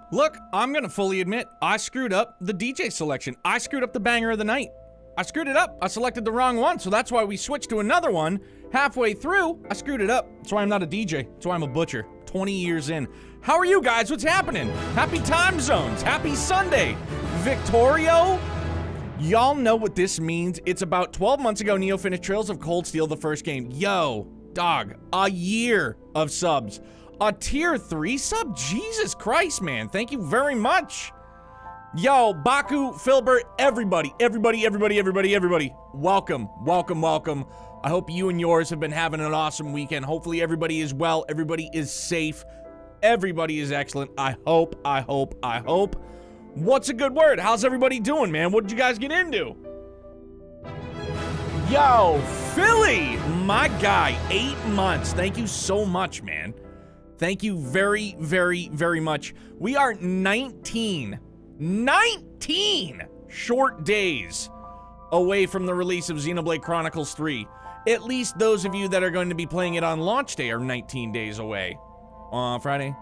Look, I'm gonna fully admit, I screwed up the DJ selection. I screwed up the banger of the night. I screwed it up. I selected the wrong one, so that's why we switched to another one. Halfway through, I screwed it up. That's why I'm not a DJ. That's why I'm a butcher. 20 years in. How are you guys? What's happening? Happy time zones. Happy Sunday. Victorio? Y'all know what this means. It's about 12 months ago, Neo finished Trails of Cold Steel, the first game. Yo, dog, a year of subs. A tier 3 sub? Jesus Christ, man. Thank you very much. Yo, Baku, Filbert, everybody. Welcome. I hope you and yours have been having an awesome weekend. Hopefully everybody is well. Everybody is safe. Everybody is excellent. I hope. What's a good word? How's everybody doing, man? What did you guys get into? Yo, Philly, my guy, 8 months. Thank you so much, man. Thank you very much. We are 19 short days away from the release of Xenoblade Chronicles 3. At least those of you that are going to be playing it on launch day are 19 days away. Friday,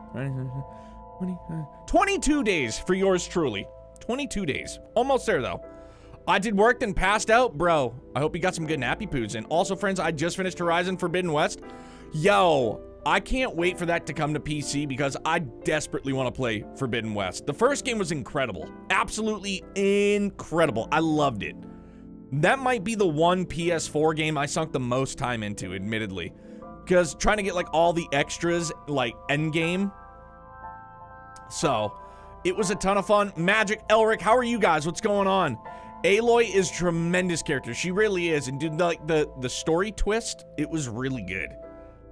22 days for yours truly. 22 days. Almost there, though. I did work then passed out. Bro, I hope you got some good nappy poods. And also, friends, I just finished Horizon Forbidden West. Yo, I can't wait for that to come to PC because I desperately want to play Forbidden West. The first game was incredible. Absolutely incredible. I loved it. That might be the one PS4 game I sunk the most time into, admittedly. Because trying to get, like, all the extras, like, endgame. So, it was a ton of fun. Magic, Elric, how are you guys? What's going on? Aloy is tremendous character. She really is. And dude, like, the story twist, it was really good.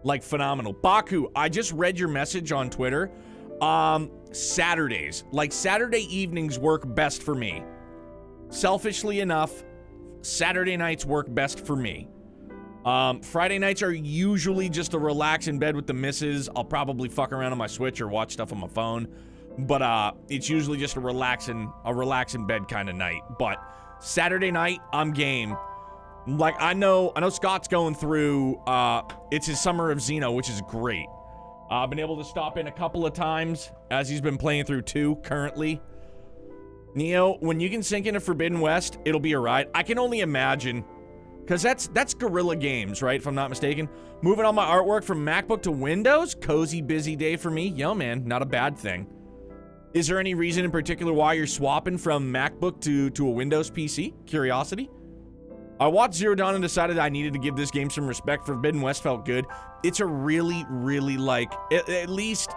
Like, phenomenal. Baku, I just read your message on Twitter. Saturdays. Like, Saturday evenings work best for me. Selfishly enough, Saturday nights work best for me. Friday nights are usually just a relax in bed with the missus. I'll probably fuck around on my Switch or watch stuff on my phone. But, it's usually just a relax in bed kind of night. But Saturday night, I'm game. Like, I know Scott's going through, it's his summer of Xeno, which is great. I've been able to stop in a couple of times as he's been playing through 2 currently. Neo, when you can sink into Forbidden West, it'll be a ride. I can only imagine, because that's Guerrilla Games, right, if I'm not mistaken. Moving all my artwork from MacBook to Windows, cozy, busy day for me. Yo, man, not a bad thing. Is there any reason in particular why you're swapping from MacBook to a Windows PC? Curiosity? I watched Zero Dawn and decided I needed to give this game some respect. Forbidden West felt good. It's a really, like, at least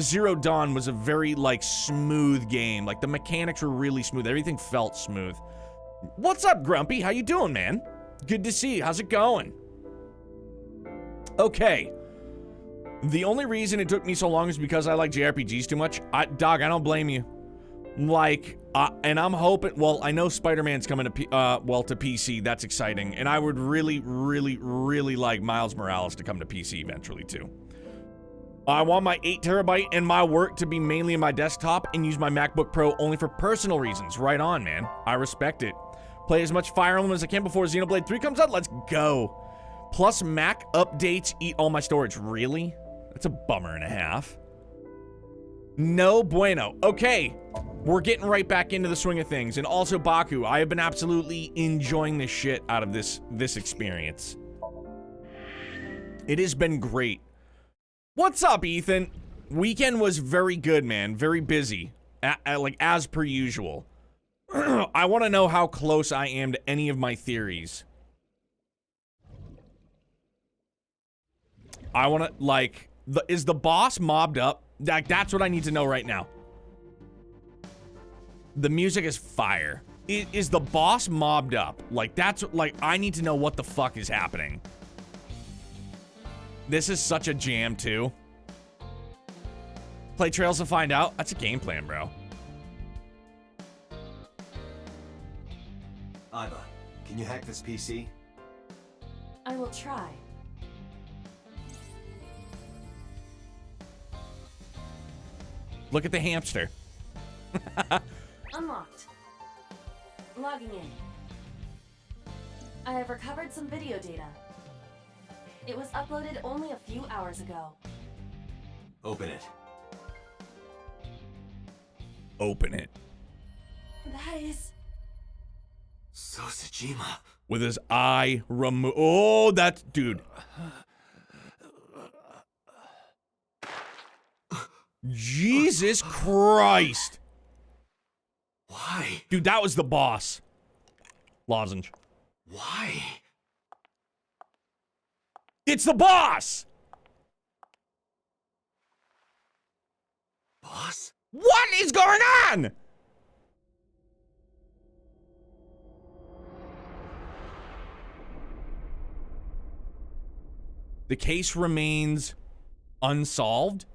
Zero Dawn was a very, like, smooth game. Like, the mechanics were really smooth. Everything felt smooth. What's up, Grumpy? How you doing, man? Good to see you. How's it going? Okay. The only reason it took me so long is because I like JRPGs too much. Dog, I don't blame you. Like, and I'm hoping, well, I know Spider-Man's coming to PC. That's exciting. And I would really like Miles Morales to come to PC eventually, too. I want my 8 terabyte and my work to be mainly in my desktop and use my MacBook Pro only for personal reasons. Right on, man. I respect it. Play as much Fire Emblem as I can before Xenoblade 3 comes out. Let's go. Plus, Mac updates eat all my storage. Really? That's a bummer and a half. No bueno. Okay. We're getting right back into the swing of things. And also, Baku, I have been absolutely enjoying the shit out of this experience. It has been great. What's up, Ethan? Weekend was very good, man. Very busy. Like, as per usual. I want to know how close I am to any of my theories. I want to, like, is the boss mobbed up? Like, that's what I need to know right now. The music is fire. Is the boss mobbed up? Like, that's, like, I need to know what the fuck is happening. This is such a jam, too. Play Trails to find out? That's a game plan, bro. Iva, can you hack this PC? I will try. Look at the hamster. Unlocked. Logging in. I have recovered some video data. It was uploaded only a few hours ago. Open it. open it. That is... Sosajima. With his eye removed. Oh, that's... Dude. Jesus Christ. Why? Dude, that was the boss. Lozenge. Why? It's the boss! Boss? What is going on? The case remains unsolved?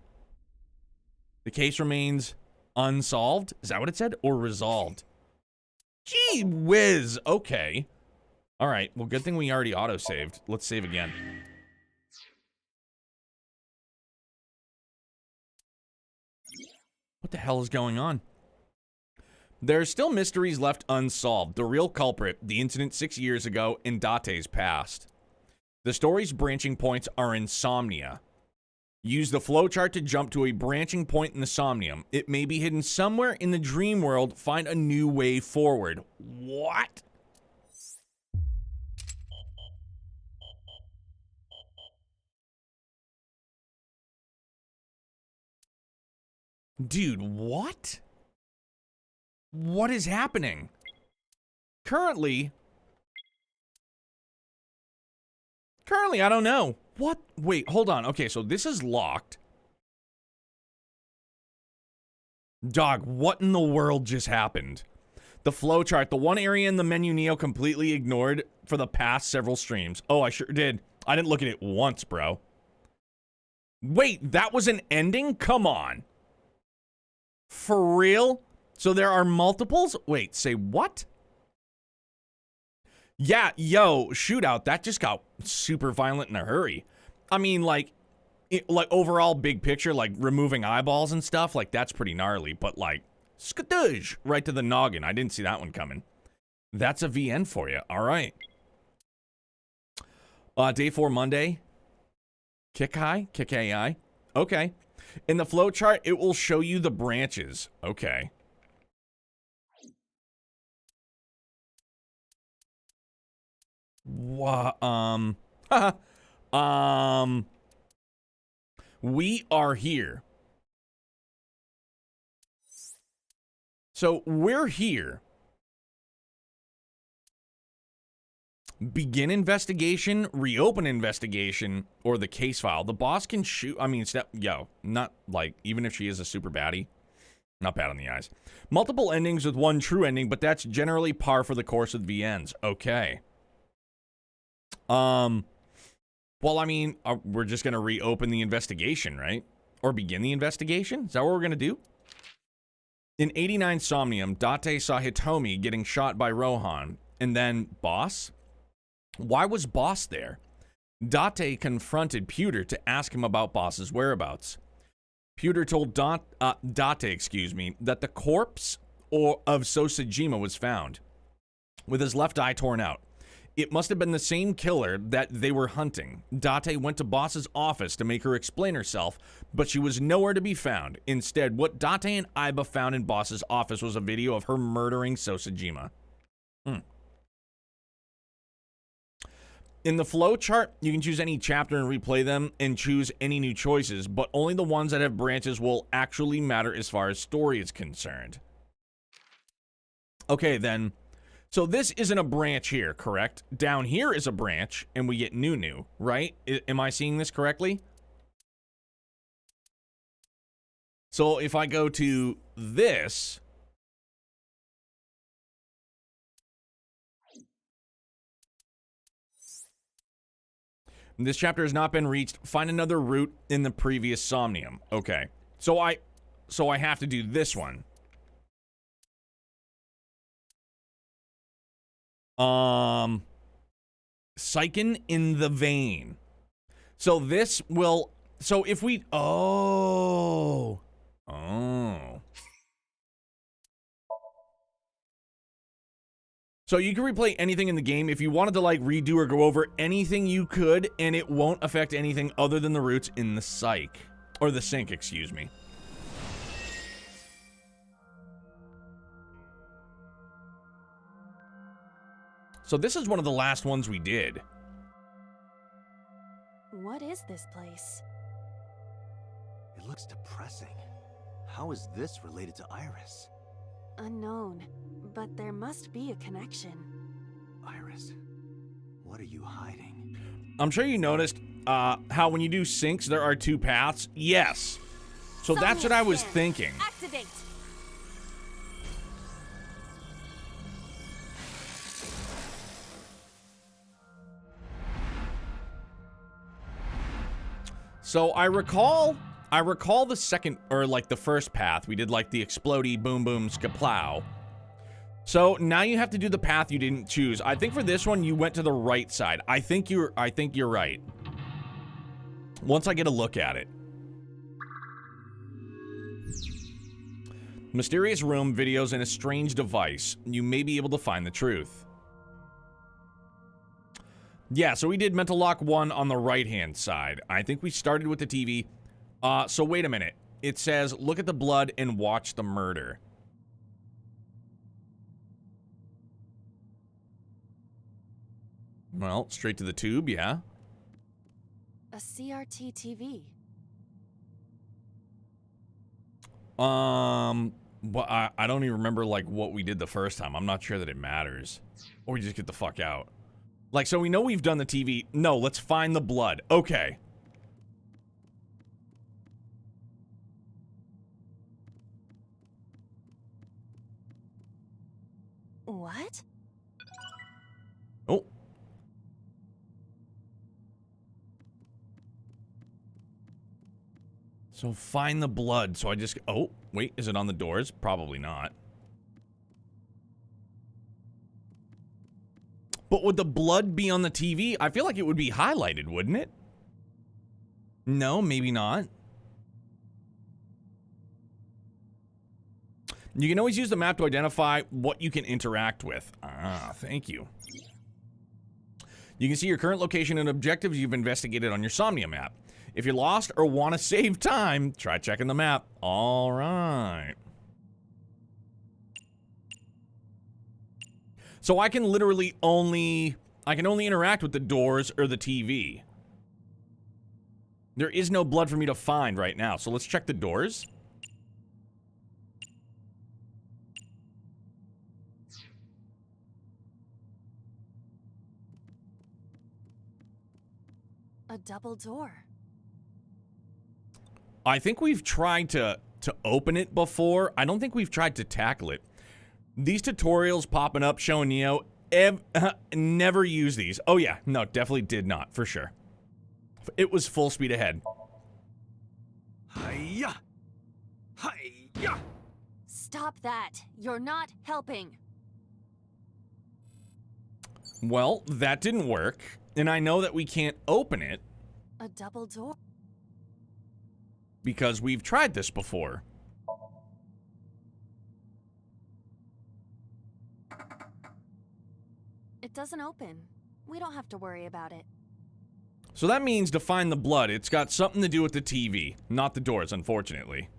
The case remains unsolved? Is that what it said? Or resolved? Gee whiz. Okay. All right. Well, good thing we already auto-saved. Let's save again. What the hell is going on? There are still mysteries left unsolved. The real culprit, the incident 6 years ago, and Date's past. The story's branching points are insomnia. Use the flowchart to jump to a branching point in the Somnium. It may be hidden somewhere in the dream world. Find a new way forward. What? Dude, what? What is happening? Currently, I don't know. What? Wait, hold on. Okay, so this is locked. Dog, what in the world just happened? The flowchart, the one area in the menu Neo completely ignored for the past several streams. Oh, I sure did. I didn't look at it once, bro. Wait, that was an ending? Come on. For real? So there are multiples? Wait, say what? Yeah, yo, shootout, that just got super violent in a hurry. I mean, like overall big picture, like removing eyeballs and stuff, like that's pretty gnarly, but like, skadoosh, right to the noggin. I didn't see that one coming. That's a VN for you. All right. Day 4 Monday. Kick high, kick AI. Okay. In the flowchart, it will show you the branches. Okay. We are here. So we're here. Begin investigation, reopen investigation, or the case file. The boss can shoot. I mean, not like, even if she is a super baddie, not bad on the eyes. Multiple endings with one true ending, but that's generally par for the course with VNs. Okay. Well, I mean, we're just gonna reopen the investigation, right? Or begin the investigation? Is that what we're gonna do? In 89 Somnium, Date saw Hitomi getting shot by Rohan, and then Boss? Why was Boss there? Date confronted Pewter to ask him about Boss's whereabouts. Pewter told Date, that the corpse of Sosajima was found, with his left eye torn out. It must have been the same killer that they were hunting. Date went to Boss's office to make her explain herself, but she was nowhere to be found. Instead, what Date and Aiba found in Boss's office was a video of her murdering Sosajima. In the flowchart, you can choose any chapter and replay them and choose any new choices, but only the ones that have branches will actually matter as far as story is concerned. Okay, then. So this isn't a branch here, correct? Down here is a branch, and we get new, right? Am I seeing this correctly? So if I go to this... This chapter has not been reached. Find another route in the previous Somnium. Okay. So I have to do this one. Psychen in the vein. So this will... So if we... Oh. So you can replay anything in the game. If you wanted to, like, redo or go over anything, you could, and it won't affect anything other than the routes in the psych. Or the sync, excuse me. So this is one of the last ones we did. What is this place? It looks depressing. How is this related to Iris? Unknown, but there must be a connection. Iris, what are you hiding? I'm sure you noticed how when you do syncs, there are 2 paths. Yes. So that's what I was thinking. Activate. So I recall the second, or like the first path. We did like the explodey boom boom skaplow. So now you have to do the path you didn't choose. I think for this one you went to the right side. I think you're right. Once I get a look at it. Mysterious room, videos, and a strange device. You may be able to find the truth. Yeah, so we did Mental Lock 1 on the right-hand side. I think we started with the TV. So wait a minute. It says, look at the blood and watch the murder. Well, straight to the tube, yeah. A CRT TV. But I don't even remember, like, what we did the first time. I'm not sure that it matters. Or we just get the fuck out. Like, so we know we've done the TV. No, let's find the blood. Okay. What? Oh. So find the blood. So I just... Oh, wait. Is it on the doors? Probably not. But would the blood be on the TV? I feel like it would be highlighted, wouldn't it? No, maybe not. You can always use the map to identify what you can interact with. Ah, thank you. You can see your current location and objectives you've investigated on your Somnium map. If you're lost or want to save time, try checking the map. All right. So I can literally only interact with the doors or the TV. There is no blood for me to find right now. So let's check the doors. A double door. I think we've tried to open it before. I don't think we've tried to tackle it. These tutorials popping up showing Neo, never use these. Oh yeah, no, definitely did not, for sure. It was full speed ahead. Hiya! Hiya! Stop that. You're not helping. Well, that didn't work, and I know that we can't open it A double door. because we've tried this before. It doesn't open. We don't have to worry about it. So that means to find the blood, it's got something to do with the TV, not the doors, unfortunately.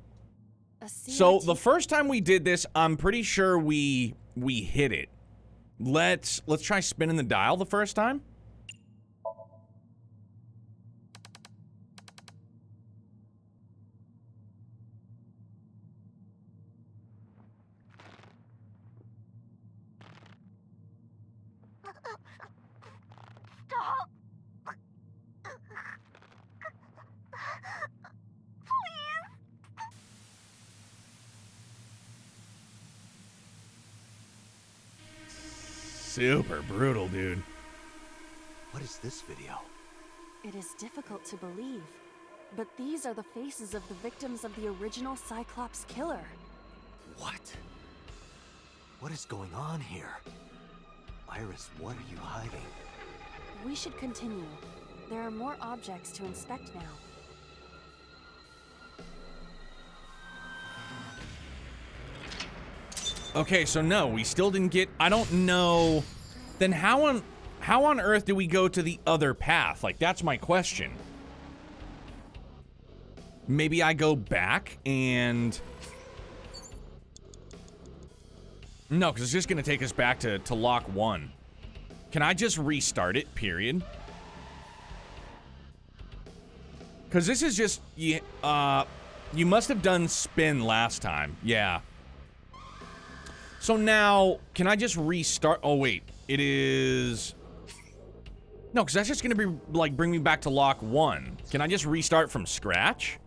A So CRT the first time we did this, I'm pretty sure we hit it. Let's try spinning the dial the first time. Stop! Super brutal, dude. What is this video? It is difficult to believe, but these are the faces of the victims of the original Cyclops killer. What? What is going on here? Iris, what are you hiding? We should continue. There are more objects to inspect now. Okay, so no, we still didn't get... I don't know... Then how on earth do we go to the other path? Like, that's my question. Maybe I go back and... No, because it's just going to take us back to lock 1. Can I just restart it, period? Because this is just... you must have done spin last time. Yeah. So now, can I just restart? Oh, wait. It is... No, because that's just going to be, like, bring me back to lock 1. Can I just restart from scratch?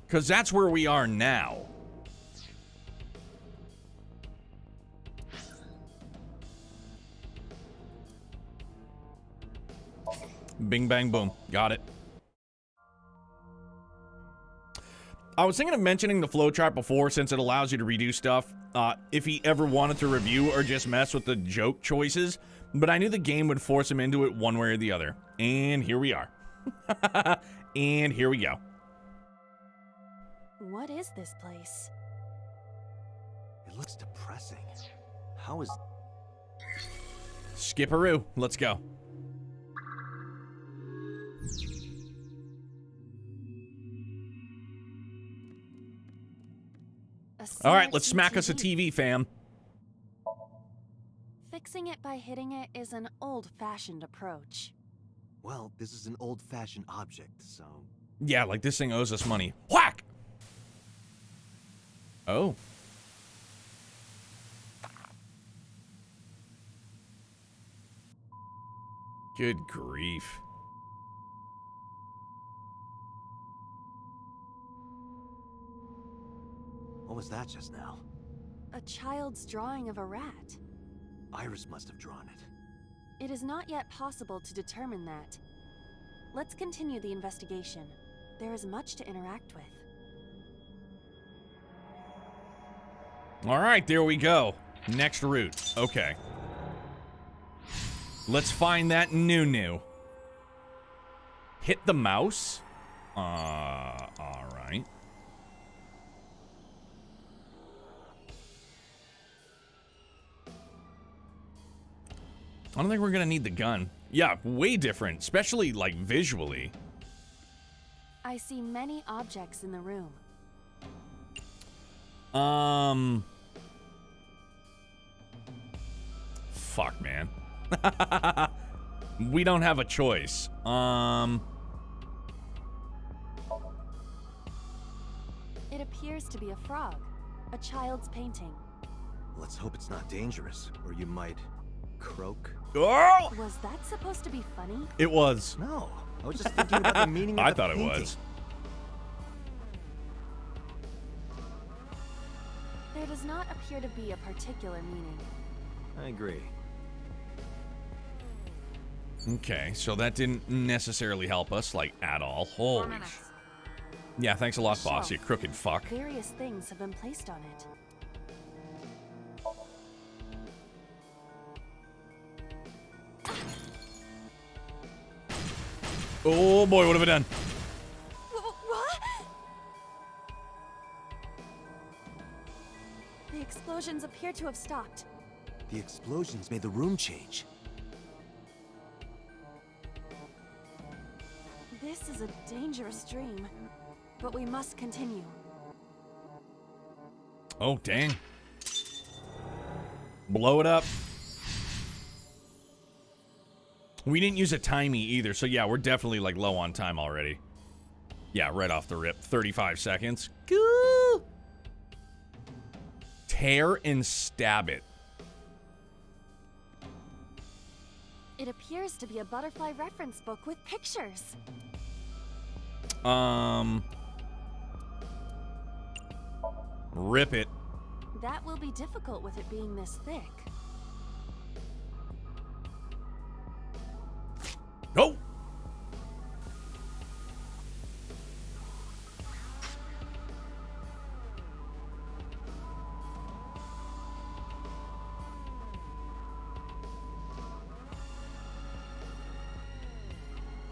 Because that's where we are now. Bing, bang, boom. Got it. I was thinking of mentioning the flowchart before since it allows you to redo stuff if he ever wanted to review or just mess with the joke choices, but I knew the game would force him into it one way or the other. And here we are. And here we go. What is this place? It looks depressing. How is... Skipperoo. Let's go. All right, let's smack us a TV, fam. Fixing it by hitting it is an old-fashioned approach. Well, this is an old-fashioned object, so... Yeah, like this thing owes us money. Whack! Oh. Good grief. What was that just now? A child's drawing of a rat. Iris must have drawn it. It is not yet possible to determine that. Let's continue the investigation. There is much to interact with. All right, there we go. Next route. Okay. Let's find that new. Hit the mouse? All right. I don't think we're gonna need the gun. Yeah, way different, especially like visually. I see many objects in the room. Fuck, man. We don't have a choice. It appears to be a frog. A child's painting. Let's hope it's not dangerous, or you might... croak? Oh! Was that supposed to be funny? It was. No, I was just thinking about the meaning of I the thought painting. it was. There does not appear to be a particular meaning. I agree. Okay, so that didn't necessarily help us, like, at all. 4 Holy minutes. Yeah, thanks a lot, boss, you Shelf. crooked fuck. Various things have been placed on it. Oh boy, what have I done? What? The explosions appear to have stopped. The explosions made the room change. This is a dangerous dream, but we must continue. Oh, dang. Blow it up. We didn't use a timey either, so yeah, we're definitely like low on time already. Yeah, right off the rip. 35 seconds. Goo! Tear and stab it. It appears to be a butterfly reference book with pictures. Rip it. That will be difficult with it being this thick. Go!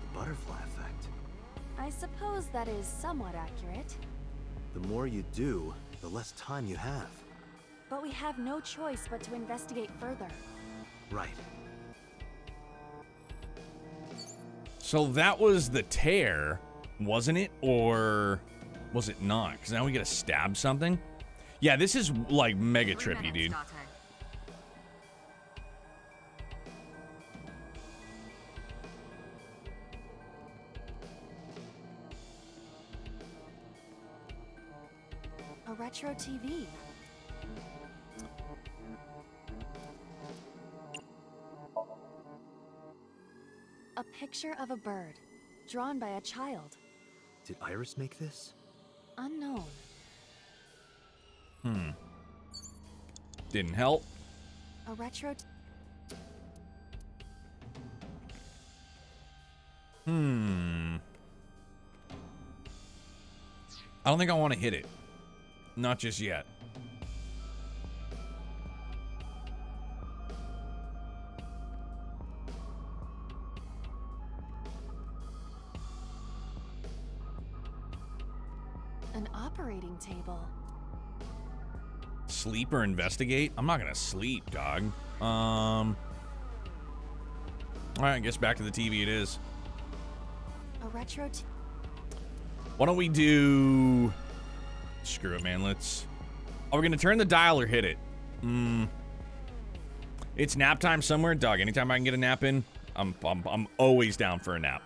The butterfly effect. I suppose that is somewhat accurate, The more you do, the less time you have. but we have no choice but to investigate further. Right. So that was the tear, wasn't it? Or... was it not? Because now we gotta stab something? Yeah, this is, like, mega trippy, dude. A retro TV. A picture of a bird, drawn by a child. Did Iris make this? Unknown. Didn't help. A retro... I don't think I want to hit it. Not just yet. An operating table. Sleep or investigate? I'm not gonna sleep, dog. Alright, I guess back to the TV it is. A retro... Why don't we do... Screw it, man. Let's... Are we gonna turn the dial or hit it? It's nap time somewhere. Dog, anytime I can get a nap in, I'm always down for a nap.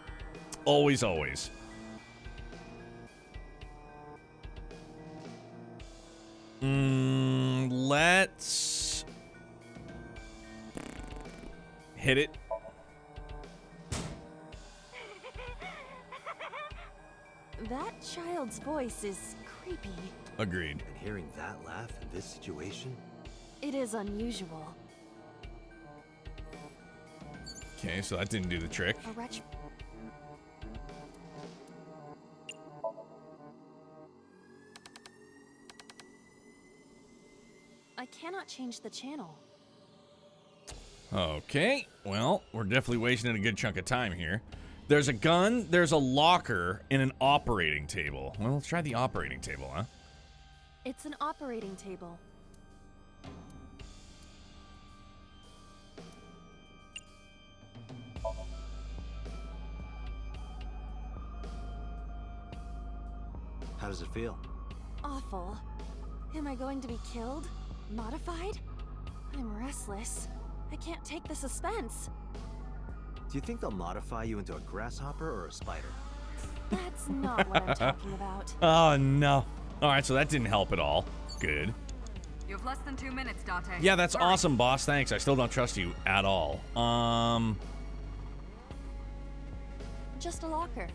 Always, always. Let's... hit it. That child's voice is creepy. Agreed. And hearing that laugh in this situation? It is unusual. Okay, so that didn't do the trick. A retro... I cannot change the channel. Okay, well, we're definitely wasting a good chunk of time here. There's a gun, there's a locker, and an operating table. Well, let's try the operating table, huh? It's an operating table. How does it feel? Awful. Am I going to be killed? Modified? I'm restless. I can't take the suspense. Do you think they'll modify you into a grasshopper or a spider? That's not what I'm talking about. Oh, no. All right, so that didn't help at all. Good. You have less than 2 minutes, Date. Yeah, that's Hurry. awesome, boss. Thanks. I still don't trust you at all. Just a locker.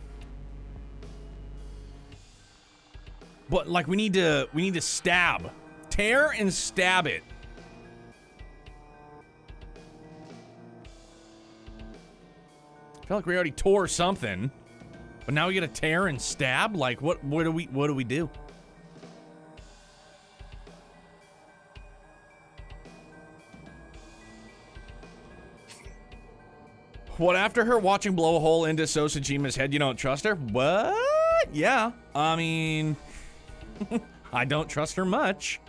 But like we need to stab. Tear and stab it. I feel like we already tore something. But now we gotta tear and stab? Like what do we do? What, after her watching blow a hole into Sosajima's head, you don't trust her? What? Yeah. I mean, I don't trust her much.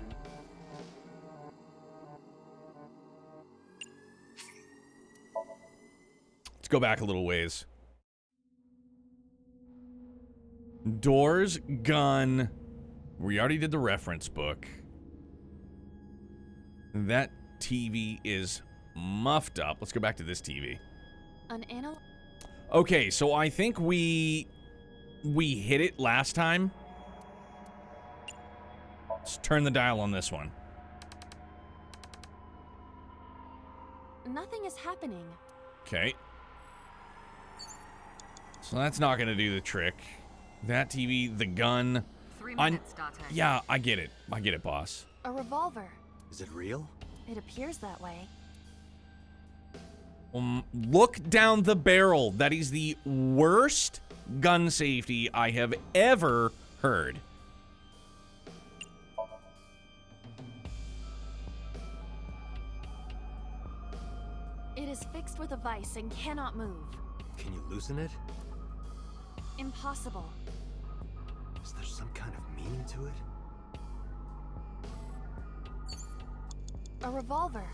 Let's go back a little ways. Doors, gun. We already did the reference book. That TV is muffed up. Let's go back to this TV. An analog. Okay, so I think we hit it last time. Let's turn the dial on this one. Nothing is happening. Okay. So that's not gonna do the trick. That TV, the gun. 3 minutes, Date. Yeah, I get it. I get it, boss. A revolver. Is it real? It appears that way. Look down the barrel. That is the worst gun safety I have ever heard. It is fixed with a vise and cannot move. Can you loosen it? Impossible. Is there some kind of meaning to it? A revolver.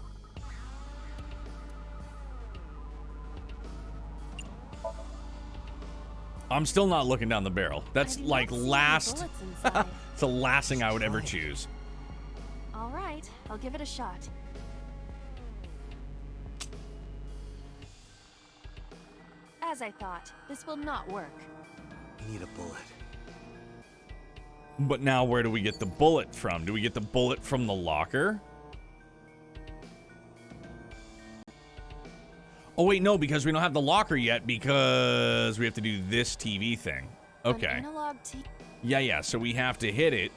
I'm still not looking down the barrel. That's I do like not see any last. bullets inside. It's the last thing I would ever choose. All right, I'll give it a shot. As I thought, this will not work. We need a bullet. But now where do we get the bullet from? Do we get the bullet from the locker? Oh wait, no, because we don't have the locker yet because we have to do this TV thing. Okay. An analog Yeah, so we have to hit it.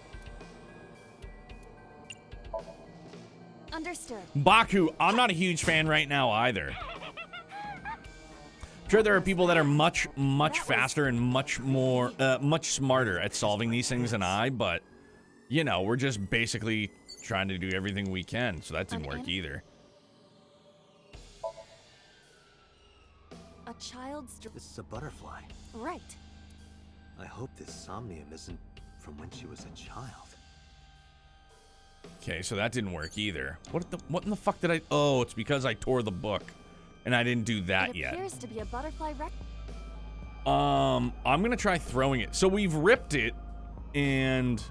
Understood. Baku, I'm not a huge fan right now either. I'm sure there are people that are much faster and much smarter at solving these things than I, but, you know, we're just basically trying to do everything we can, so that didn't work either. A child's This is a butterfly. right. I hope this somnium isn't from when she was a child. Okay, so that didn't work either. What in the fuck did I... Oh, it's because I tore the book. And I didn't do that It yet. appears to be a butterfly I'm gonna try throwing it. So we've ripped it, and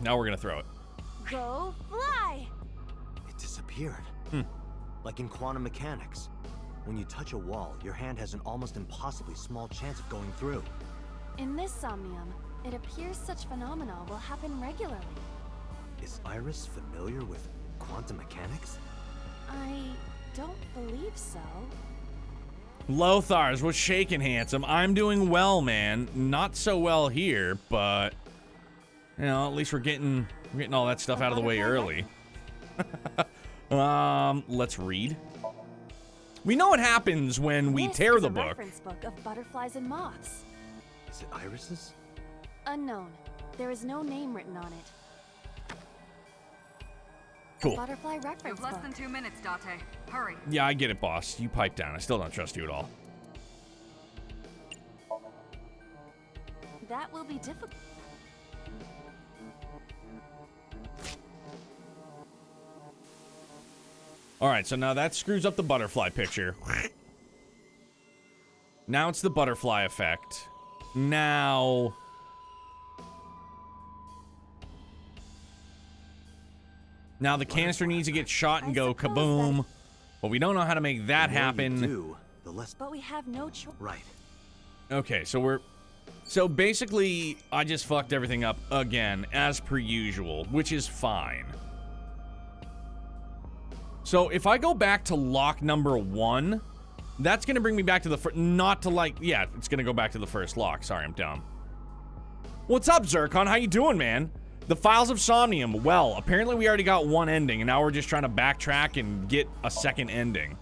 now we're gonna throw it. Go fly! It disappeared. Like in quantum mechanics. When you touch a wall, your hand has an almost impossibly small chance of going through. In this somnium, it appears such phenomena will happen regularly. Is Iris familiar with quantum mechanics? I don't believe so. Lothars, what's shaking, handsome? I'm doing well, man. Not so well here, but you know, at least we're getting all that stuff out of the way early. Let's read. We know what happens when we This tear is the a book. reference book of butterflies and moths. Is it Iris's? Unknown. There is no name written on it. Cool. Butterfly reference You've less book. than 2 minutes, Date. Hurry. Yeah, I get it, boss. You pipe down. I still don't trust you at all. That will be difficult. All right, so now that screws up the butterfly picture. Now it's the butterfly effect. Now... Now the canister needs to get shot and I go suppose kaboom. But we don't know how to make that The more you happen. do, the less. But we have no choice. Right. Okay, so we're... So basically, I just fucked everything up again, as per usual, which is fine. So if I go back to lock number 1, that's going to bring me back to the first... Not to like... Yeah, it's going to go back to the first lock. Sorry, I'm dumb. What's up, Zircon? How you doing, man? The Files of Somnium. Well, apparently we already got one ending, and now we're just trying to backtrack and get a second ending.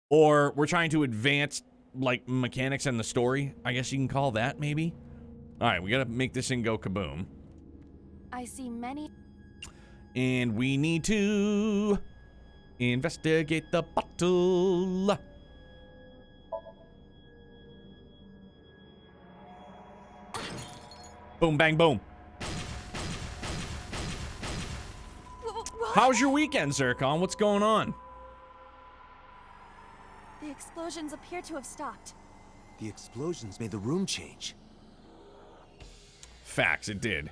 Or we're trying to advance, like, mechanics in the story. I guess you can call that, maybe? Alright, we gotta make this thing go kaboom. I see many. And we need to... investigate the bottle. Boom, bang, boom. How's your weekend, Zircon? What's going on? The explosions appear to have stopped. The explosions made the room change. Facts, it did.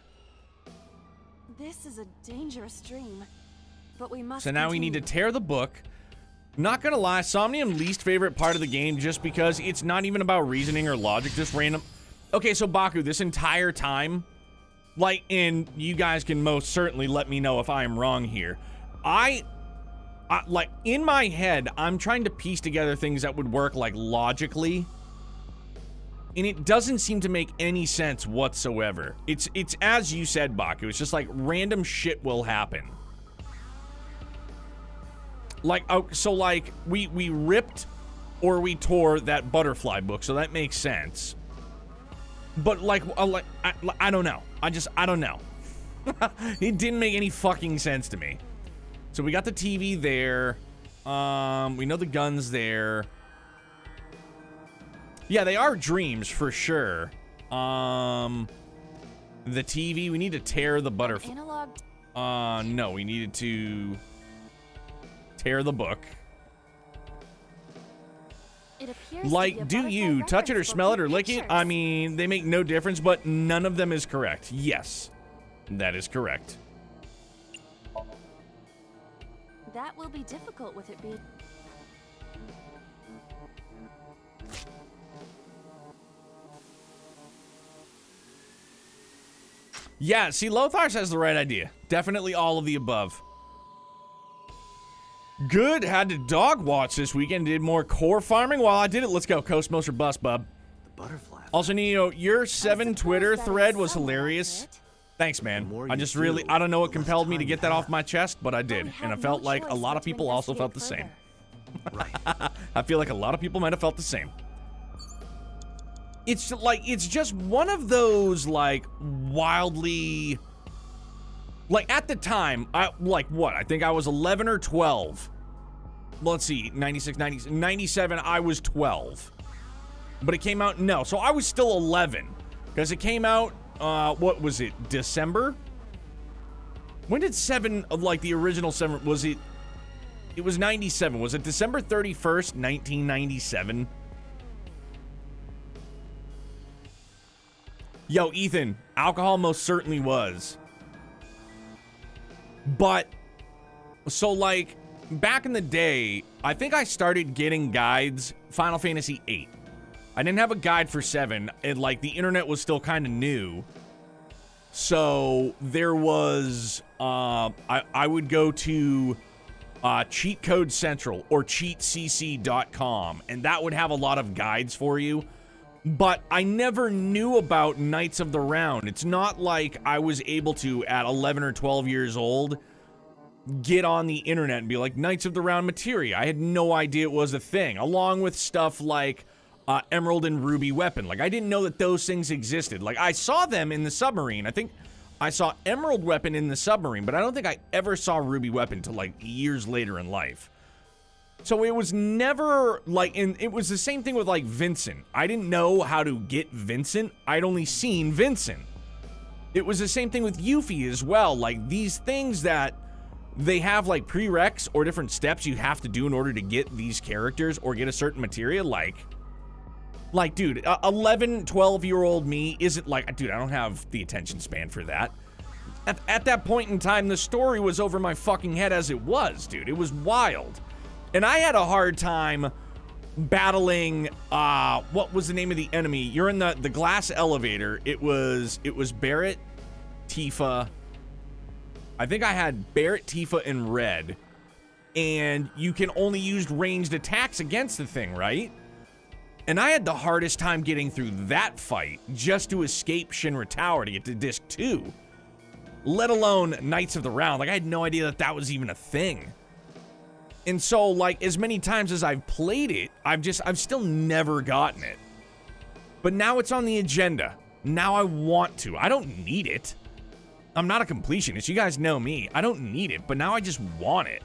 This is a dangerous dream. But we must So now we need to continue. tear the book. Not gonna lie, Somnium least favorite part of the game just because it's not even about reasoning or logic, just random. Okay, so Baku, this entire time, like, and you guys can most certainly let me know if I am wrong here. I like, in my head, I'm trying to piece together things that would work, like, logically. And it doesn't seem to make any sense whatsoever. It's as you said, Baku, it's just like random shit will happen. Like, oh, so like we ripped or we tore that butterfly book, so that makes sense. But like I don't know. I don't know. It didn't make any fucking sense to me. So we got the TV there. We know the gun's there. Yeah, they are dreams for sure. The TV, we need to tear the butterfly. Analog. No, we needed to tear the book. It appears to be Like, a do butterfly you touch it or reference book smell it with or lick it? pictures. I mean, they make no difference, but none of them is correct. Yes, that is correct. That will be difficult with it being. Yeah, see, Lothars has the right idea. Definitely all of the above. Good. Had to dog watch this weekend. Did more core farming while I did it. Let's go. Coastmost or bust, bub. The butterfly. Also, Neo, your 7 suppose Twitter that is thread was somewhat hilarious. accurate. Thanks, The man. more I you just really, do, I don't know what the less compelled me to time get you that off have. my chest, but I But did. we And I have felt no like a choice lot but of to people also felt the investigate same. Right. I feel like a lot of people might have felt the same. It's like, it's just one of those, like, wildly... Like, at the time, I think I was 11 or 12. Let's see, 96, 90, 97, I was 12. But it came out, no, so I was still 11. Because it came out, what was it, December? When did 7, like the original 7, was it? It was 97. Was it December 31st, 1997? Yo, Ethan, alcohol most certainly was. But, so like, back in the day, I think I started getting guides, Final Fantasy VIII. I didn't have a guide for 7, and like, the internet was still kind of new. So, there was, I would go to Cheat Code Central or cheatcc.com, and that would have a lot of guides for you. But I never knew about Knights of the Round. It's not like I was able to, at 11 or 12 years old, get on the internet and be like, Knights of the Round materia. I had no idea it was a thing. Along with stuff like Emerald and Ruby Weapon. Like, I didn't know that those things existed. Like, I saw them in the submarine. I think I saw Emerald Weapon in the submarine, but I don't think I ever saw Ruby Weapon till like years later in life. So it was never like, and it was the same thing with like Vincent. I didn't know how to get Vincent. I'd only seen Vincent. It was the same thing with Yuffie as well. Like, these things that they have like prereqs or different steps you have to do in order to get these characters or get a certain materia. Like dude, 11, 12-year-old me isn't like, dude, I don't have the attention span for that. At that point in time, the story was over my fucking head as it was, dude. It was wild. And I had a hard time battling, what was the name of the enemy? You're in the glass elevator. It was Barrett, Tifa. I think I had Barrett, Tifa, and Red. And you can only use ranged attacks against the thing, right? And I had the hardest time getting through that fight just to escape Shinra Tower to get to Disc 2. Let alone Knights of the Round. Like, I had no idea that that was even a thing. And so, like, as many times as I've played it, I've still never gotten it. But now it's on the agenda. Now I want to. I don't need it. I'm not a completionist. You guys know me. I don't need it, but now I just want it.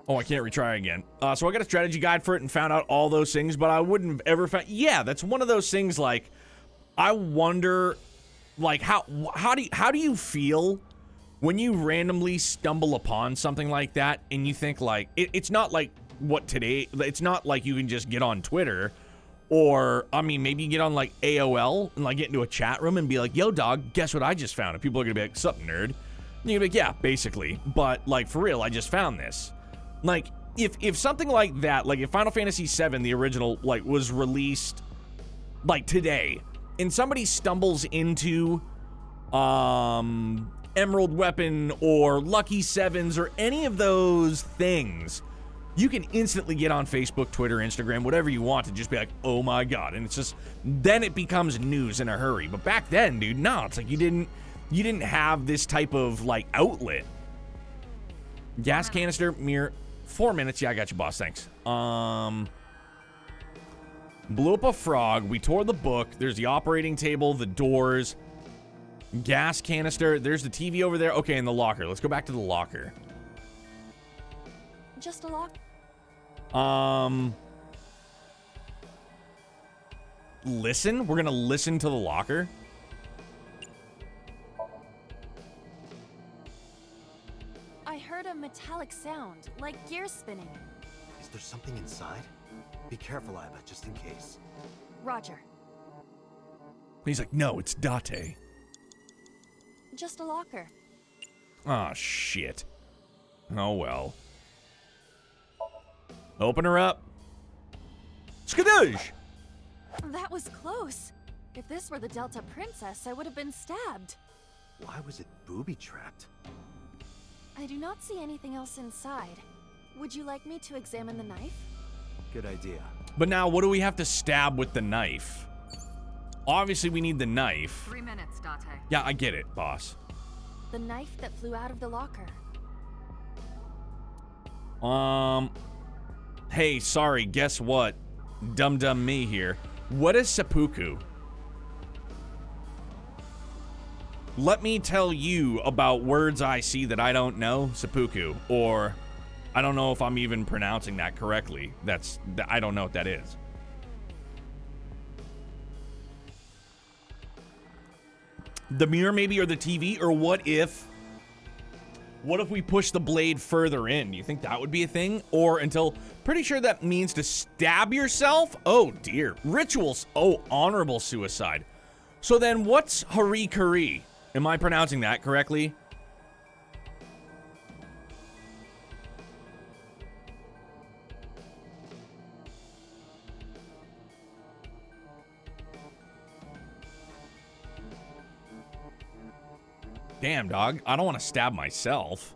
Oh, I can't retry again. So I got a strategy guide for it and found out all those things, but I wouldn't have ever found... Yeah, that's one of those things, like, I wonder, like, how do you feel when you randomly stumble upon something like that and you think, like, it's not like what today... It's not like you can just get on Twitter or, I mean, maybe you get on, like, AOL and, like, get into a chat room and be like, yo, dog, guess what I just found? And people are gonna be like, sup, nerd? And you're gonna be like, yeah, basically. But, like, for real, I just found this. Like, if something like that, like if Final Fantasy VII, the original, like, was released, like, today, and somebody stumbles into, Emerald Weapon or Lucky Sevens or any of those things, you can instantly get on Facebook, Twitter, Instagram, whatever you want to just be like, oh my god, and it's just, then it becomes news in a hurry. But back then, dude, no, it's like you didn't have this type of, like, outlet. Gas canister, mirror... 4 minutes. Yeah, I got you, boss. Thanks. Blew up a frog. We tore the book. There's the operating table, the doors, gas canister. There's the TV over there. Okay, in the locker. Let's go back to the locker. Just a lock. Listen. We're gonna listen to the locker. I heard a metallic sound, like gears is spinning. Is there something inside? Be careful, Iba, just in case. Roger. He's like, no, it's Date. Just a locker. Oh, shit. Oh, well. Open her up. Skadoosh! That was close. If this were the Delta Princess, I would have been stabbed. Why was it booby-trapped? I do not see anything else inside. Would you like me to examine the knife? Good idea. But now, what do we have to stab with the knife? Obviously, we need the knife. 3 minutes, Date. Yeah, I get it, boss. The knife that flew out of the locker. Hey, sorry, guess what? Dum-dum me here. What is seppuku? Let me tell you about words I see that I don't know, seppuku, or I don't know if I'm even pronouncing that correctly. I don't know what that is. The mirror maybe, or the TV, or what if we push the blade further in? Do you think that would be a thing? Or until, pretty sure that means to stab yourself? Oh dear. Rituals. Oh, honorable suicide. So then what's harikari? Am I pronouncing that correctly? Damn, dog. I don't want to stab myself.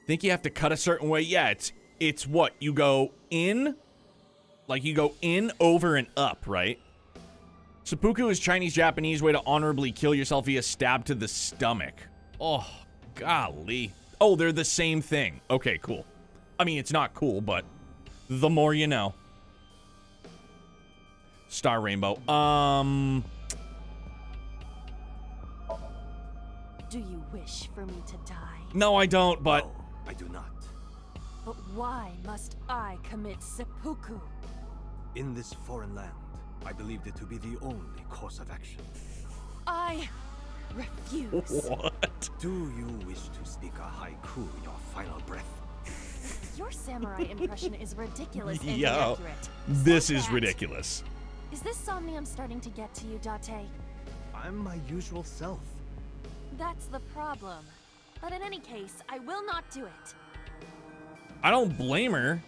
Think you have to cut a certain way? Yeah, it's what? You go in? Like you go in, over, and up, right? Seppuku is Chinese-Japanese way to honorably kill yourself via stab to the stomach. Oh, golly. Oh, they're the same thing. Okay, cool. I mean, it's not cool, but the more you know. Star Rainbow. Do you wish for me to die? No, I don't, but... No, I do not. But why must I commit seppuku? In this foreign land, I believed it to be the only course of action. I refuse. What? Do you wish to speak a haiku in your final breath? Your samurai impression is ridiculous and Yo, inaccurate. this Stop is that. ridiculous. Is this Somnium starting to get to you, Date? I'm my usual self. That's the problem. But in any case, I will not do it. I don't blame her.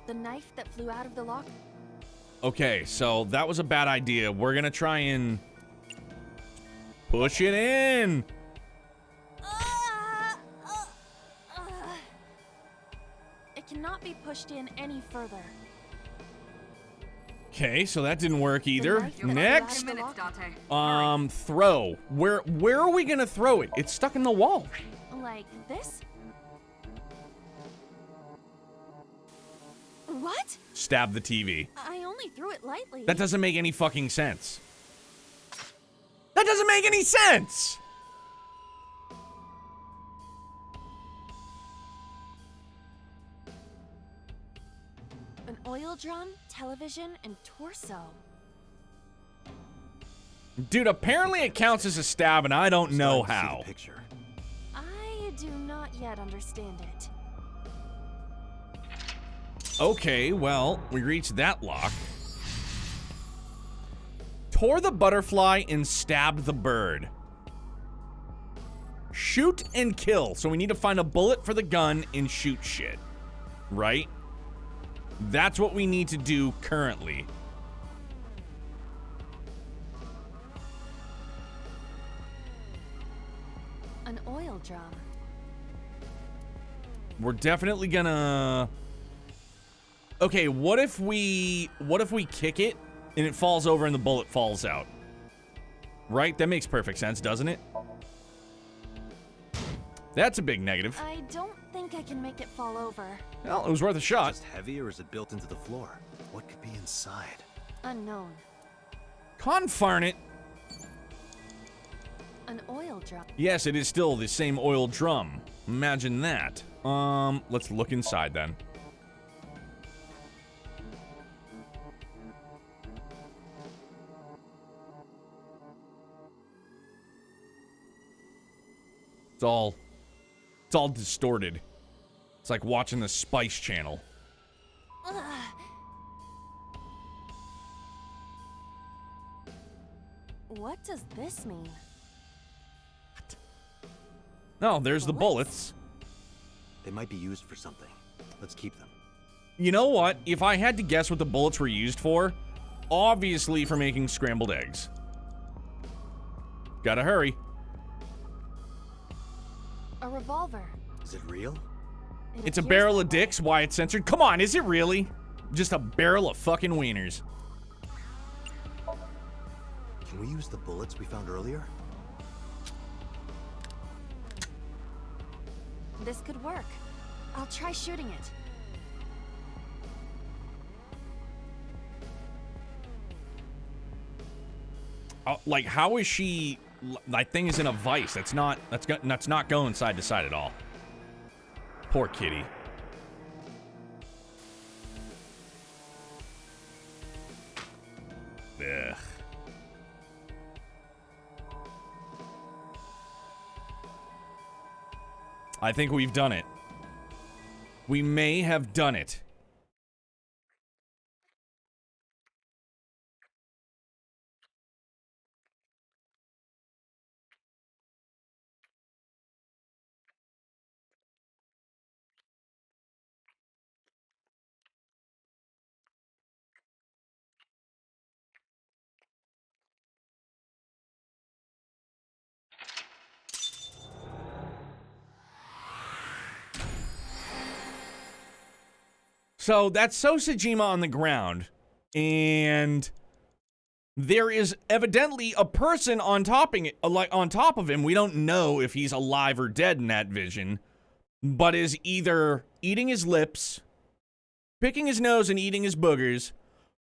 The knife that flew out of the locker. Okay, so that was a bad idea. We're gonna try and push it in. It cannot be pushed in any further. Okay, so that didn't work either. knife that Next, 2 minutes, Date. throw. Where are we gonna throw it? It's stuck in the wall. Like this? What? Stab the TV. I only threw it lightly. That doesn't make any fucking sense. That doesn't make any sense! An oil drum, television, and torso. Dude, apparently it counts as a stab, and I don't know Starting to see how. the picture. I do not yet understand it. Okay, well, we reached that lock. Tore the butterfly and stabbed the bird. Shoot and kill. So we need to find a bullet for the gun and shoot shit. Right? That's what we need to do currently. An oil drum. We're definitely gonna... Okay, what if we kick it and it falls over and the bullet falls out? Right? That makes perfect sense, doesn't it? That's a big negative. I don't think I can make it fall over. Well, it was worth a shot. Just heavy, or is it built into the floor? What could be inside? Unknown. Confarn it. An oil drum. Yes, it is still the same oil drum. Imagine that. Let's look inside then. It's all distorted. It's like watching the Spice Channel. What does this mean? No, there's the bullets. They might be used for something. Let's keep them. You know what? If I had to guess what the bullets were used for, obviously for making scrambled eggs. Gotta hurry. A revolver. Is it real? It's a appears barrel that of way. dicks. Why it's censored? Come on, is it really? Just a barrel of fucking wieners. Can we use the bullets we found earlier? This could work. I'll try shooting it. Like, how is she? That thing is in a vice. That's not going side to side at all. Poor kitty. Ugh. I think we've done it. We may have done it. So that's Sosajima on the ground, and there is evidently a person on top of him. We don't know if he's alive or dead in that vision, but is either eating his lips, picking his nose and eating his boogers,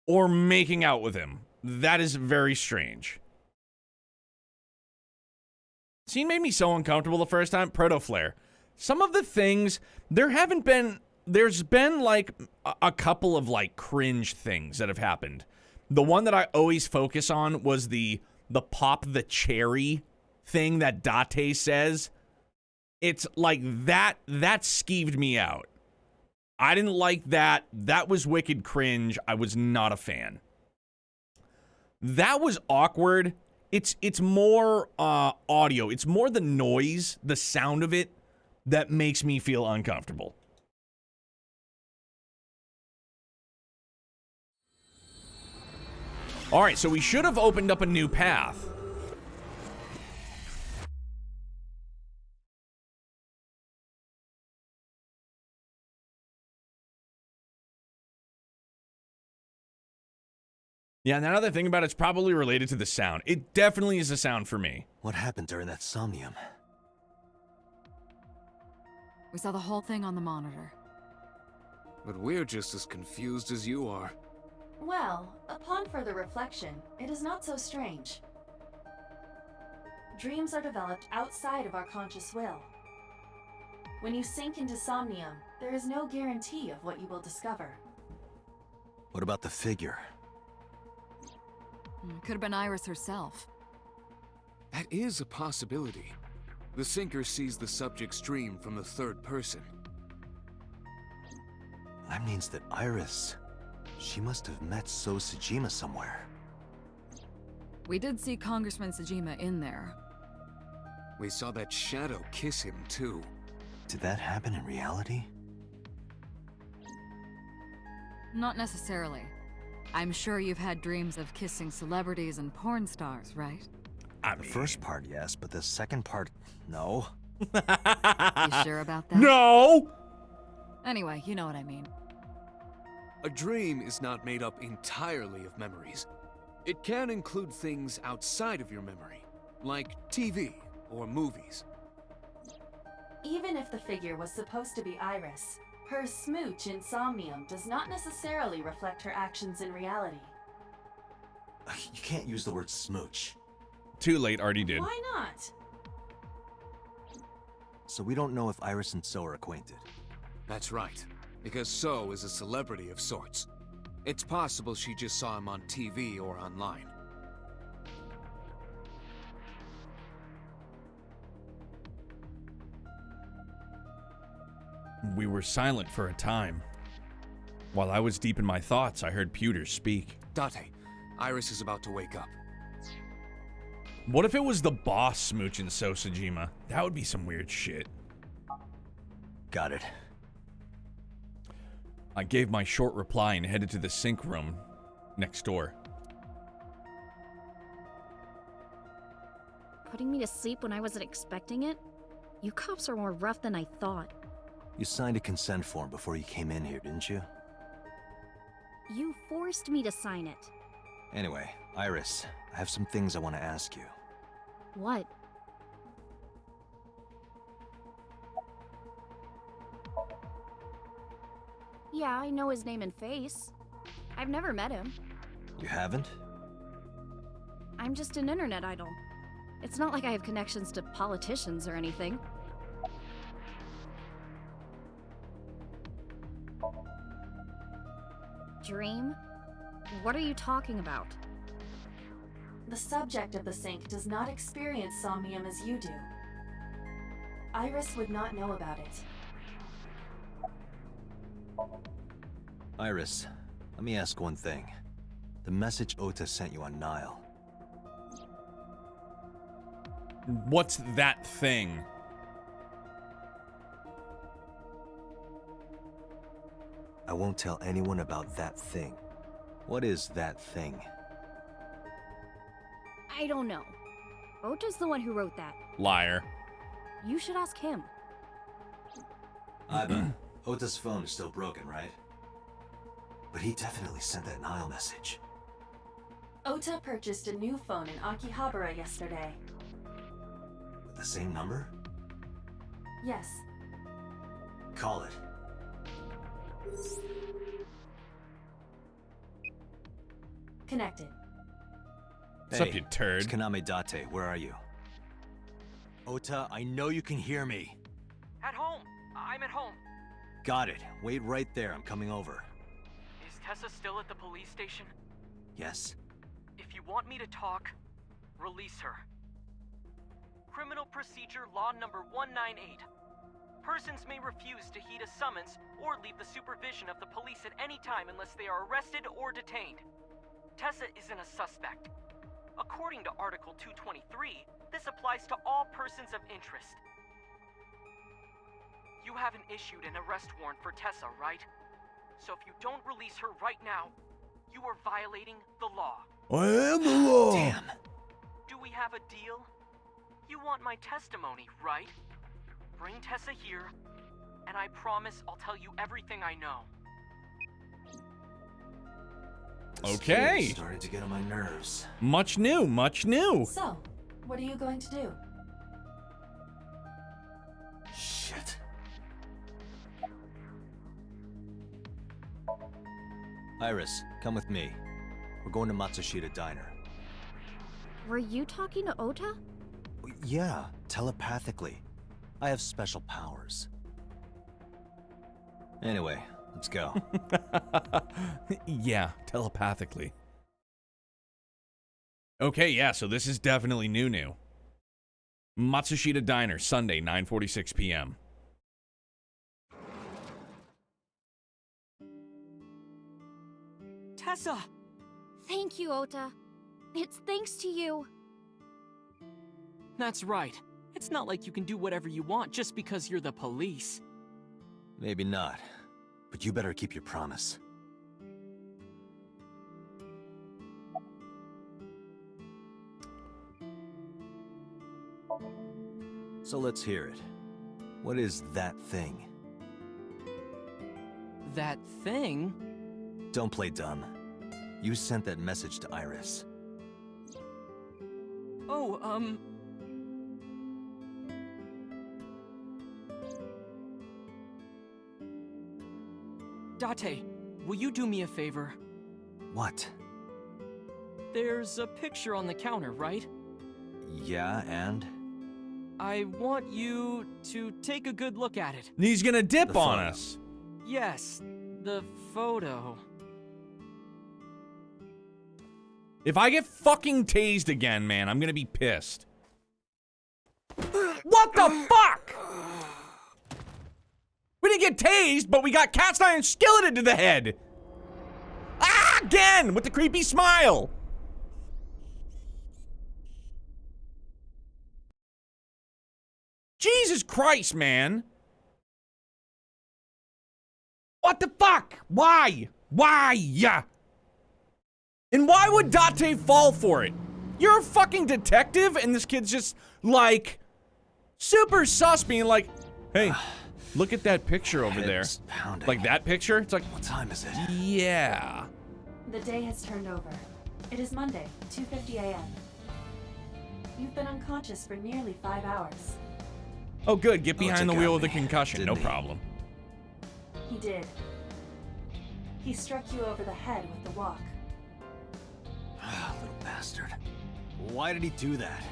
or making out with him. That is very strange. Scene made me so uncomfortable the first time. Proto-Flare. Some of the things, there's been like a couple of like cringe things that have happened. The one that I always focus on was the pop the cherry thing that Date says. It's like that skeeved me out. I didn't like that. That was wicked cringe. I was not a fan. That was awkward. It's more audio. It's more the noise, the sound of it that makes me feel uncomfortable. All right, so we should have opened up a new path. Yeah, and another thing about it's probably related to the sound. It definitely is a sound for me. What happened during that somnium? We saw the whole thing on the monitor. But we're just as confused as you are. Well, upon further reflection, it is not so strange. Dreams are developed outside of our conscious will. When you sink into Somnium, there is no guarantee of what you will discover. What about the figure? Could have been Iris herself. That is a possibility. The sinker sees the subject's dream from the third person. That means that Iris, she must have met Sosajima somewhere. We did see Congressman Sajima in there. We saw that shadow kiss him, too. Did that happen in reality? Not necessarily. I'm sure you've had dreams of kissing celebrities and porn stars, right? The first part, yes, but the second part, no. You sure about that? No! Anyway, you know what I mean. A dream is not made up entirely of memories. It can include things outside of your memory, like TV or movies. Even if the figure was supposed to be Iris, her smooch in Somnium does not necessarily reflect her actions in reality. You can't use the word smooch. Too late, already did. Why not? So we don't know if Iris and So are acquainted. That's right, because So is a celebrity of sorts. It's possible she just saw him on TV or online. We were silent for a time. While I was deep in my thoughts, I heard Pewter speak. Date, Iris is about to wake up. What if it was the boss smooching Sosajima? That would be some weird shit. Got it. I gave my short reply and headed to the sink room next door. Putting me to sleep when I wasn't expecting it? You cops are more rough than I thought. You signed a consent form before you came in here, didn't you? You forced me to sign it. Anyway, Iris, I have some things I want to ask you. What? Yeah, I know his name and face. I've never met him. You haven't? I'm just an internet idol. It's not like I have connections to politicians or anything. Dream? What are you talking about? The subject of the sink does not experience somnium as you do. Iris would not know about it. Iris, let me ask one thing. The message Ota sent you on Nile. What's that thing? I won't tell anyone about that thing. What is that thing? I don't know. Ota's the one who wrote that. Liar. You should ask him. Iba, Ota's phone is still broken, right? But he definitely sent that Nile message. Ota purchased a new phone in Akihabara yesterday. With the same number? Yes. Call it. Connected. What's up, you turd? It's Kaname Date. Where are you? Ota, I know you can hear me. At home. I'm at home. Got it. Wait right there. I'm coming over. Is Tessa still at the police station? Yes? If you want me to talk, release her. Criminal Procedure Law Number 198. Persons may refuse to heed a summons or leave the supervision of the police at any time unless they are arrested or detained. Tessa isn't a suspect. According to Article 223, this applies to all persons of interest. You haven't issued an arrest warrant for Tessa, right? So if you don't release her right now, you are violating the law. I am the law. Damn. Do we have a deal? You want my testimony, right? Bring Tessa here, and I promise I'll tell you everything I know. This Okay. kid is starting to get on my nerves. Much new, much new. So, what are you going to do? Shit. Iris, come with me. We're going to Matsushita Diner. Were you talking to Ota? Yeah, telepathically. I have special powers. Anyway, let's go. Yeah, telepathically. Okay, yeah, so this is definitely new. Matsushita Diner, Sunday, 9:46 p.m. Tessa! Thank you, Ota. It's thanks to you. That's right. It's not like you can do whatever you want just because you're the police. Maybe not, but you better keep your promise. So let's hear it. What is that thing? That thing? Don't play dumb. You sent that message to Iris. Oh, Date, will you do me a favor? What? There's a picture on the counter, right? Yeah, and? I want you to take a good look at it. He's gonna dip The on photo. us. Yes, the photo. If I get fucking tased again, man, I'm gonna be pissed. What the fuck? We didn't get tased, but we got cast iron skilleted to the head. Ah, again, with the creepy smile. Jesus Christ, man. What the fuck? Why? Why? Yeah. And why would Date fall for it? You're a fucking detective, and this kid's just, like, super sus, being like, hey, look at that picture over there. Pounding. Like that picture? It's like, What time is it? yeah. The day has turned over. It is Monday, 2:50 a.m. You've been unconscious for nearly 5 hours. Oh, good. Get behind the took wheel out with a me, concussion. No didn't he? problem. He did. He struck you over the head with the walk. Little bastard. Why did he do that?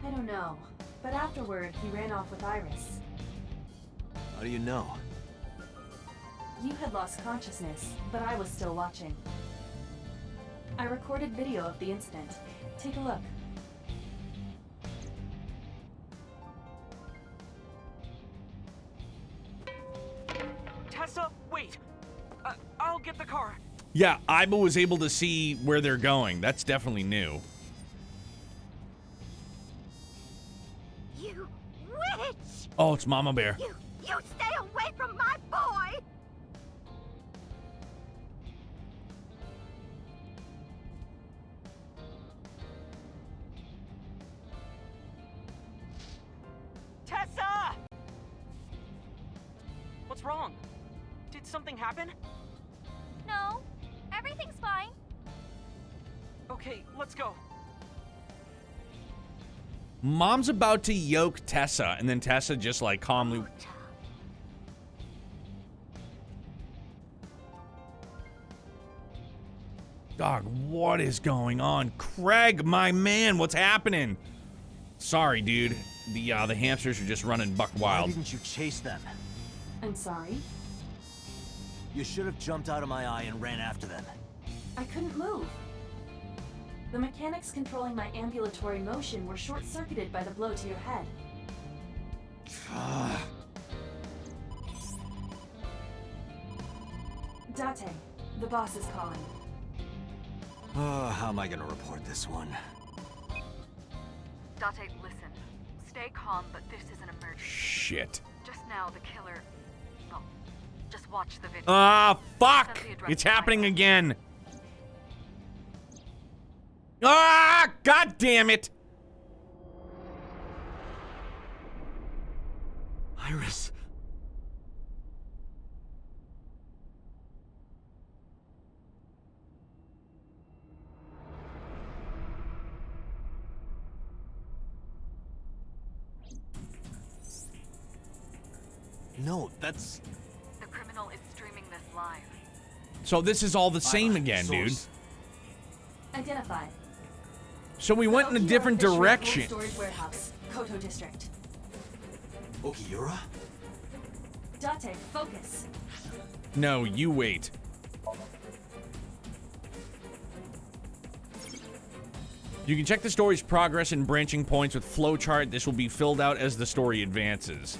I don't know, but afterward, he ran off with Iris. How do you know? You had lost consciousness, but I was still watching. I recorded video of the incident. Take a look. Tessa, wait! I'll get the car. Yeah, Iba was able to see where they're going. That's definitely new. You witch! Oh, it's Mama Bear. You stay away from my boy! Tessa! What's wrong? Did something happen? No, everything's fine. Okay, let's go. Mom's about to yoke Tessa, and then Tessa just like calmly. Dog, what is going on? Craig, my man, what's happening? Sorry, dude. The hamsters are just running buck Why wild. didn't you chase them? I'm sorry. You should have jumped out of my eye and ran after them. I couldn't move. The mechanics controlling my ambulatory motion were short-circuited by the blow to your head. Date, the boss is calling. Oh, how am I gonna report this one? Date, listen. Stay calm, but this is an emergency. Shit. Just now, the killer... Well, just watch the video. Ah, fuck! It's happening again. Ah, god damn it! Iris. No, that's... The criminal is streaming this live. So this is all the same again, dude. Source. Identified. So we went in a Okiura different Fisher Cold direction. Storage warehouse, Koto District. Okiura? Date, focus. No, you wait. You can check the story's progress and branching points with flowchart. This will be filled out as the story advances.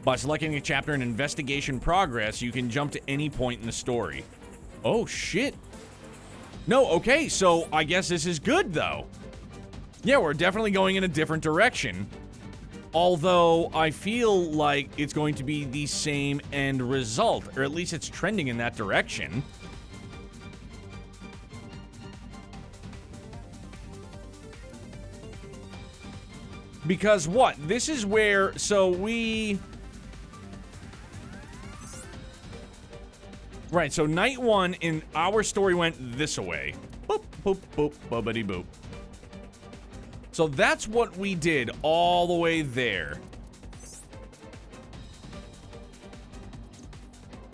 By selecting a chapter in investigation progress, you can jump to any point in the story. Oh, shit. No, okay, so I guess this is good, though. Yeah, we're definitely going in a different direction. Although, I feel like it's going to be the same end result, or at least it's trending in that direction. Because what? This is where, so we... Right, so night one in our story went this way. Boop, boop, boop, boopity boop. So that's what we did all the way there.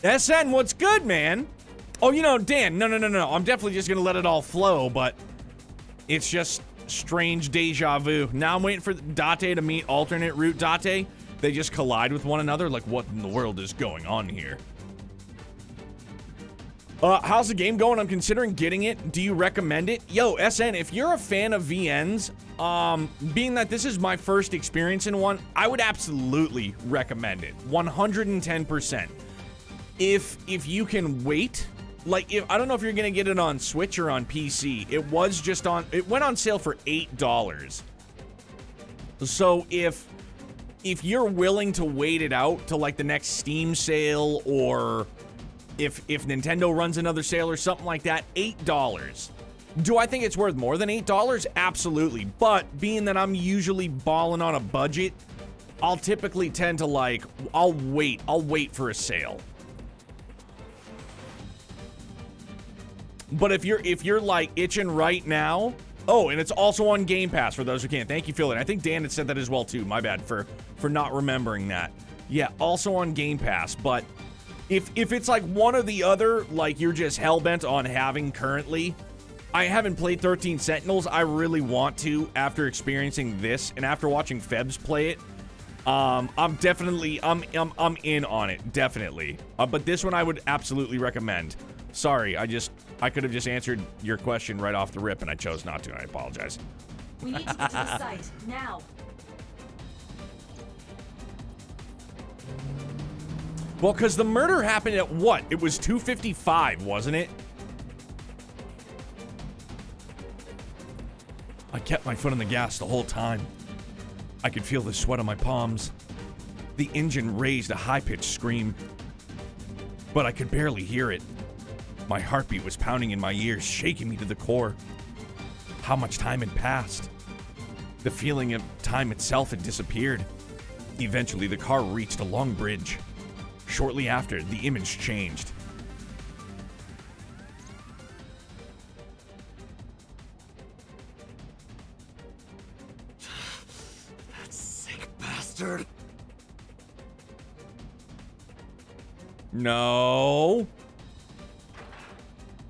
SN, what's good, man? Oh, you know, Dan, no. I'm definitely just gonna let it all flow, but it's just strange deja vu. Now I'm waiting for Date to meet alternate route Date. They just collide with one another. Like, what in the world is going on here? How's the game going? I'm considering getting it. Do you recommend it? Yo, SN, if you're a fan of VNs, being that this is my first experience in one, I would absolutely recommend it. 110%. If you can wait, like, I don't know if you're gonna get it on Switch or on PC. It went on sale for $8. So if you're willing to wait it out to like the next Steam sale, or if Nintendo runs another sale or something like that, $8. Do I think it's worth more than $8? Absolutely. But being that I'm usually balling on a budget, I'll typically tend to like, I'll wait for a sale. But if you're like itching right now, oh, and it's also on Game Pass for those who can't. Thank you, Phil. And I think Dan had said that as well too. My bad for not remembering that. Yeah, also on Game Pass. But if it's like one or the other, like you're just hell-bent on having currently, I haven't played 13 Sentinels. I really want to after experiencing this and after watching Febs play it. I'm in on it, definitely. But this one I would absolutely recommend. Sorry, I could have just answered your question right off the rip, and I chose not to. I apologize. We need to get to the site, now. Well, because the murder happened at what? It was 2:55, wasn't it? I kept my foot on the gas the whole time. I could feel the sweat on my palms. The engine raised a high-pitched scream, but I could barely hear it. My heartbeat was pounding in my ears, shaking me to the core. How much time had passed? The feeling of time itself had disappeared. Eventually, the car reached a long bridge. Shortly after, the image changed. That sick bastard. No.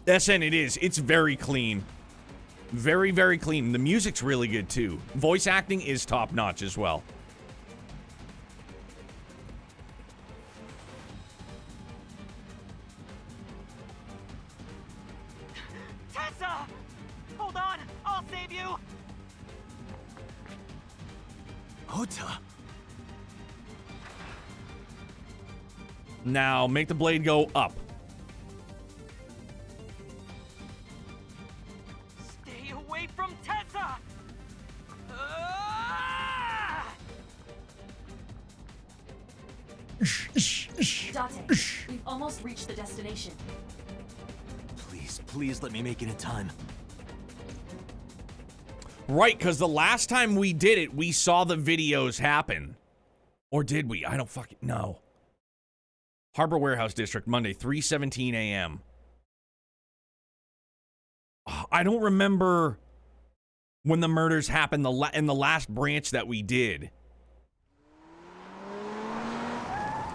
SN, it is. It's very clean. Very, very clean. The music's really good, too. Voice acting is top-notch as well. Tessa! Hold on! I'll save you! Ota. Now, make the blade go up. Stay away from Tessa! Ah! Date, we've almost reached the destination. Please let me make it in time. Right, because the last time we did it, we saw the videos happen. Or did we? I don't fucking know. Harbor Warehouse District, Monday, 3:17 a.m. I don't remember when the murders happened in the last branch that we did.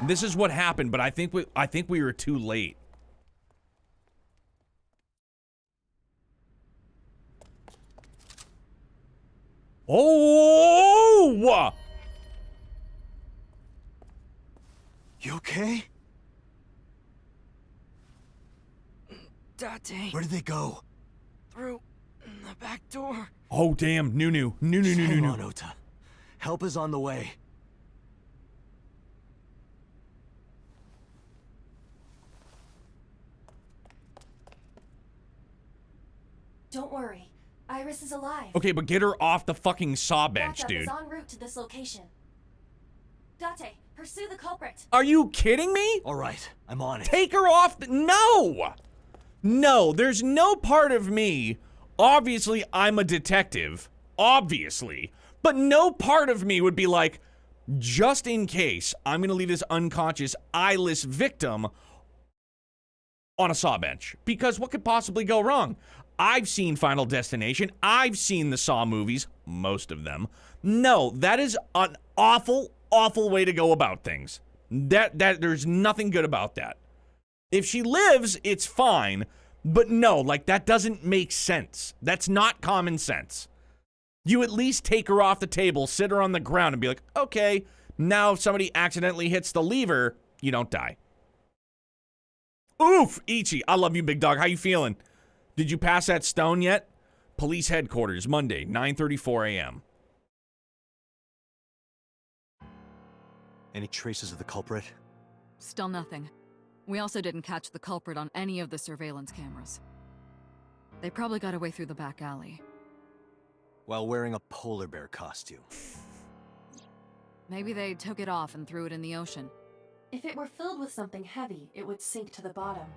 This is what happened, but I think we were too late. Oh! You okay? Date. Where did they go? Through the back door. Oh, damn. No. Hang on, Ota. Help is on the way. Don't worry. Iris is alive. Okay, but get her off the fucking saw bench, Backup dude. is en route to this location. Date, pursue the culprit. Are you kidding me? All right, I'm on it. Take her off. No! No, there's no part of me. Obviously, I'm a detective. Obviously. But no part of me would be like, just in case, I'm going to leave this unconscious, eyeless victim on a saw bench. Because what could possibly go wrong? I've seen Final Destination. I've seen the Saw movies. Most of them. No, that is an awful way to go about things. That there's nothing good about that. If she lives, it's fine. But no, like, that doesn't make sense. That's not common sense. You at least take her off the table, sit her on the ground, and be like, okay, now if somebody accidentally hits the lever, you don't die. Oof, Ichi, I love you, big dog. How you feeling? Did you pass that stone yet? Police headquarters, Monday, 9:34 a.m. Any traces of the culprit? Still nothing. We also didn't catch the culprit on any of the surveillance cameras. They probably got away through the back alley. While wearing a polar bear costume. Maybe they took it off and threw it in the ocean. If it were filled with something heavy, it would sink to the bottom.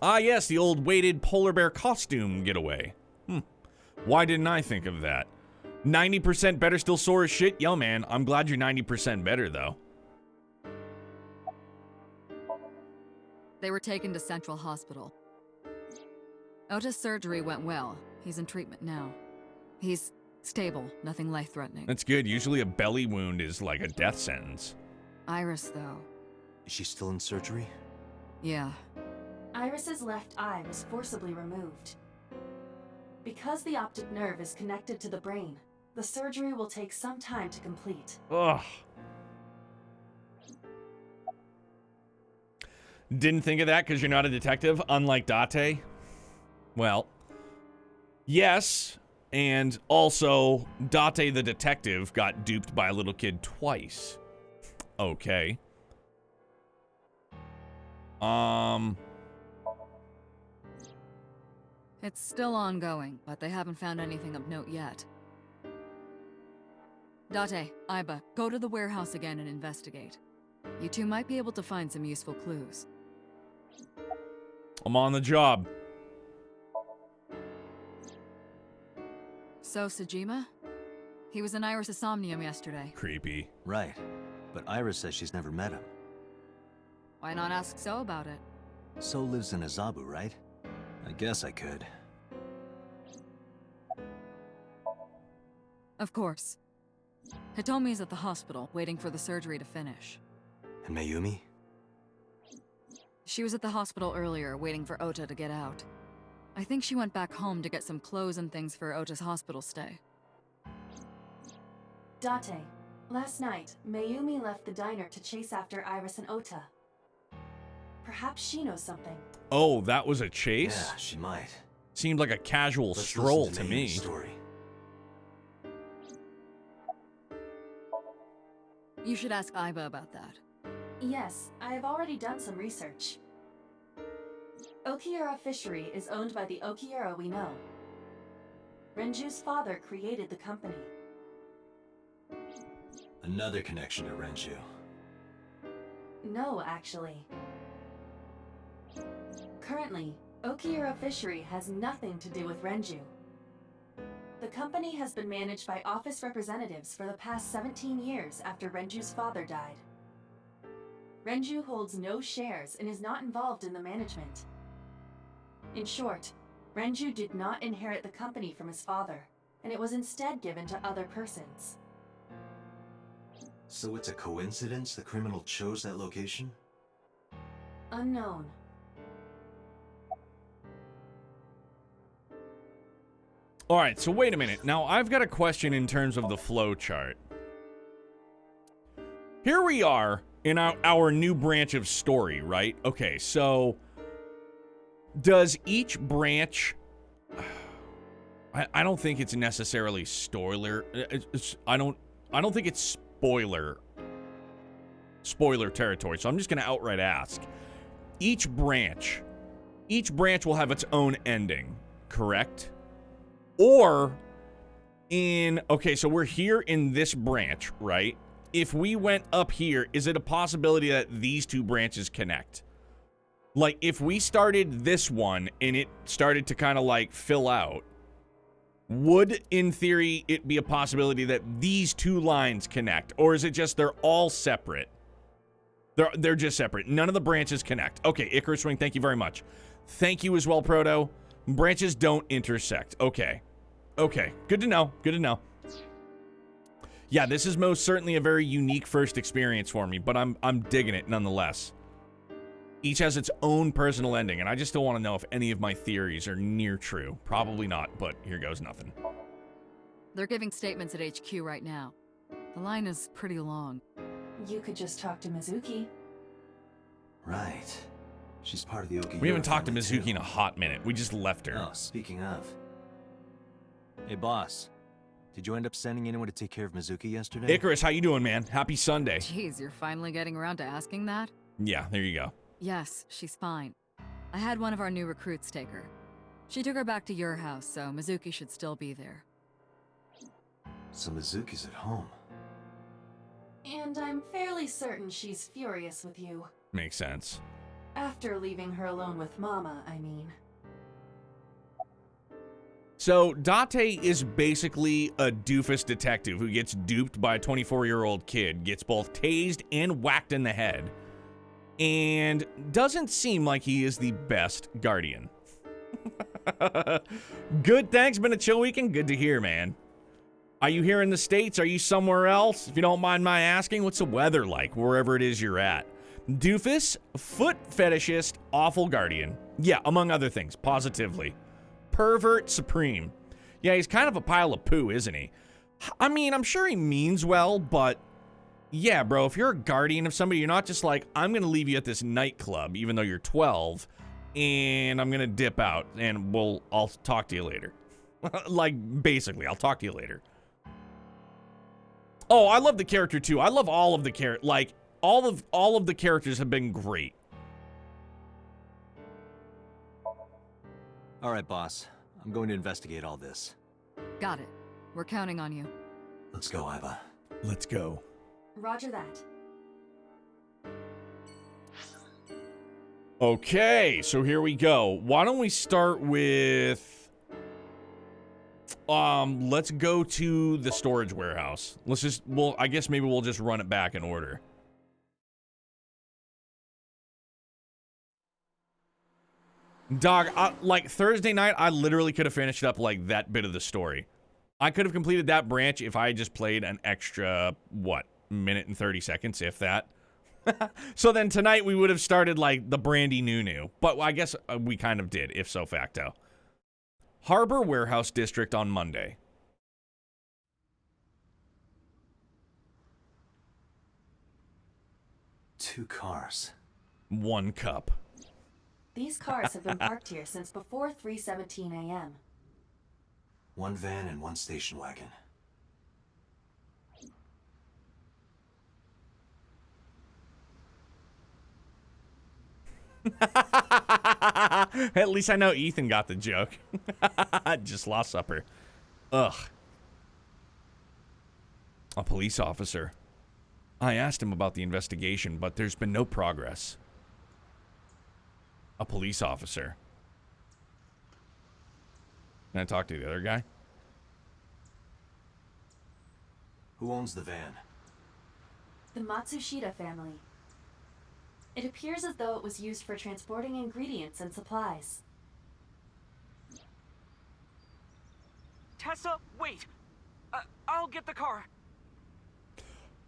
Ah, yes, the old weighted polar bear costume getaway. Why didn't I think of that? 90% better, still sore as shit? Yo, man, I'm glad you're 90% better, though. They were taken to Central Hospital. Ota's surgery went well. He's in treatment now. He's stable, nothing life-threatening. That's good. Usually a belly wound is like a death sentence. Iris, though. Is she still in surgery? Yeah. Iris's left eye was forcibly removed. Because the optic nerve is connected to the brain, the surgery will take some time to complete. Ugh. Didn't think of that because you're not a detective, unlike Date? Well, yes, and also Date the detective got duped by a little kid twice. Okay. It's still ongoing, but they haven't found anything of note yet. Date, Aiba, go to the warehouse again and investigate. You two might be able to find some useful clues. I'm on the job. So, Sejima? He was in Iris' Somnium yesterday. Creepy. Right. But Iris says she's never met him. Why not ask So about it? So lives in Azabu, right? I guess I could. Of course. Hitomi's at the hospital, waiting for the surgery to finish. And Mayumi? She was at the hospital earlier, waiting for Ota to get out. I think she went back home to get some clothes and things for Ota's hospital stay. Date, last night, Mayumi left the diner to chase after Iris and Ota. Perhaps she knows something. Oh, that was a chase? Yeah, she might. Seemed like a casual Let's stroll listen to Mayumi's me. Story. You should ask Aiba about that. Yes, I have already done some research. Okiura Fishery is owned by the Okiura we know. Renju's father created the company. Another connection to Renju. No, actually. Currently, Okiura Fishery has nothing to do with Renju. The company has been managed by office representatives for the past 17 years after Renju's father died. Renju holds no shares and is not involved in the management. In short, Renju did not inherit the company from his father, and it was instead given to other persons. So it's a coincidence the criminal chose that location? Unknown. All right, so wait a minute. Now, I've got a question in terms of the flow chart. Here we are in our new branch of story, right? Okay, so does each branch... I don't think it's necessarily spoiler. I don't think it's spoiler territory, so I'm just going to outright ask. Each branch will have its own ending, correct? Or okay, so we're here in this branch, right? If we went up here, is it a possibility that these two branches connect? Like, if we started this one and it started to kind of like fill out, would, in theory, it be a possibility that these two lines connect? Or is it just they're all separate? They're just separate. None of the branches connect. Okay, Icarus Swing, thank you very much. Thank you as well, Proto. Branches don't intersect. Okay. Okay, good to know. Good to know. Yeah, this is most certainly a very unique first experience for me, but I'm digging it nonetheless. Each has its own personal ending, and I just don't want to know if any of my theories are near true. Probably not, but here goes nothing. They're giving statements at HQ right now. The line is pretty long. You could just talk to Mizuki. Right. Right. She's part of the Oki. We haven't talked to Mizuki in a hot minute. We just left her. Oh, speaking of. Hey, boss. Did you end up sending anyone to take care of Mizuki yesterday? Icarus, how you doing, man? Happy Sunday. Jeez, you're finally getting around to asking that? Yeah, there you go. Yes, she's fine. I had one of our new recruits take her. She took her back to your house, so Mizuki should still be there. So Mizuki's at home. And I'm fairly certain she's furious with you. Makes sense. After leaving her alone with Mama, I mean. So, Date is basically a doofus detective who gets duped by a 24-year-old kid, gets both tased and whacked in the head, and doesn't seem like he is the best guardian. Good, thanks. Been a chill weekend. Good to hear, man. Are you here in the States? Are you somewhere else? If you don't mind my asking, what's the weather like wherever it is you're at? Doofus, foot fetishist, awful guardian. Yeah, among other things, positively. Pervert supreme. Yeah, he's kind of a pile of poo, isn't he? I mean, I'm sure he means well, but yeah, bro, if you're a guardian of somebody, you're not just like, I'm going to leave you at this nightclub, even though you're 12, and I'm going to dip out, and I'll talk to you later. Like, basically, I'll talk to you later. Oh, I love the character, too. I love all of the characters. Like, all of the characters have been great. All right, boss. I'm going to investigate all this. Got it. We're counting on you. Let's go, Iva. Let's go. Roger that. Okay, so here we go. Why don't we start with... let's go to the storage warehouse. I guess maybe we'll just run it back in order. Dog, like Thursday night, I literally could have finished up like that bit of the story. I could have completed that branch if I just played an extra, minute and 30 seconds, if that. So then tonight we would have started like the Brandy Nunu. But I guess we kind of did, if so facto. Harbor Warehouse District on Monday. Two cars. One cup. These cars have been parked here since before 3:17 a.m. One van and one station wagon. At least I know Ethan got the joke. Just lost supper. Ugh. A police officer. I asked him about the investigation, but there's been no progress. A police officer. Can I talk to the other guy? Who owns the van? The Matsushita family. It appears as though it was used for transporting ingredients and supplies. Tessa, wait! I'll get the car.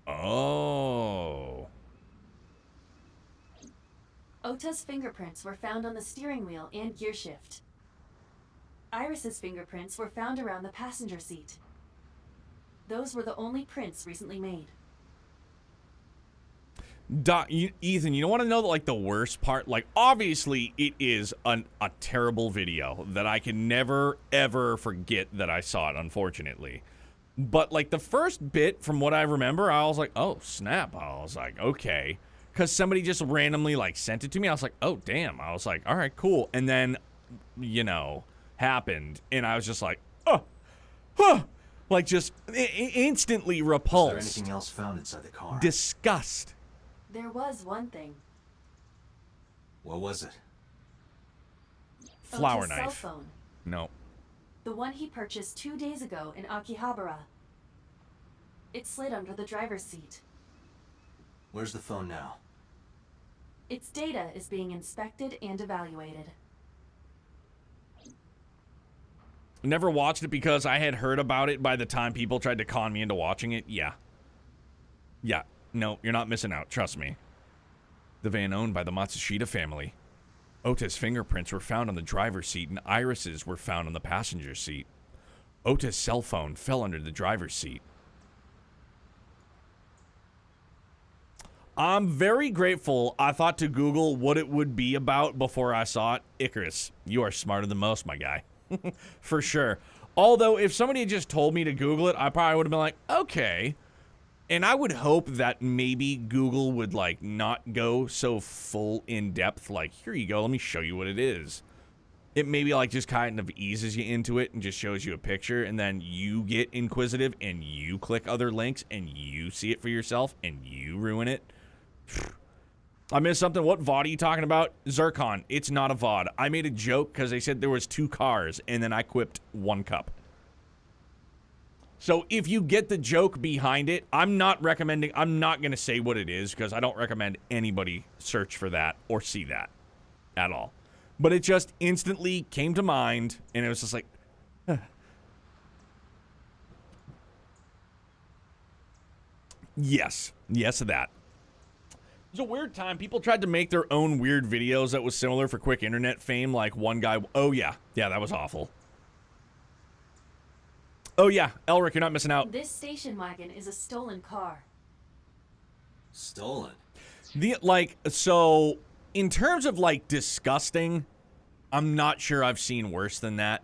Oh. Ota's fingerprints were found on the steering wheel and gearshift. Iris's fingerprints were found around the passenger seat. Those were the only prints recently made. Ethan, you don't want to know like the worst part? Like, obviously, it is a terrible video that I can never, ever forget that I saw it, unfortunately. But, like, the first bit, from what I remember, I was like, oh, snap. I was like, okay. Because somebody just randomly, like, sent it to me. I was like, oh, damn. I was like, all right, cool. And then, you know, happened. And I was just like, oh, huh. Like, just instantly repulsed. Is there anything else found inside the car? Disgust. There was one thing. What was it? Flower Ota's knife. cell phone. No. The one he purchased 2 days ago in Akihabara. It slid under the driver's seat. Where's the phone now? Its data is being inspected and evaluated. Never watched it because I had heard about it by the time people tried to con me into watching it. Yeah. Yeah. No, you're not missing out. Trust me. The van owned by the Matsushita family. Ota's fingerprints were found on the driver's seat and Iris's were found on the passenger seat. Ota's cell phone fell under the driver's seat. I'm very grateful I thought to Google what it would be about before I saw it. Icarus, you are smarter than most, my guy. For sure. Although, if somebody had just told me to Google it, I probably would have been like, okay. And I would hope that maybe Google would, like, not go so full in depth, like, here you go, let me show you what it is. It maybe, like, just kind of eases you into it and just shows you a picture, and then you get inquisitive and you click other links and you see it for yourself and you ruin it. I missed something. What VOD are you talking about? Zircon. It's not a VOD. I made a joke because they said there was 2 cars, and then I quipped 1 cup. So if you get the joke behind it, I'm not going to say what it is because I don't recommend anybody search for that or see that at all. But it just instantly came to mind, and it was just like, huh. Yes to that. It was a weird time. People tried to make their own weird videos that was similar for quick internet fame. Like one guy, oh yeah, that was awful. Oh yeah, Elric, you're not missing out. This station wagon is a stolen car. Stolen? So in terms of like disgusting, I'm not sure I've seen worse than that.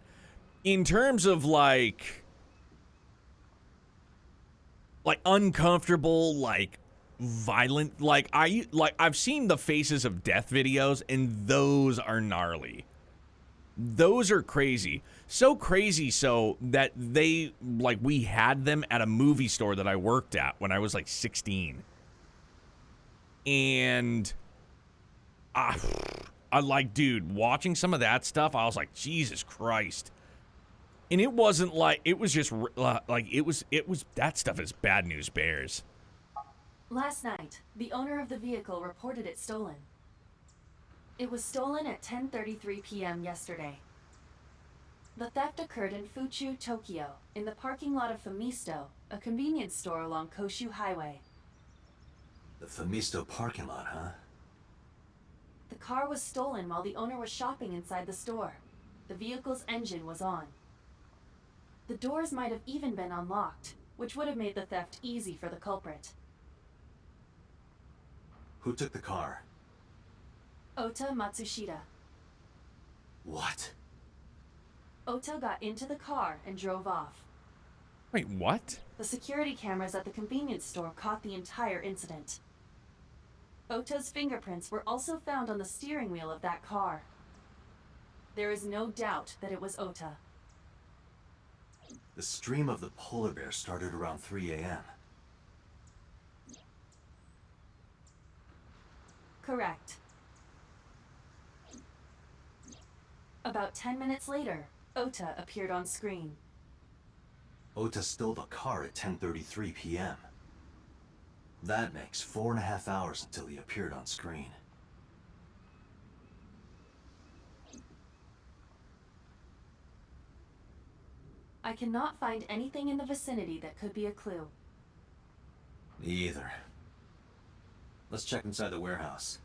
In terms of like uncomfortable, like violent, I've seen the Faces of Death videos, and those are gnarly. Those are crazy. So crazy so that we had them at a movie store that I worked at when I was like 16. And I like, dude, watching some of that stuff, I was like, Jesus Christ. And it wasn't like, it was just that stuff is bad news bears. Last night, the owner of the vehicle reported it stolen. It was stolen at 10:33 p.m. yesterday. The theft occurred in Fuchu, Tokyo, in the parking lot of Famisto, a convenience store along Koshu Highway. The Famisto parking lot, huh? The car was stolen while the owner was shopping inside the store. The vehicle's engine was on. The doors might have even been unlocked, which would have made the theft easy for the culprit. Who took the car? Ota Matsushita. What? Ota got into the car and drove off. Wait, what? The security cameras at the convenience store caught the entire incident. Ota's fingerprints were also found on the steering wheel of that car. There is no doubt that it was Ota. The stream of the polar bear started around 3 a.m. Correct. About 10 minutes later, Ota appeared on screen. Ota stole the car at 10:33 p.m. That makes 4.5 hours until he appeared on screen. I cannot find anything in the vicinity that could be a clue. Me either. Let's check inside the warehouse.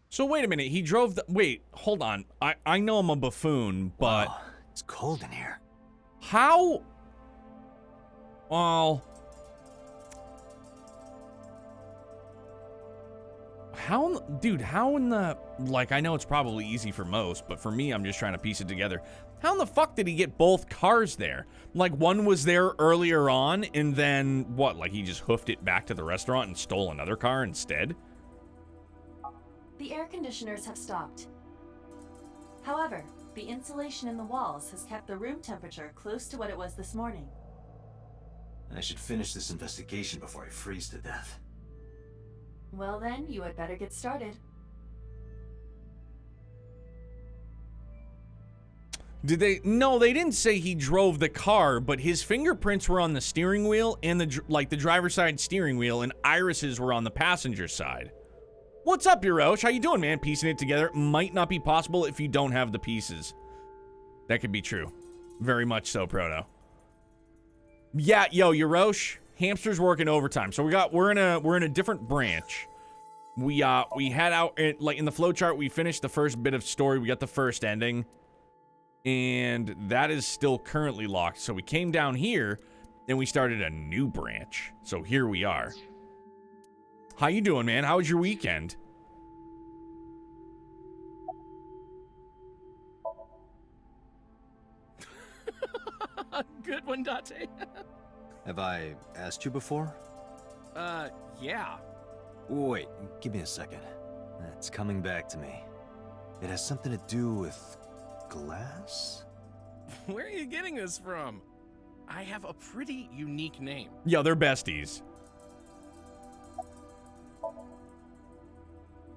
So wait a minute, he drove the... Wait, hold on. I know I'm a buffoon, but... Wow, it's cold in here. How... Well... How... Dude, how in the... Like, I know it's probably easy for most, but for me, I'm just trying to piece it together. How in the fuck did he get both cars there? Like, one was there earlier on, and then, what, like he just hoofed it back to the restaurant and stole another car instead? The air conditioners have stopped. However, the insulation in the walls has kept the room temperature close to what it was this morning. I should finish this investigation before I freeze to death. Well then, you had better get started. Did they... No, they didn't say he drove the car, but his fingerprints were on the steering wheel and the driver's side steering wheel, and Iris's were on the passenger side. What's up, Hirosh? How you doing, man? Piecing it together might not be possible if you don't have the pieces. That could be true. Very much so, Proto. Yeah, yo, Hirosh, hamster's working overtime. So we're in a different branch. We had out like in the flowchart, we finished the first bit of story. We got the first ending. And that is still currently locked. So we came down here, Then we started a new branch. So here we are. How you doing, man? How was your weekend? Good one, Date. Have I asked you before? Yeah. Wait, give me a second. It's coming back to me. It has something to do with glass? Where are you getting this from? I have a pretty unique name. Yo, they're besties.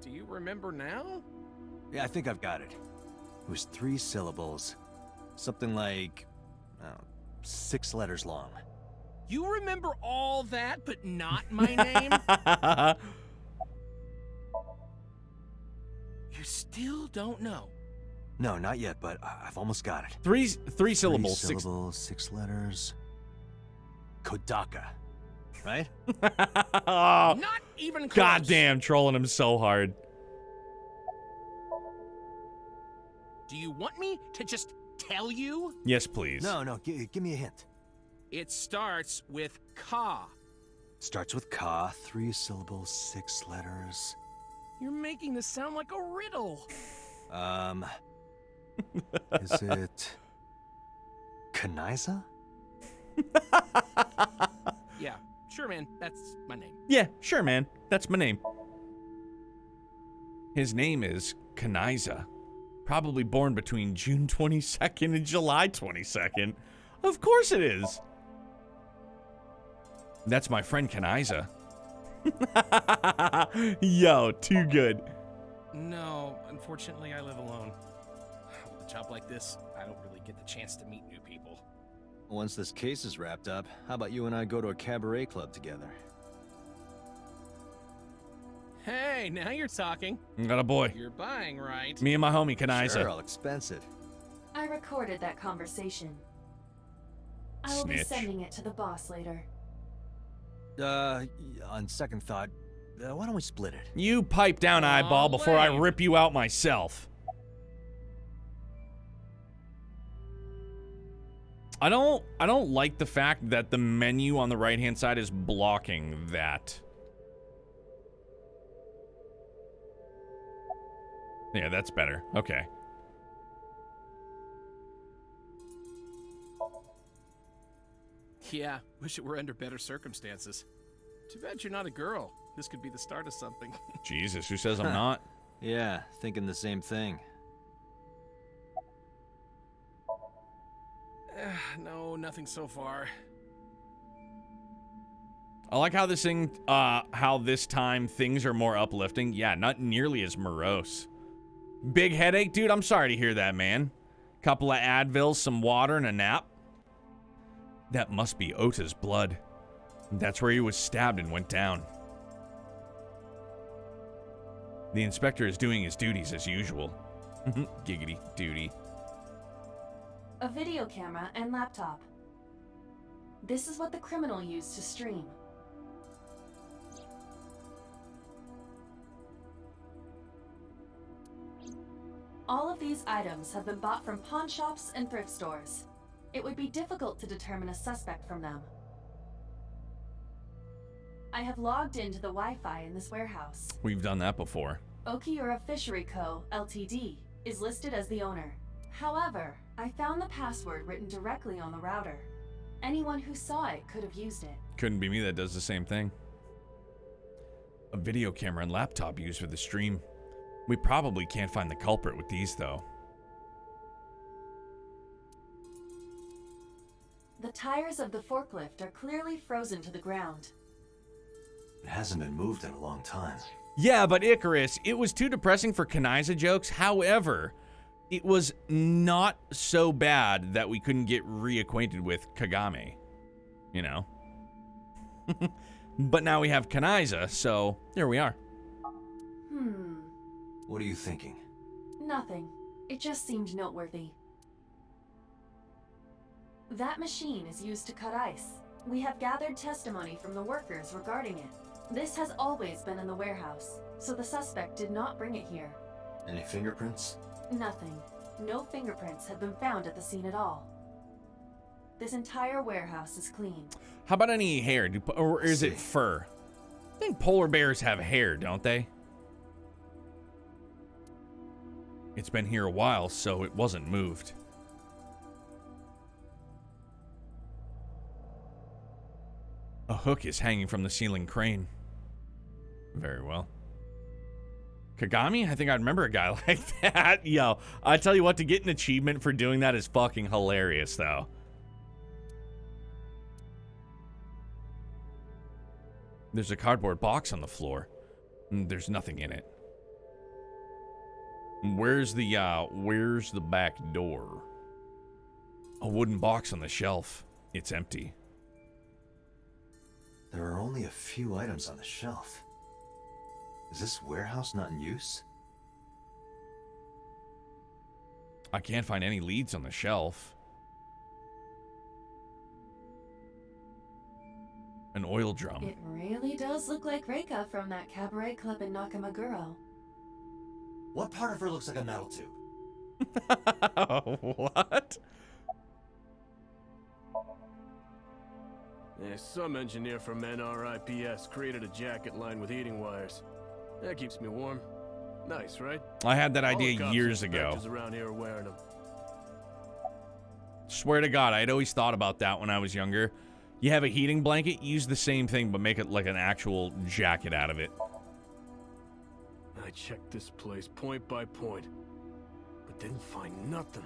Do you remember now? Yeah, I think I've got it. It was 3 syllables. Something like, 6 letters long. You remember all that, but not my name? You still don't know. No, not yet, but I've almost got it. Three syllables. 3 syllables, 6 letters. Kodaka, right? Oh, Not even close. goddamn, trolling him so hard. Do you want me to just tell you? Yes, please. No, give me a hint. It starts with Ka. Starts with Ka, 3 syllables, 6 letters. You're making this sound like a riddle. Is it Kaniza? Yeah, sure, man. That's my name. Yeah, sure, man. That's my name. His name is Kaniza. Probably born between June 22nd and July 22nd. Of course it is. That's my friend Kaniza. Yo, too good. No, unfortunately, I live alone. With a job like this, I don't really get the chance to meet new people. Once this case is wrapped up, how about you and I go to a cabaret club together? Hey, now you're talking. Got a boy. You're buying, right? Me and my homie Kaniza. Sure, I'll expense it. I recorded that conversation. I will be Snitch. sending it to the boss later. On second thought, why don't we split it? You pipe down, eyeball, before I lame. rip you out myself. I don't like the fact that the menu on the right-hand side is blocking that. Yeah, that's better. Okay. Yeah, wish it were under better circumstances. Too bad you're not a girl. This could be the start of something. Jesus, who says I'm not? Yeah, thinking the same thing. No, nothing so far. I like how this thing, how this time things are more uplifting. Yeah, not nearly as morose. Big headache? Dude, I'm sorry to hear that, man. Couple of Advils, some water, and a nap. That must be Ota's blood. That's where he was stabbed and went down. The inspector is doing his duties as usual. Giggity duty. A video camera and laptop. This is what the criminal used to stream. All of these items have been bought from pawn shops and thrift stores. It would be difficult to determine a suspect from them. I have logged into the Wi-Fi in this warehouse. We've done that before. Okiura Fishery Co., Ltd. is listed as the owner. However, I found the password written directly on the router. Anyone who saw it could have used it. Couldn't be me that does the same thing. A video camera and laptop used for the stream. We probably can't find the culprit with these, though. The tires of the forklift are clearly frozen to the ground. It hasn't been moved in a long time. Yeah, but Icarus, it was too depressing for Kaniza jokes. However, it was not so bad that we couldn't get reacquainted with Kagame. You know? But now we have Kaniza, so there we are. What are you thinking? Nothing. It just seemed noteworthy. That machine is used to cut ice. We have gathered testimony from the workers regarding it. This has always been in the warehouse, so the suspect did not bring it here. Any fingerprints? Nothing. No fingerprints have been found at the scene at all. This entire warehouse is clean. How about any hair? Or is it fur? I think polar bears have hair, don't they? It's been here a while, so it wasn't moved. A hook is hanging from the ceiling crane. Very well. Kagami? I think I remember a guy like that. Yo, I tell you what, to get an achievement for doing that is fucking hilarious, though. There's a cardboard box on the floor. There's nothing in it. Where's the back door? A wooden box on the shelf. It's empty. There are only a few items on the shelf. Is this warehouse not in use? I can't find any leads on the shelf. An oil drum. It really does look like Reika from that cabaret club in Nakamaguro. What part of her looks like a metal tube? What? Yeah, some engineer from NRIPS created a jacket lined with heating wires. That keeps me warm. Nice, right? I had that All the idea cops years and ago. inspectors around here are wearing them. Swear to God, I'd always thought about that when I was younger. You have a heating blanket, use the same thing, but make it like an actual jacket out of it. I checked this place point by point, but didn't find nothing.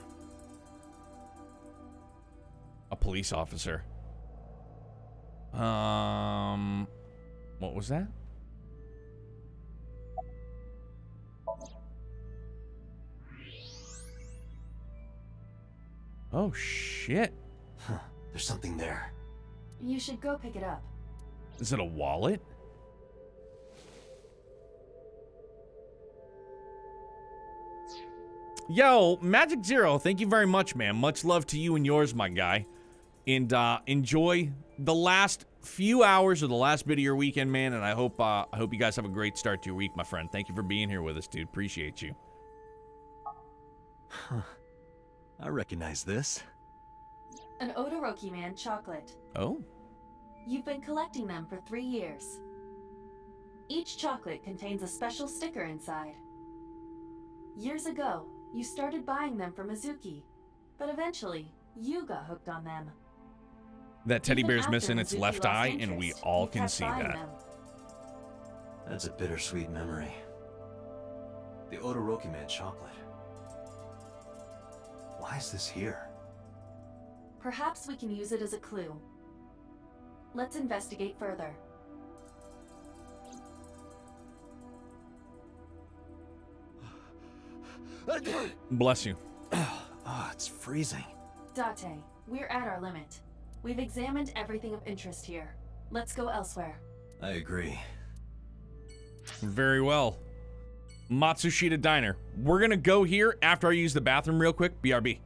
A police officer. What was that? Oh, shit. Huh, there's something there. You should go pick it up. Is it a wallet? Yo, Magic Zero, thank you very much, man. Much love to you and yours, my guy. And enjoy the last few hours of the last bit of your weekend, man. And I hope you guys have a great start to your week, my friend. Thank you for being here with us, dude. Appreciate you. Huh. I recognize this. An Odoroki Man chocolate. Oh? You've been collecting them for 3 years. Each chocolate contains a special sticker inside. Years ago, you started buying them from Mizuki, but eventually, you got hooked on them. That teddy Even bear's after missing its Mizuki left lost eye, and interest, we all you can kept see buying that. them. That's a bittersweet memory. The Odoroki Man chocolate. Why is this here? Perhaps we can use it as a clue. Let's investigate further. Bless you. Ah, it's freezing. Date, we're at our limit. We've examined everything of interest here. Let's go elsewhere. I agree. Very well. Matsushita Diner. We're gonna go here after I use the bathroom real quick. BRB.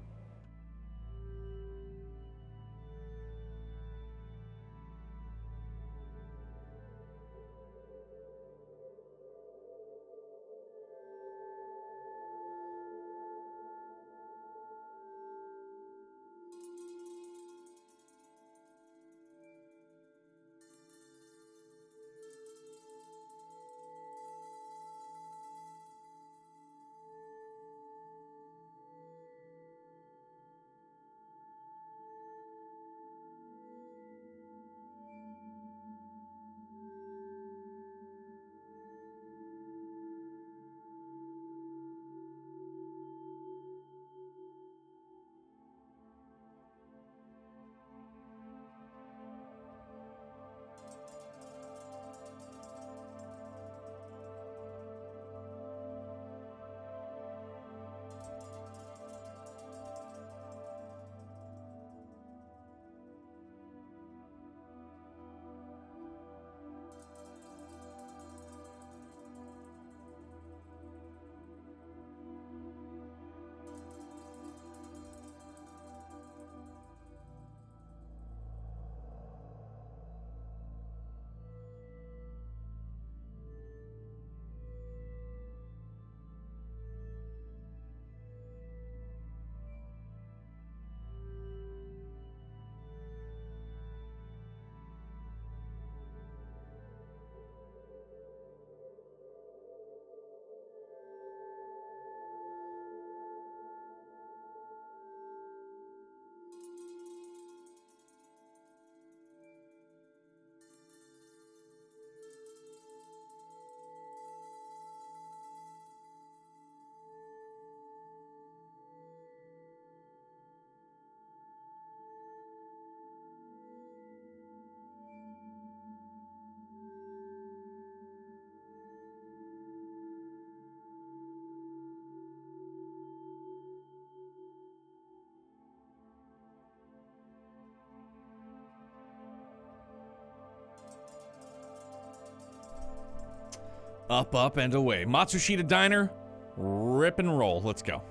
Up, up, and away. Matsushita Diner, rip and roll. Let's go.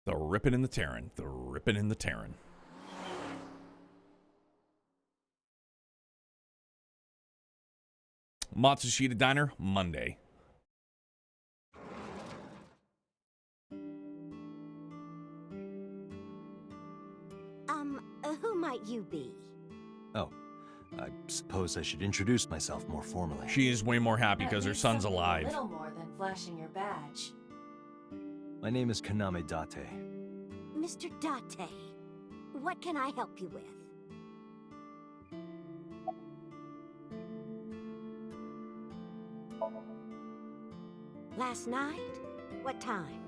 The rippin' and the tearin'. The rippin' and the tearin'. Matsushita Diner, Monday. Who might you be? Oh, I suppose I should introduce myself more formally. She is way more happy because At her least son's something alive. A little more than flashing your badge. My name is Kaname Date. Mr. Date, what can I help you with? Last night? What time?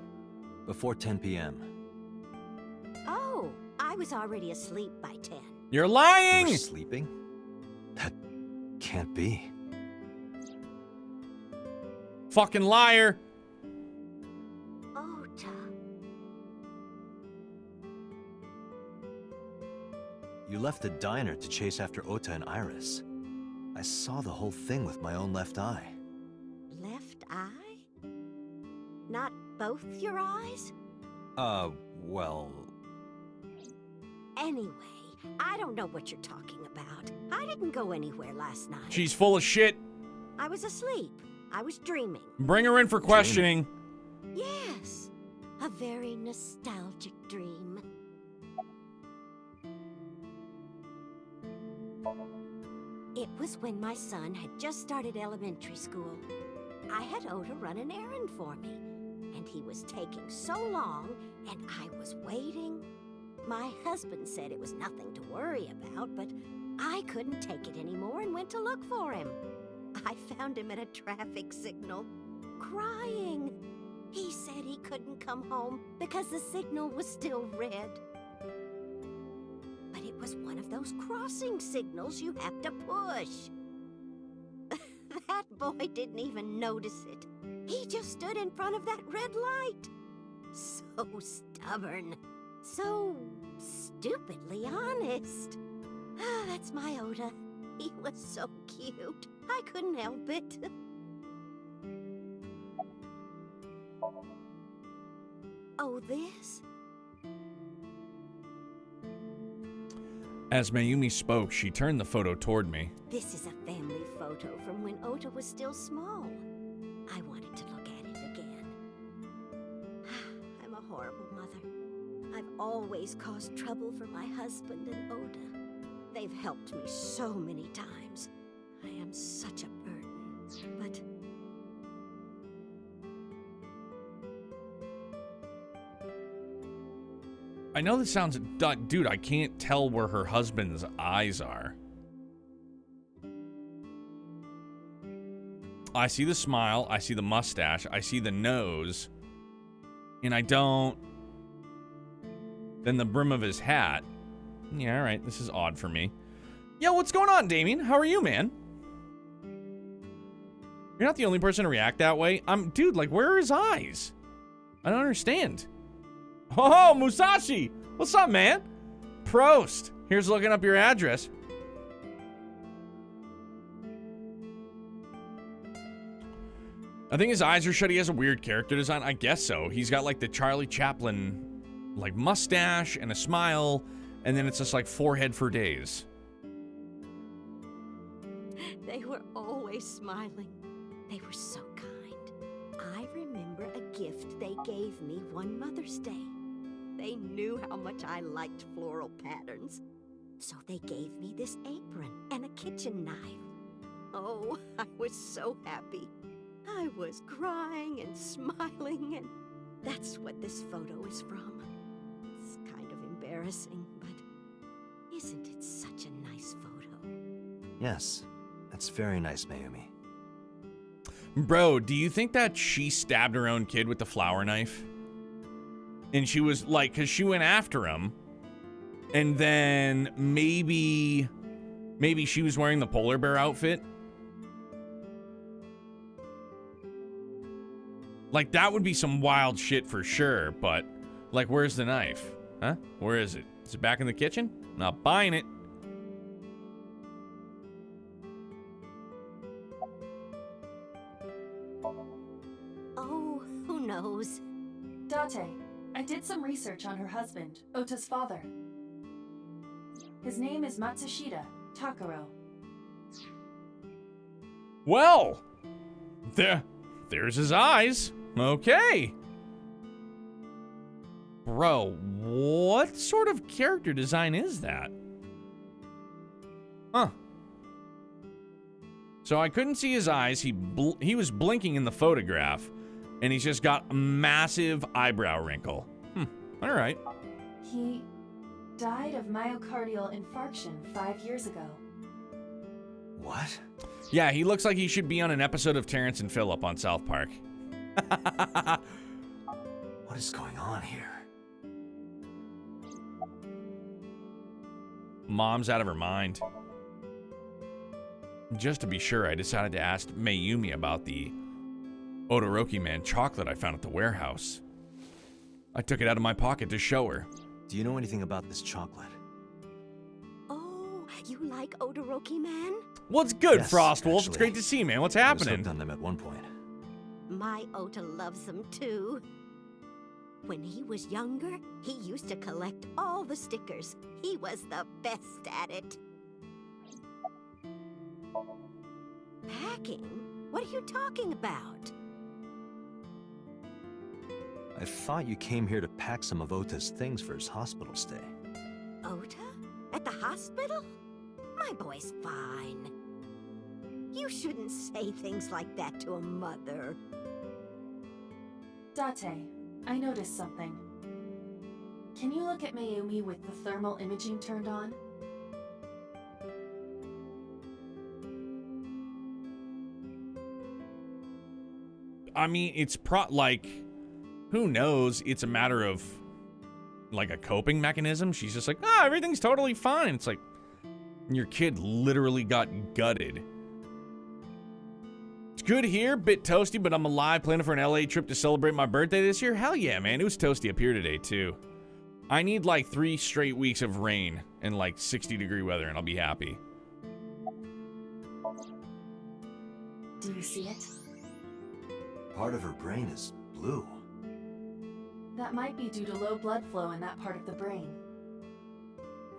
Before 10 p.m. Oh, I was already asleep by 10. You're lying! You were sleeping? That can't be. Fucking liar! Ota. You left the diner to chase after Ota and Iris. I saw the whole thing with my own left eye. Left eye? Not both your eyes? Well... Anyway, I don't know what you're talking about. I didn't go anywhere last night. She's full of shit. I was asleep. I was dreaming. Bring her in for questioning. Yes, a very nostalgic dream. It was when my son had just started elementary school. I had Ota run an errand for me, and he was taking so long, and I was waiting. My husband said it was nothing to worry about, but I couldn't take it anymore and went to look for him. I found him at a traffic signal, crying. He said he couldn't come home because the signal was still red. But it was one of those crossing signals you have to push. That boy didn't even notice it. He just stood in front of that red light. So stubborn. So stupidly honest. That's my Ota. He was so cute. I couldn't help it. Oh, this? As Mayumi spoke, she turned the photo toward me. This is a family photo from when Ota was still small. I wanted to look at it again. I'm a horrible mother. I've always caused trouble for my husband and Ota. They've helped me so many times. I am such a burden, but... I know this sounds... Dude, I can't tell where her husband's eyes are. I see the smile, I see the mustache, I see the nose, and I don't... Then the brim of his hat. Yeah, alright, this is odd for me. Yo, what's going on, Damien? How are you, man? You're not the only person to react that way. Dude, like, where are his eyes? I don't understand. Oh, Musashi! What's up, man? Prost! Here's looking up your address. I think his eyes are shut. He has a weird character design. I guess so. He's got, like, the Charlie Chaplin, like, mustache and a smile, and then it's just, like, forehead for days. They were always smiling. They were so kind. I remember a gift they gave me one Mother's Day. They knew how much I liked floral patterns. So they gave me this apron and a kitchen knife. Oh, I was so happy. I was crying and smiling, and that's what this photo is from. It's kind of embarrassing, but isn't it such a nice photo? Yes, that's very nice, Mayumi. Bro, do you think that she stabbed her own kid with the flower knife? And she was like, because she went after him, and then maybe she was wearing the polar bear outfit? Like, that would be some wild shit for sure, but, like, where's the knife? Huh? Where is it? Is it back in the kitchen? Not buying it. Oh, who knows? Date, I did some research on her husband, Ota's father. His name is Matsushita Takaro. Well, there's his eyes. Okay. Bro, what sort of character design is that? Huh. So I couldn't see his eyes. He was blinking in the photograph, and he's just got a massive eyebrow wrinkle. All right. He died of myocardial infarction 5 years ago. What? Yeah, he looks like he should be on an episode of Terrence and Phillip on South Park. What is going on here? Mom's out of her mind. Just to be sure, I decided to ask Mayumi about the Todoroki Man chocolate I found at the warehouse. I took it out of my pocket to show her. Do you know anything about this chocolate? Oh, you like Todoroki Man? What's good, Yes, Frostwolf? It's actually. great to see you, man. What's I was happening? hooked on them at one point. My Ota loves them too. When he was younger, he used to collect all the stickers. He was the best at it. Packing? What are you talking about? I thought you came here to pack some of Ota's things for his hospital stay. Ota? At the hospital? My boy's fine. You shouldn't say things like that to a mother. Date, I noticed something. Can you look at Mayumi with the thermal imaging turned on? I mean, it's like, who knows? It's a matter of, like, a coping mechanism. She's just like, everything's totally fine. It's like, your kid literally got gutted. It's good here, bit toasty, but I'm alive, planning for an LA trip to celebrate my birthday this year. Hell yeah, man. It was toasty up here today, too. I need, like, 3 straight weeks of rain and, like, 60-degree weather, and I'll be happy. Do you see it? Part of her brain is blue. That might be due to low blood flow in that part of the brain.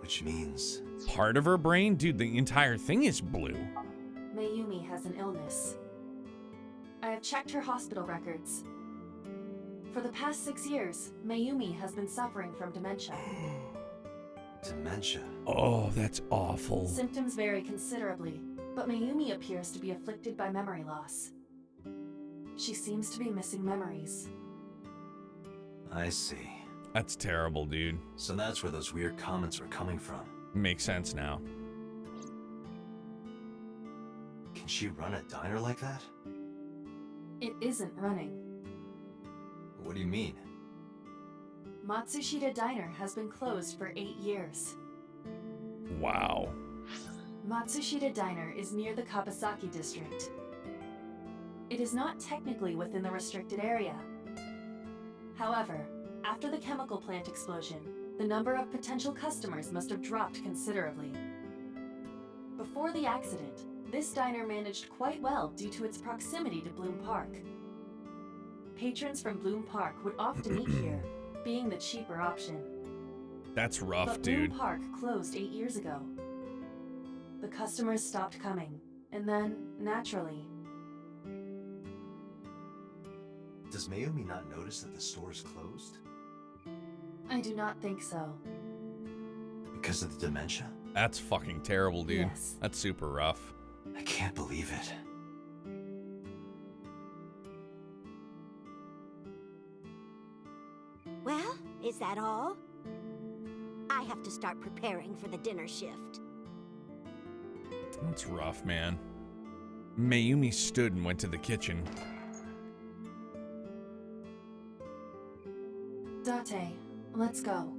Which means... Part of her brain? Dude, the entire thing is blue. Mayumi has an illness. I have checked her hospital records. For the past 6 years, Mayumi has been suffering from dementia. Dementia. Oh, that's awful. Symptoms vary considerably, but Mayumi appears to be afflicted by memory loss. She seems to be missing memories. I see. That's terrible, dude. So that's where those weird comments were coming from. Makes sense now. Can she run a diner like that? It isn't running. What do you mean? Matsushita Diner has been closed for 8 years. Wow. Matsushita Diner is near the Kabasaki district. It is not technically within the restricted area. However, after the chemical plant explosion, the number of potential customers must have dropped considerably. Before the accident, this diner managed quite well due to its proximity to Bloom Park. Patrons from Bloom Park would often eat here, being the cheaper option. That's rough, But dude. Bloom Park closed 8 years ago. The customers stopped coming, and then, naturally... Does Mayumi not notice that the store is closed? I do not think so. Because of the dementia? That's fucking terrible, dude. Yes. That's super rough. I can't believe it. Well, is that all? I have to start preparing for the dinner shift. That's rough, man. Mayumi stood and went to the kitchen. Date, let's go.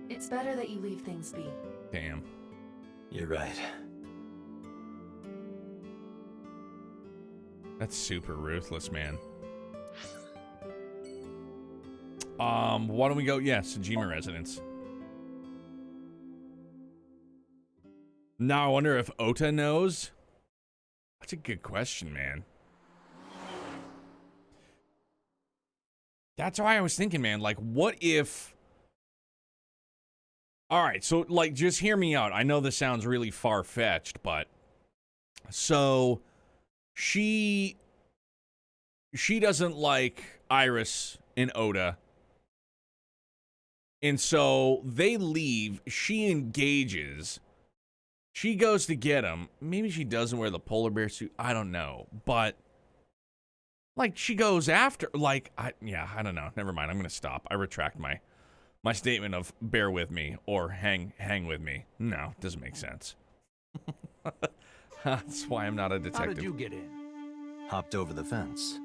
It's better that you leave things be. Damn. You're right. That's super ruthless, man. Why don't we go? Yeah, Sejima residence. Now I wonder if Ota knows. That's a good question, man. That's why I was thinking, man, like, what if... All right, so, like, just hear me out. I know this sounds really far-fetched, but... So, she doesn't like Iris and Oda. And so, they leave. She engages. She goes to get him. Maybe she doesn't wear the polar bear suit. I don't know. But... Like, she goes after, like, I don't know. Never mind. I'm going to stop. I retract my statement of bear with me or hang with me. No, doesn't make sense. That's why I'm not a detective. How did you get in? Hopped over the fence.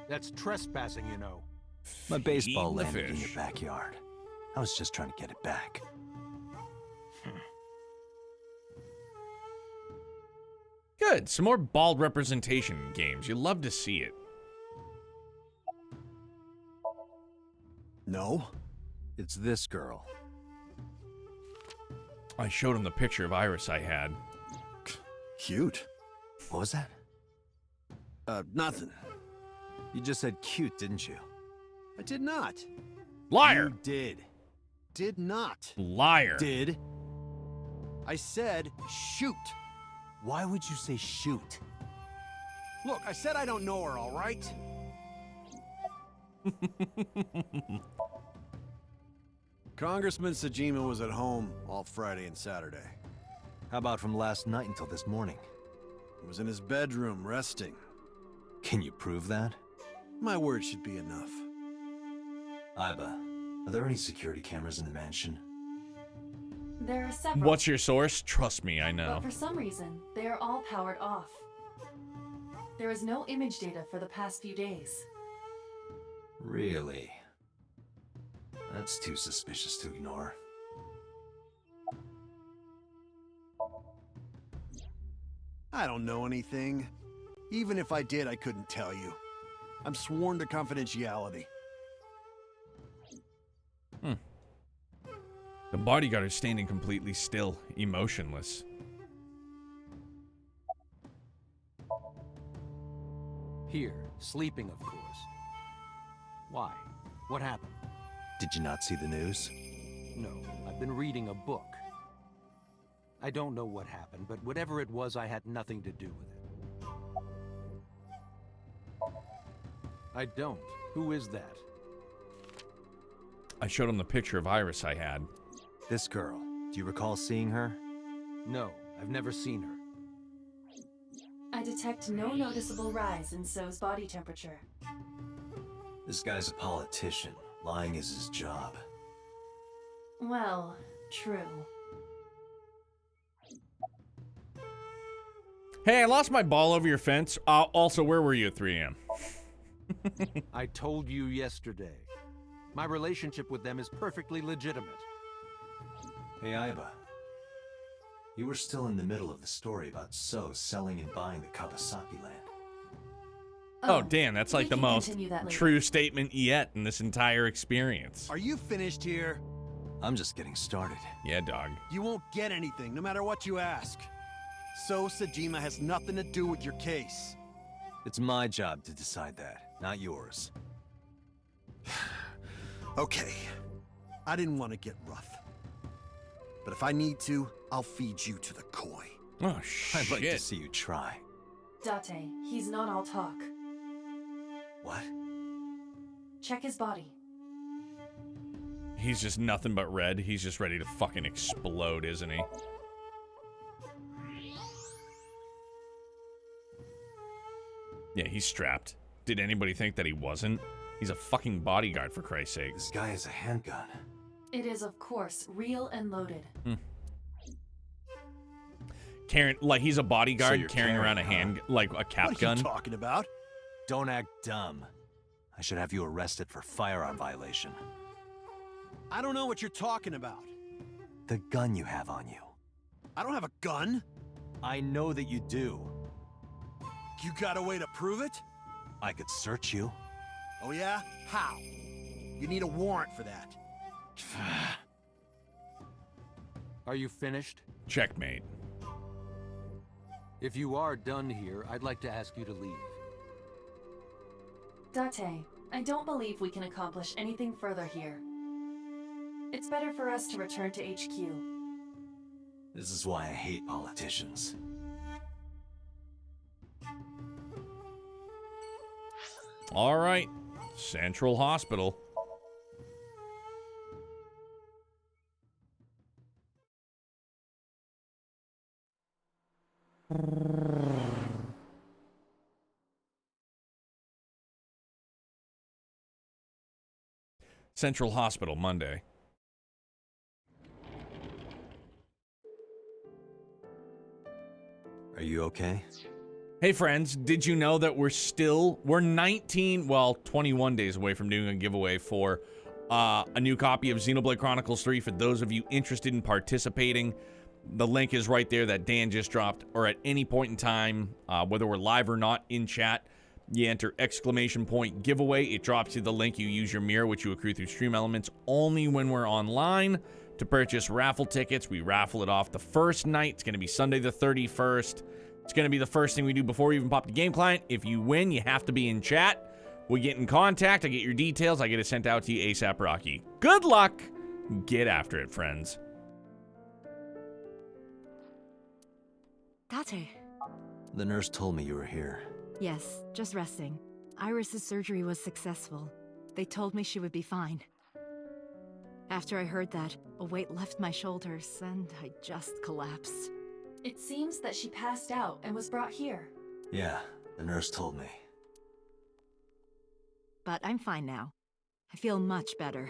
That's trespassing, you know. My baseball Feeding the landed in fish. your backyard. I was just trying to get it back. Good. Some more bald representation in games. You love to see it. No, it's this girl. I showed him the picture of Iris I had. Cute. What was that? Nothing. You just said cute, didn't you? I did not. Liar! You did. Did not. Liar. Did? I said shoot. Why would you say shoot? Look, I said I don't know her, all right? Congressman Sajima was at home all Friday and Saturday. How about from last night until this morning? He was in his bedroom, resting. Can you prove that? My word should be enough. Iba, are there any security cameras in the mansion? There are several. What's your source? Trust me, I know. But for some reason, they are all powered off. There is no image data for the past few days. Really? That's too suspicious to ignore. I don't know anything. Even if I did, I couldn't tell you. I'm sworn to confidentiality. The bodyguard is standing completely still, emotionless. Here, sleeping, of course. Why? What happened? Did you not see the news? No, I've been reading a book. I don't know what happened, but whatever it was, I had nothing to do with it. I don't. Who is that? I showed him the picture of Iris I had. This girl. Do you recall seeing her? No, I've never seen her. I detect no noticeable rise in So's body temperature. This guy's a politician. Lying is his job. Well, true. Hey, I lost my ball over your fence. Also, where were you at 3 a.m.? I told you yesterday. My relationship with them is perfectly legitimate. Hey, Iba. You were still in the middle of the story about So selling and buying the Kawasaki land. Oh, damn, that's like the most continue that later. true statement yet in this entire experience. Are you finished here? I'm just getting started. Yeah, dog. You won't get anything, no matter what you ask. So Sajima has nothing to do with your case. It's my job to decide that, not yours. Okay. I didn't want to get rough. But if I need to, I'll feed you to the koi. Oh, shit. I'd like to see you try. Date, he's not all talk. What? Check his body. He's just nothing but red. He's just ready to fucking explode, isn't he? Yeah, he's strapped. Did anybody think that he wasn't? He's a fucking bodyguard, for Christ's sake. This guy has a handgun. It is, of course, real and loaded. Carrying, like, he's a bodyguard So you're carrying around a carrying, hand, like a cap What are gun. you talking about? Don't act dumb. I should have you arrested for firearm violation. I don't know what you're talking about. The gun you have on you. I don't have a gun. I know that you do. You got a way to prove it? I could search you. Oh yeah? How? You need a warrant for that. Are you finished? Checkmate. If you are done here, I'd like to ask you to leave. Date, I don't believe we can accomplish anything further here. It's better for us to return to HQ. This is why I hate politicians. All right. Central Hospital. Central Hospital, Monday. Are you okay? Hey friends, did you know that we're 19, well, 21 days away from doing a giveaway for a new copy of Xenoblade Chronicles 3 for those of you interested in participating. The link is right there that Dan just dropped, or at any point in time, whether we're live or not in chat, you enter !giveaway. It drops you the link. You use your mirror, which you accrue through Stream Elements only when we're online. To purchase raffle tickets, we raffle it off the first night. It's going to be Sunday the 31st. It's going to be the first thing we do before we even pop the game client. If you win, you have to be in chat. We get in contact. I get your details. I get it sent out to you ASAP Rocky. Good luck. Get after it, friends. Date. The nurse told me you were here. Yes, just resting. Iris's surgery was successful. They told me she would be fine. After I heard that, a weight left my shoulders, and I just collapsed. It seems that she passed out and was brought here. Yeah, the nurse told me. But I'm fine now. I feel much better.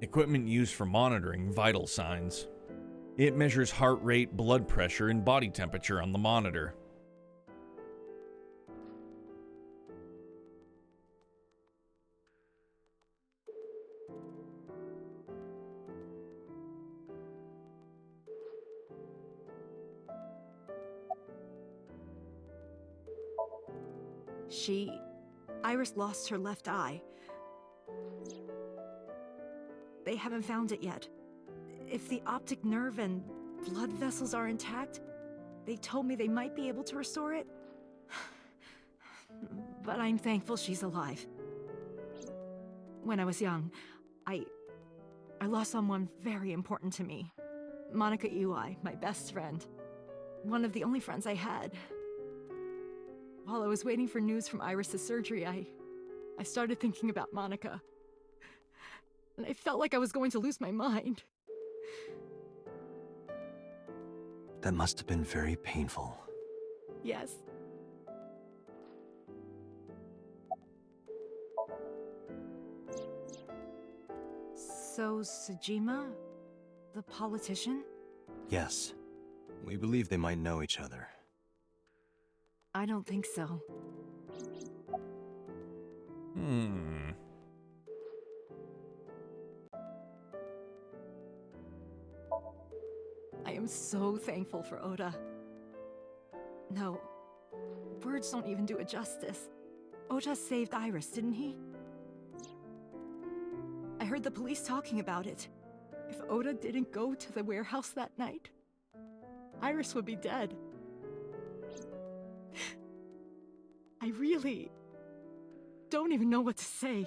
Equipment used for monitoring vital signs. It measures heart rate, blood pressure, and body temperature on the monitor. Iris lost her left eye. They haven't found it yet. If the optic nerve and blood vessels are intact, they told me they might be able to restore it. But I'm thankful she's alive. When I was young, I lost someone very important to me. Monica Ui, my best friend. One of the only friends I had. While I was waiting for news from Iris's surgery, I started thinking about Monica. And I felt like I was going to lose my mind. That must have been very painful. Yes. So, Sejima? The politician? Yes. We believe they might know each other. I don't think so. I am so thankful for Oda. No, words don't even do it justice. Oda saved Iris, didn't he? I heard the police talking about it. If Oda didn't go to the warehouse that night, Iris would be dead. I really don't even know what to say.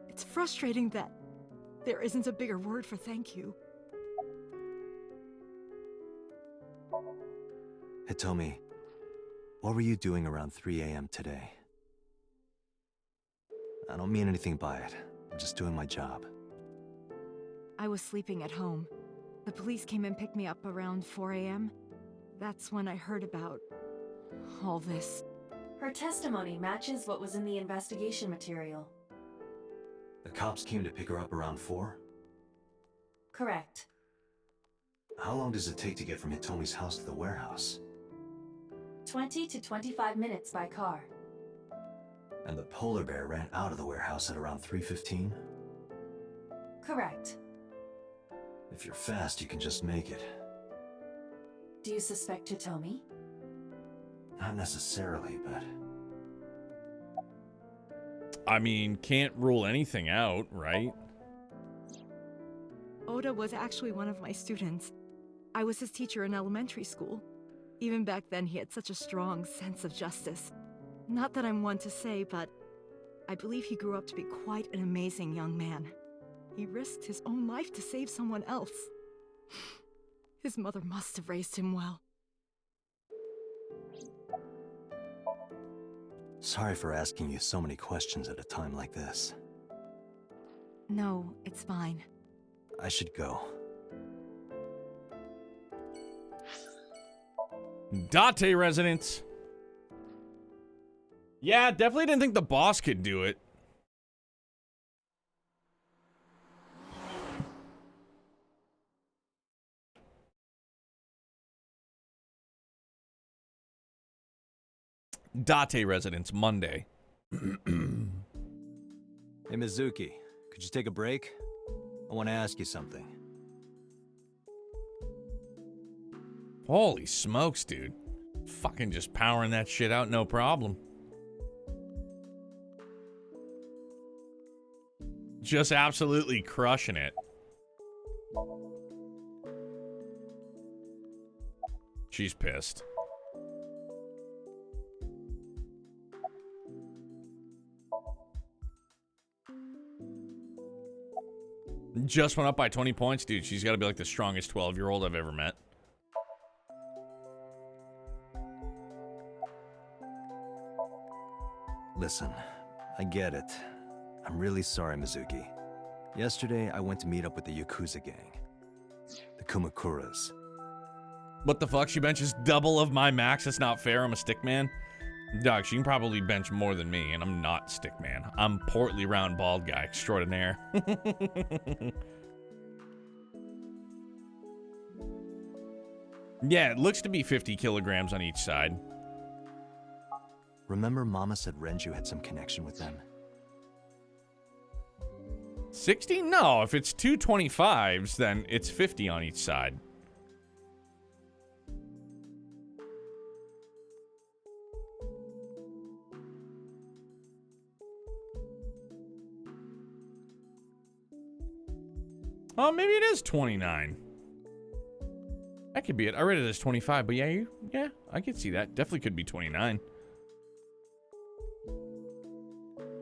It's frustrating that there isn't a bigger word for thank you. Hitomi, what were you doing around 3 a.m. today? I don't mean anything by it. I'm just doing my job. I was sleeping at home. The police came and picked me up around 4 a.m. That's when I heard about all this. Her testimony matches what was in the investigation material. The cops came to pick her up around 4? Correct. How long does it take to get from Hitomi's house to the warehouse? 20 to 25 minutes by car. And the polar bear ran out of the warehouse at around 3:15? Correct. If you're fast, you can just make it. Do you suspect Hitomi? Not necessarily, but... I mean, can't rule anything out, right? Oda was actually one of my students. I was his teacher in elementary school. Even back then, he had such a strong sense of justice. Not that I'm one to say, but I believe he grew up to be quite an amazing young man. He risked his own life to save someone else. His mother must have raised him well. Sorry for asking you so many questions at a time like this. No, it's fine. I should go. Date residence. Yeah, definitely didn't think the boss could do it. Date residence, Monday. Hey, Mizuki, could you take a break? I want to ask you something. Holy smokes, dude. Fucking just powering that shit out, no problem. Just absolutely crushing it. She's pissed. Just went up by 20 points, dude. She's got to be like the strongest 12-year-old I've ever met. Listen, I get it. I'm really sorry, Mizuki. Yesterday, I went to meet up with the Yakuza gang. The Kumakuras. What the fuck? She benches double of my max? That's not fair. I'm a stick man. Dog, she can probably bench more than me, and I'm not stick man. I'm portly, round, bald guy extraordinaire. Yeah, it looks to be 50 kilograms on each side. Remember Mama said Renju had some connection with them? 60? No, if it's 225s, then it's 50 on each side. Oh, maybe it is 29. That could be it. I read it as 25, but yeah, I could see that. Definitely could be 29.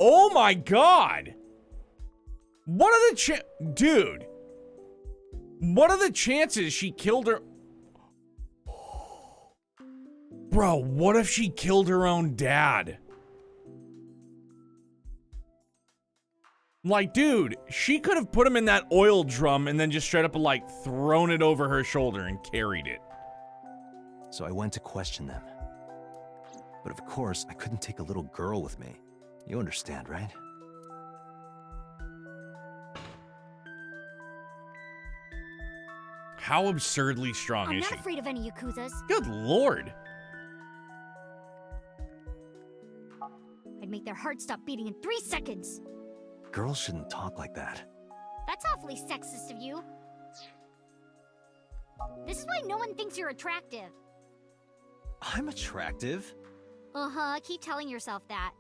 Oh my god! What are the dude? What are the chances she killed her? Bro, what if she killed her own dad? Like, dude, she could have put him in that oil drum and then just straight up, like, thrown it over her shoulder and carried it. So I went to question them. But of course, I couldn't take a little girl with me. You understand, right? How absurdly strong I'm is not she? afraid of any Yakuzas. Good lord. I'd make their hearts stop beating in 3 seconds. Girls shouldn't talk like that. That's awfully sexist of you. This is why no one thinks you're attractive. I'm attractive. Uh-huh, keep telling yourself that.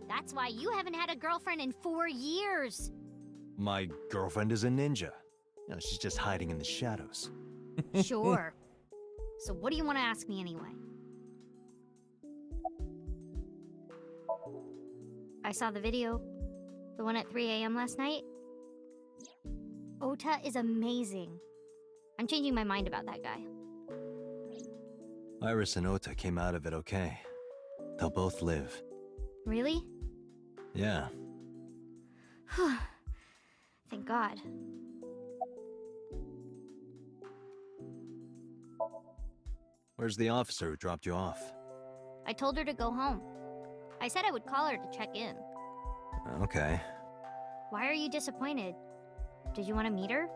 That's why you haven't had a girlfriend in 4 years. My girlfriend is a ninja. You know, she's just hiding in the shadows. Sure. So what do you want to ask me anyway? I saw the video. The one at 3 a.m. last night. Ota is amazing. I'm changing my mind about that guy. Iris and Ota came out of it okay. They'll both live. Really? Yeah. Thank God. Where's the officer who dropped you off? I told her to go home. I said I would call her to check in. Okay. Why are you disappointed? Did you want to meet her?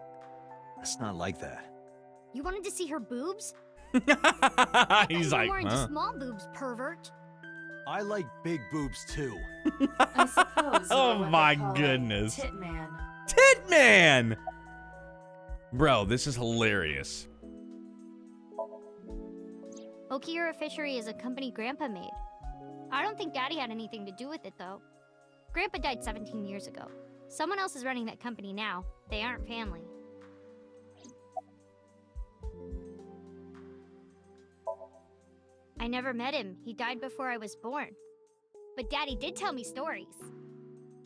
It's not like that. You wanted to see her boobs? He's like, more into huh? small boobs, pervert. I like big boobs too. I suppose. Oh my goodness. Tit man. Tit man! Bro, this is hilarious. Okira Fishery is a company Grandpa made. I don't think Daddy had anything to do with it, though. Grandpa died 17 years ago. Someone else is running that company now. They aren't family. I never met him. He died before I was born. But Daddy did tell me stories.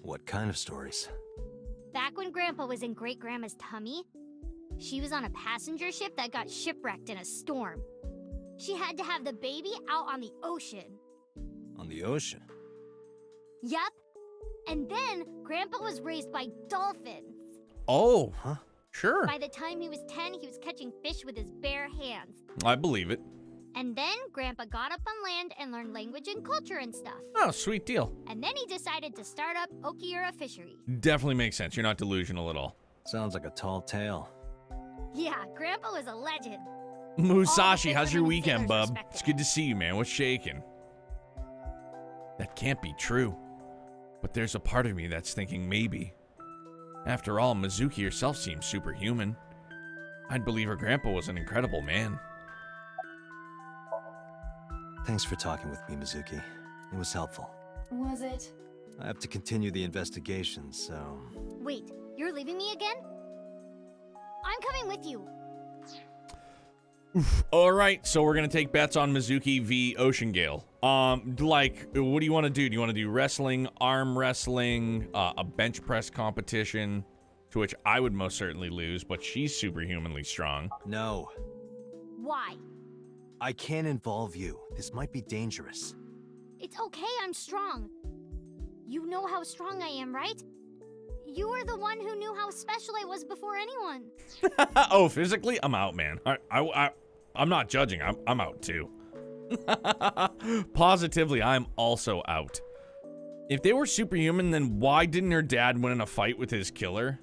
What kind of stories? Back when Grandpa was in Great-Grandma's tummy, she was on a passenger ship that got shipwrecked in a storm. She had to have the baby out on the ocean. On the ocean? Yup. And then Grandpa was raised by dolphins. Oh, huh? Sure. By the time he was 10, he was catching fish with his bare hands. I believe it. And then Grandpa got up on land and learned language and culture and stuff. Oh, sweet deal. And then he decided to start up Okiura Fishery. Definitely makes sense. You're not delusional at all. Sounds like a tall tale. Yeah, Grandpa was a legend. Musashi, how's your fishermen and weekend, sailors bub? respected It's good to see you, man. What's shaking? That can't be true. But there's a part of me that's thinking maybe. After all, Mizuki herself seems superhuman. I'd believe her grandpa was an incredible man. Thanks for talking with me, Mizuki. It was helpful. Was it? I have to continue the investigation, so... Wait, you're leaving me again? I'm coming with you. All right, so we're gonna take bets on Mizuki v. Ocean Gale. Like, what do you want to do? Do you want to do wrestling, arm wrestling, a bench press competition, to which I would most certainly lose, but she's superhumanly strong? No. Why? I can't involve you. This might be dangerous. It's okay, I'm strong. You know how strong I am, right? You were the one who knew how special I was before anyone. Oh, physically? I'm out, man. I'm not judging. I'm out too. Positively, I'm also out. If they were superhuman, then why didn't her dad win in a fight with his killer?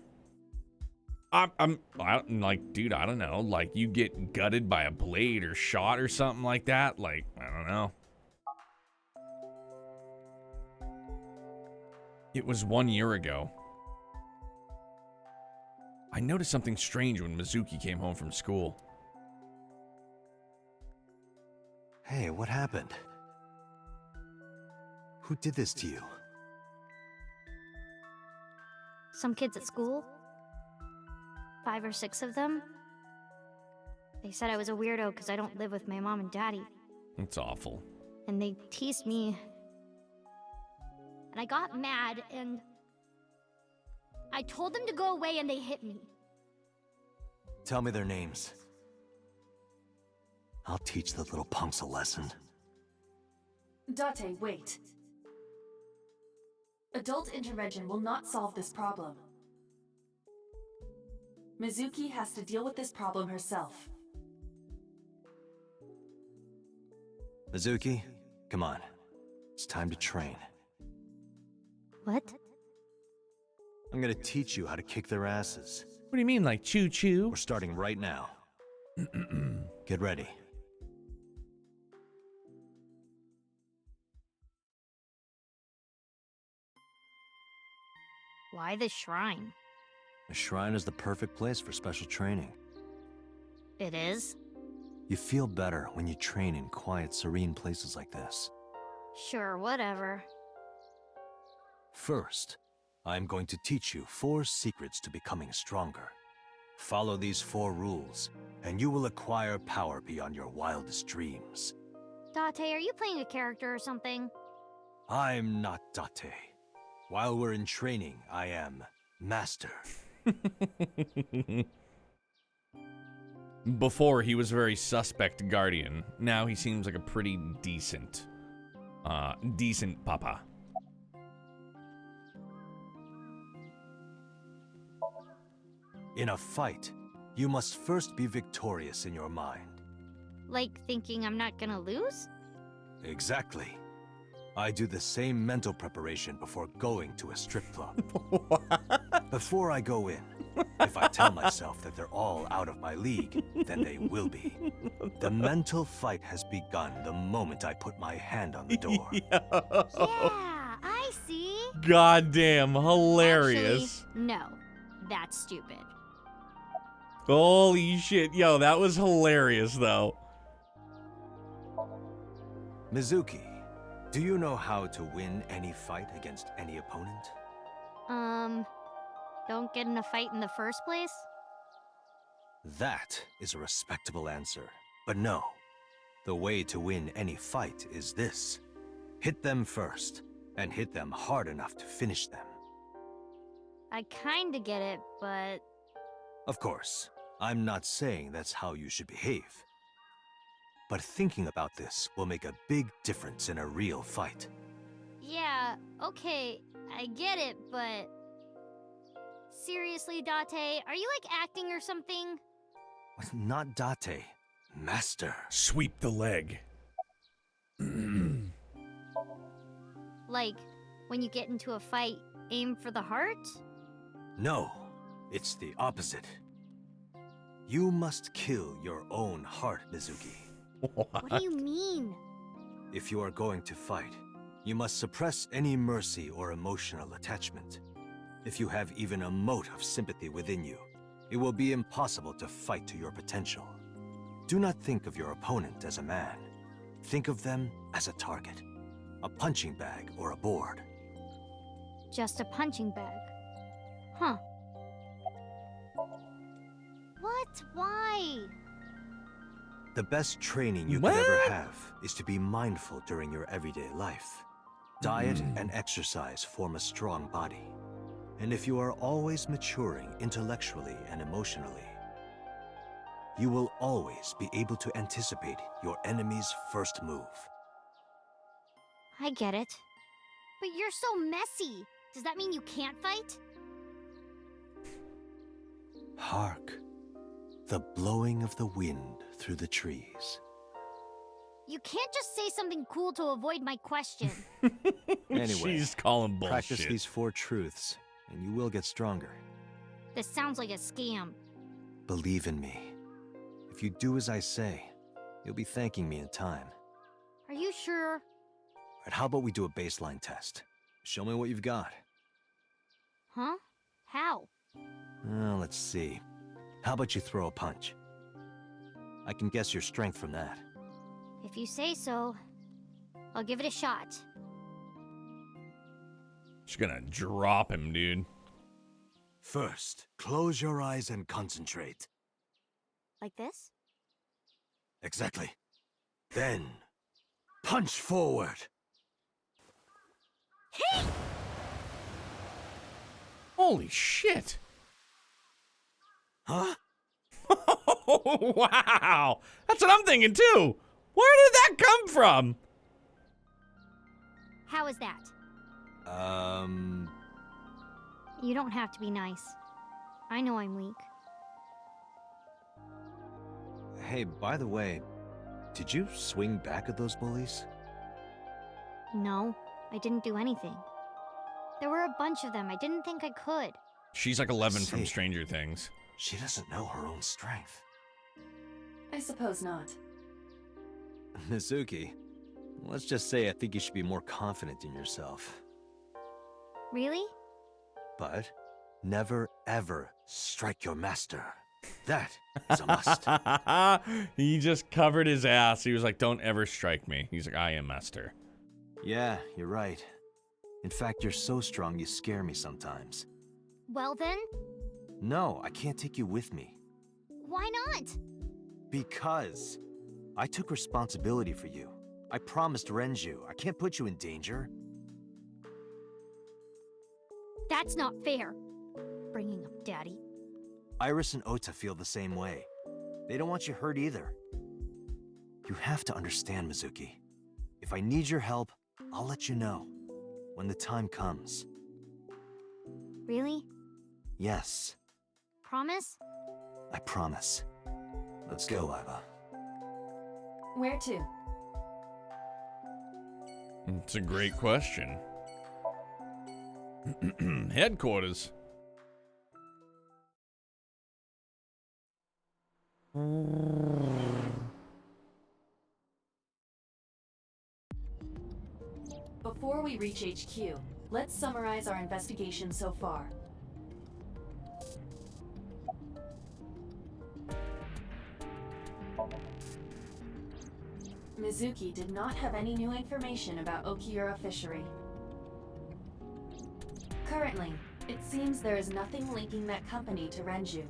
I'm like, dude, I don't know. Like, you get gutted by a blade or shot or something like that. Like, I don't know. It was 1 year ago. I noticed something strange when Mizuki came home from school. Hey, what happened? Who did this to you? Some kids at school. 5 or 6 of them. They said I was a weirdo because I don't live with my mom and daddy. It's awful. And they teased me. And I got mad and... I told them to go away and they hit me. Tell me their names. I'll teach the little punks a lesson. Date, wait. Adult intervention will not solve this problem. Mizuki has to deal with this problem herself. Mizuki, come on. It's time to train. What? I'm gonna teach you how to kick their asses. What do you mean, like choo-choo? We're starting right now. Get ready. Why the shrine? The shrine is the perfect place for special training. It is? You feel better when you train in quiet, serene places like this. Sure, whatever. First, I'm going to teach you 4 secrets to becoming stronger. Follow these 4 rules, and you will acquire power beyond your wildest dreams. Date, are you playing a character or something? I'm not Date. While we're in training, I am Master. Before, he was a very suspect guardian. Now he seems like a pretty decent papa. In a fight, you must first be victorious in your mind. Like thinking I'm not gonna lose? Exactly. I do the same mental preparation before going to a strip club. Before I go in, if I tell myself that they're all out of my league, then they will be. The mental fight has begun the moment I put my hand on the door. Yeah, I see. Goddamn hilarious. Actually, no, that's stupid. Holy shit. Yo, that was hilarious, though. Mizuki, do you know how to win any fight against any opponent? Don't get in a fight in the first place? That is a respectable answer. But no, The way to win any fight is this. Hit them first, and hit them hard enough to finish them. I kinda get it, but... Of course, I'm not saying that's how you should behave. But thinking about this will make a big difference in a real fight. Yeah, okay, I get it, but... Seriously, Date, are you like acting or something? Not Date, Master. Sweep the leg. Like, when you get into a fight, aim for the heart? No, it's the opposite. You must kill your own heart, Mizuki. What do you mean? If you are going to fight, you must suppress any mercy or emotional attachment. If you have even a mote of sympathy within you, it will be impossible to fight to your potential. Do not think of your opponent as a man. Think of them as a target, a punching bag or a board. Just a punching bag. Huh. What? Why? The best training you could ever have is to be mindful during your everyday life. Diet and exercise form a strong body. And if you are always maturing intellectually and emotionally, you will always be able to anticipate your enemy's first move. I get it. But you're so messy. Does that mean you can't fight? Hark, the blowing of the wind through the trees. You can't just say something cool to avoid my question. Anyway, She's calling bullshit. practice these 4 truths, and you will get stronger. This sounds like a scam. Believe in me. If you do as I say, you'll be thanking me in time. Are you sure? Alright, how about we do a baseline test? Show me what you've got. Huh? How? Let's see. How about you throw a punch? I can guess your strength from that. If you say so, I'll give it a shot. She's gonna drop him, dude. First, close your eyes and concentrate. Like this? Exactly. Then, punch forward. Hey! Holy shit. Huh? Oh, wow. That's what I'm thinking, too. Where did that come from? How is that? You don't have to be nice. I know I'm weak. Hey, by the way, did you swing back at those bullies? No, I didn't do anything. There were a bunch of them. I didn't think I could. She's like 11 from Stranger Things. She doesn't know her own strength. I suppose not. Mizuki, let's just say I think you should be more confident in yourself. Really? But never ever strike your master. That is a must. He just covered his ass. He was like, don't ever strike me. He's like, I am master. Yeah, you're right. In fact, you're so strong you scare me sometimes. Well then, No, I can't take you with me. why not? Because I took responsibility for you. I promised Renju. I can't put you in danger. That's not fair. Bringing up Daddy. Iris and Ota feel the same way. They don't want you hurt either. You have to understand, Mizuki. If I need your help, I'll let you know. When the time comes. Really? Yes, Promise? I promise. Let's go, Iva. Where to? It's a great question. Headquarters. Before we reach HQ, let's summarize our investigation so far. Mizuki did not have any new information about Okiura Fishery. Currently, it seems there is nothing linking that company to Renju.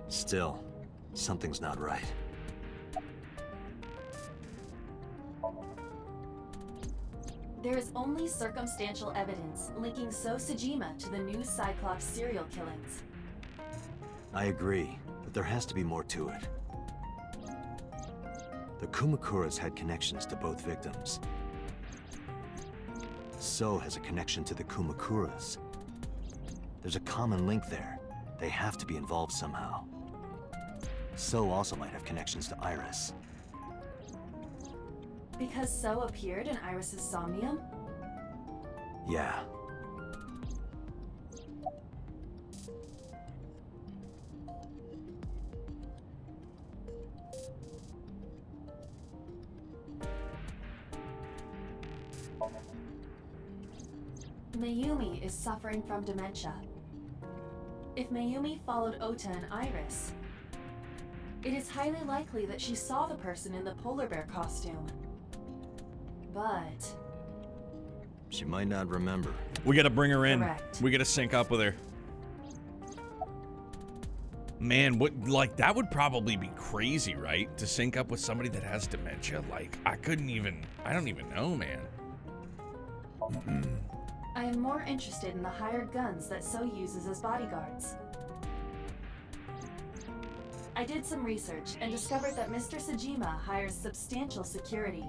Still, Something's not right. There is only circumstantial evidence linking So Sajima to the new Cyclops serial killings. I agree, but there has to be more to it. The Kumakuras had connections to both victims. So has a connection to the Kumakuras. There's a common link there. They have to be involved somehow. So also might have connections to Iris. Because So appeared in Iris's Somnium? Yeah. Mayumi is suffering from dementia. If Mayumi followed Ota and Iris, it is highly likely that she saw the person in the polar bear costume. But She might not remember. We gotta bring her in. Correct. We gotta sync up with her. Man, that would probably be crazy, right? To sync up with somebody that has dementia. Like, I don't even know, man. I am more interested in the hired guns that So uses as bodyguards. I did some research and discovered that Mr. Sajima hires substantial security.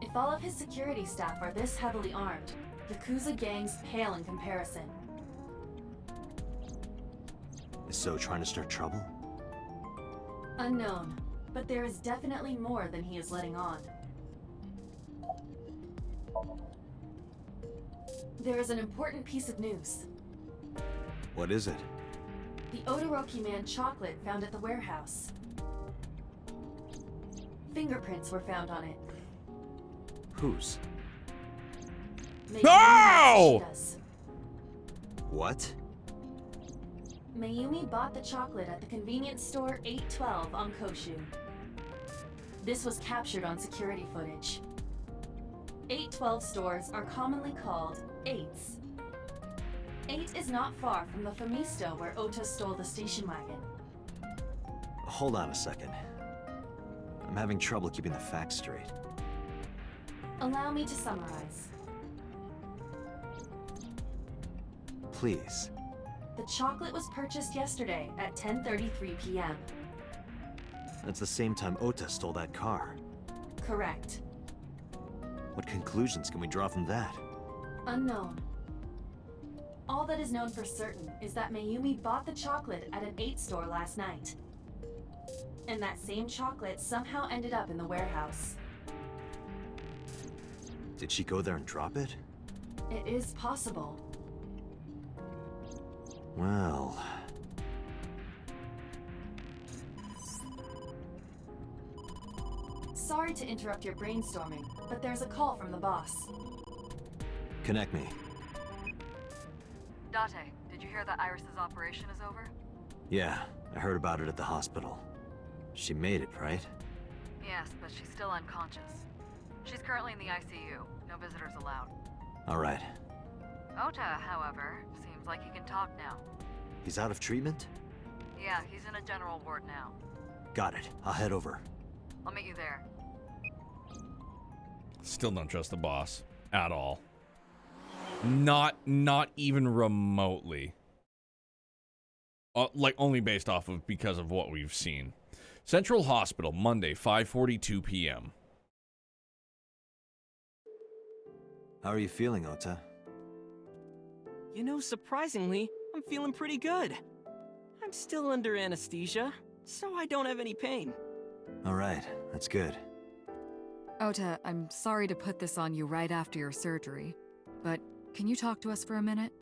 If all of his security staff are this heavily armed, Yakuza gangs pale in comparison. Is So trying to start trouble? Unknown, but there is definitely more than he is letting on. There is an important piece of news. What is it? The Odoroki Man chocolate found at the warehouse. Fingerprints were found on it. Whose? Mayumi No! Matsushida's. What? Mayumi bought the chocolate at the convenience store 812 on Koshu. This was captured on security footage. 812 stores are commonly called 8s. 8 is not far from the Famisto where Ota stole the station wagon. Hold on a second. I'm having trouble keeping the facts straight. Allow me to summarize. Please. The chocolate was purchased yesterday at 10:33 p.m. That's the same time Ota stole that car. Correct. What conclusions can we draw from that? Unknown. All that is known for certain is that Mayumi bought the chocolate at an 8 store last night. And that same chocolate somehow ended up in the warehouse. Did she go there and drop it? It is possible. Well... Sorry to interrupt your brainstorming, but there's a call from the boss. Connect me. Date, did you hear that Iris's operation is over? Yeah, I heard about it at the hospital. She made it, right? Yes, but she's still unconscious. She's currently in the ICU. No visitors allowed. All right. Ota, however, seems like he can talk now. He's out of treatment? Yeah, he's in a general ward now. Got it. I'll head over. I'll meet you there. Still don't trust the boss at all. Not even remotely. Like only based off of because of what we've seen. Central Hospital, Monday, 5:42 p.m. How are you feeling, Ota? You know, surprisingly, I'm feeling pretty good. I'm still under anesthesia, so I don't have any pain. All right, that's good. Ota, I'm sorry to put this on you right after your surgery, but can you talk to us for a minute?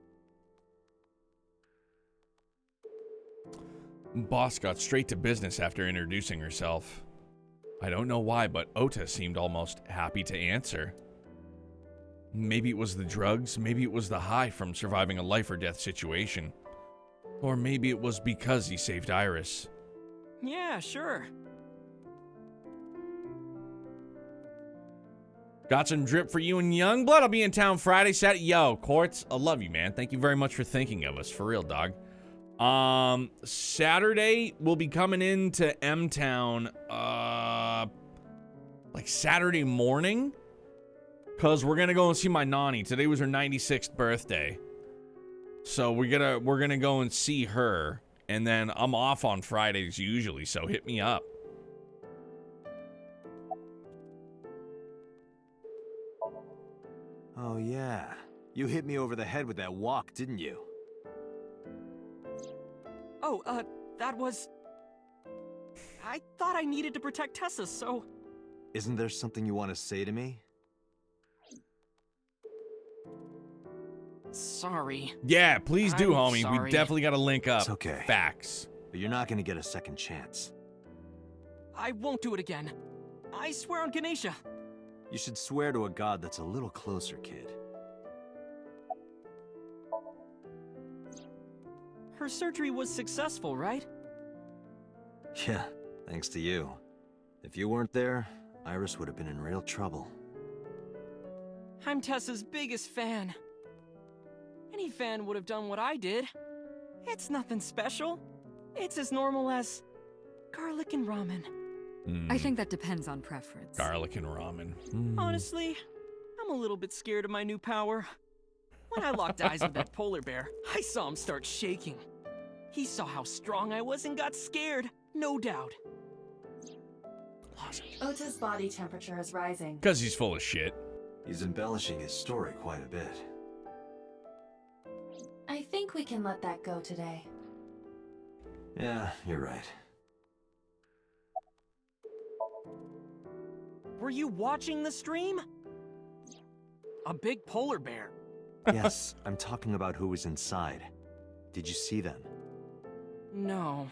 Boss got straight to business after introducing herself. I don't know why, but Ota seemed almost happy to answer. Maybe it was the drugs, maybe it was the high from surviving a life or death situation. Or maybe it was because he saved Iris. Yeah, sure. Got some drip for you and Youngblood. I'll be in town Friday, Saturday. Yo, Quartz, I love you, man. Thank you very much for thinking of us. For real, dog. Saturday we'll be coming into M-Town like Saturday morning, cause we're gonna go and see my nanny. Today was her 96th birthday, so we're gonna go and see her, and then I'm off on Fridays usually. So hit me up. Oh yeah, you hit me over the head with that walk, didn't you? Oh, that was... I thought I needed to protect Tessa, so... Isn't there something you want to say to me? Sorry. Yeah, please do, I'm homie. sorry. We definitely got to link up. It's okay. Facts. But you're not going to get a second chance. I won't do it again. I swear on Ganesha. You should swear to a god that's a little closer, kid. Her surgery was successful, right? Yeah, thanks to you. If you weren't there, Iris would have been in real trouble. I'm Tessa's biggest fan. Any fan would have done what I did. It's nothing special. It's as normal as garlic and ramen. I think that depends on preference. Garlic and ramen. Honestly, I'm a little bit scared of my new power. When I locked eyes with that polar bear, I saw him start shaking. He saw how strong I was and got scared, no doubt. Ota's body temperature is rising. Because he's full of shit. He's embellishing his story quite a bit. I think we can let that go today. Yeah, you're right. Were you watching the stream? A big polar bear. Yes, I'm talking about who was inside. Did you see them? No.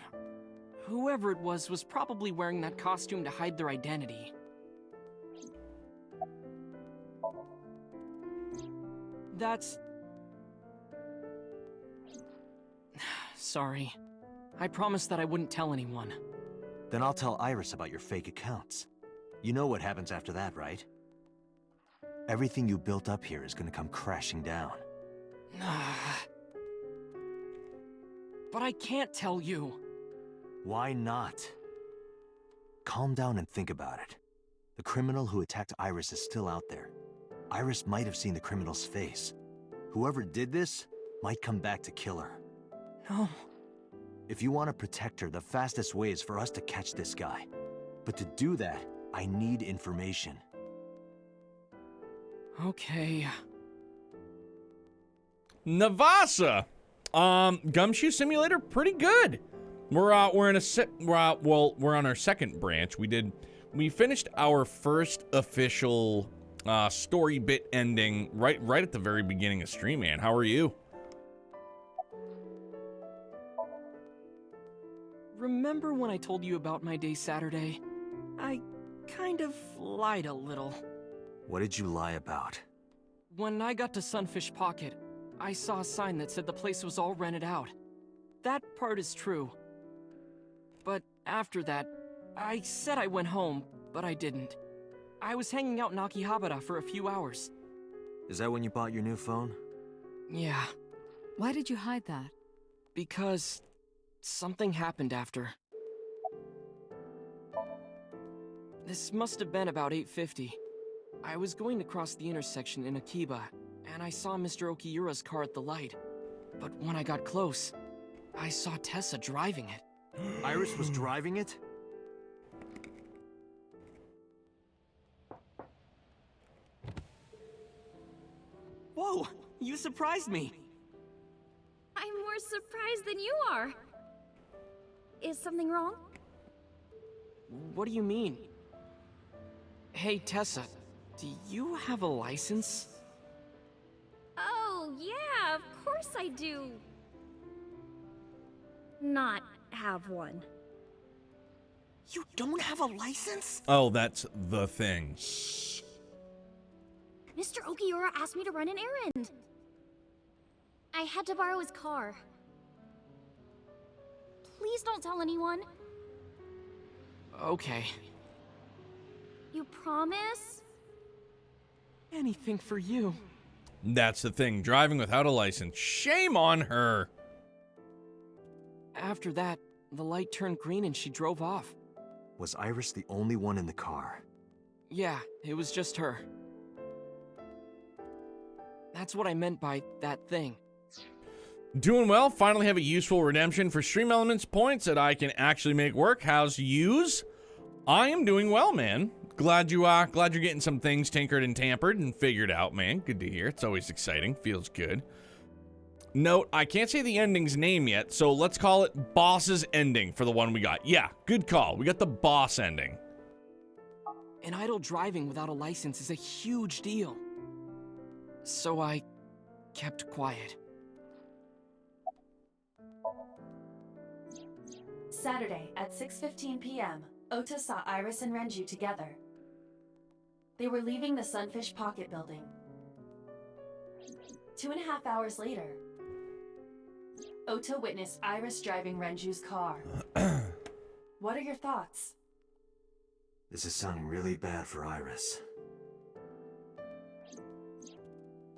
Whoever it was probably wearing that costume to hide their identity. That's... Sorry. I promised that I wouldn't tell anyone. Then I'll tell Iris about your fake accounts. You know what happens after that, right? Everything you built up here is gonna come crashing down. But I can't tell you. Why not? Calm down and think about it. The criminal who attacked Iris is still out there. Iris might have seen the criminal's face. Whoever did this might come back to kill her. No. If you want to protect her, the fastest way is for us to catch this guy. But to do that, I need information. Okay. Navasa. Gumshoe Simulator, pretty good. We're on our second branch. We finished our first official story bit ending right at the very beginning of stream, man. How are you? Remember when I told you about my day Saturday? I kind of lied a little. What did you lie about? When I got to Sunfish Pocket, I saw a sign that said the place was all rented out. That part is true. But after that, I said I went home, but I didn't. I was hanging out in Akihabara for a few hours. Is that when you bought your new phone? Yeah. Why did you hide that? Because something happened after. This must have been about 8:50. I was going to cross the intersection in Akiba, and I saw Mr. Okiura's car at the light. But when I got close, I saw Tessa driving it. Iris was driving it? Whoa! You surprised me! I'm more surprised than you are. Is something wrong? What do you mean? Hey, Tessa, do you have a license? Oh, yeah, of course I do. Not have one. You don't have a license? Oh, that's the thing. Mr. Okiura asked me to run an errand. I had to borrow his car. Please don't tell anyone. Okay. You promise? Anything for you. That's the thing. Driving without a license. Shame on her. After that, the light turned green and she drove off. Was Iris the only one in the car? Yeah, it was just her. That's what I meant by that thing. Doing well. Finally have a useful redemption for Stream Elements points that I can actually make work. How's yous? I am doing well, man. Glad you're getting some things tinkered and tampered and figured out, man. Good to hear. It's always exciting. Feels good. Note, I can't say the ending's name yet, so let's call it Boss's Ending for the one we got. Yeah, good call. We got the boss ending. And idle driving without a license is a huge deal. So I kept quiet. Saturday at 6:15 p.m., Ota saw Iris and Renju together. They were leaving the Sunfish Pocket building. 2.5 hours later, Ota witnessed Iris driving Renju's car. What are your thoughts? This is sounding really bad for Iris.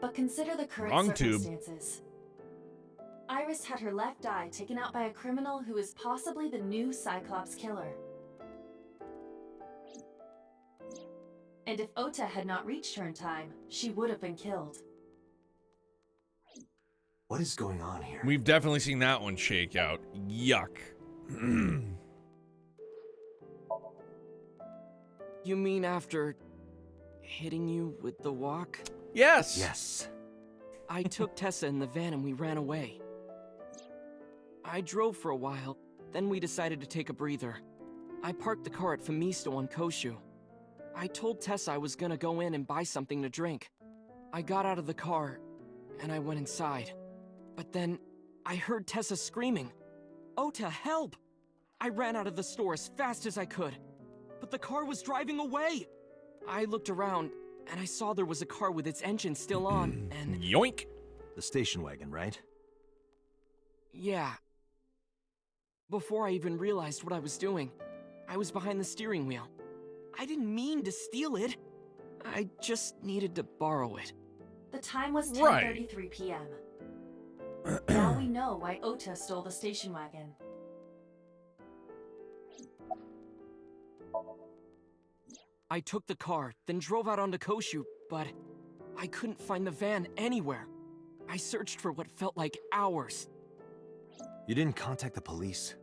But consider the current Wrong tube. circumstances. Iris had her left eye taken out by a criminal who is possibly the new Cyclops killer. And if Ota had not reached her in time, she would have been killed. What is going on here? We've definitely seen that one shake out. Yuck. You mean after hitting you with the walk? Yes. Yes. I took Tessa in the van and we ran away. I drove for a while, then we decided to take a breather. I parked the car at Famisto on Koshu. I told Tessa I was gonna go in and buy something to drink. I got out of the car, and I went inside. But then, I heard Tessa screaming, "Ota, help!" I ran out of the store as fast as I could, but the car was driving away! I looked around, and I saw there was a car with its engine still on, and... Yoink! The station wagon, right? Yeah. Before I even realized what I was doing, I was behind the steering wheel. I didn't mean to steal it. I just needed to borrow it. The time was Right. 10:33 p.m. Now we know why Ota stole the station wagon. I took the car, then drove out onto Koshu, but I couldn't find the van anywhere. I searched for what felt like hours. You didn't contact the police?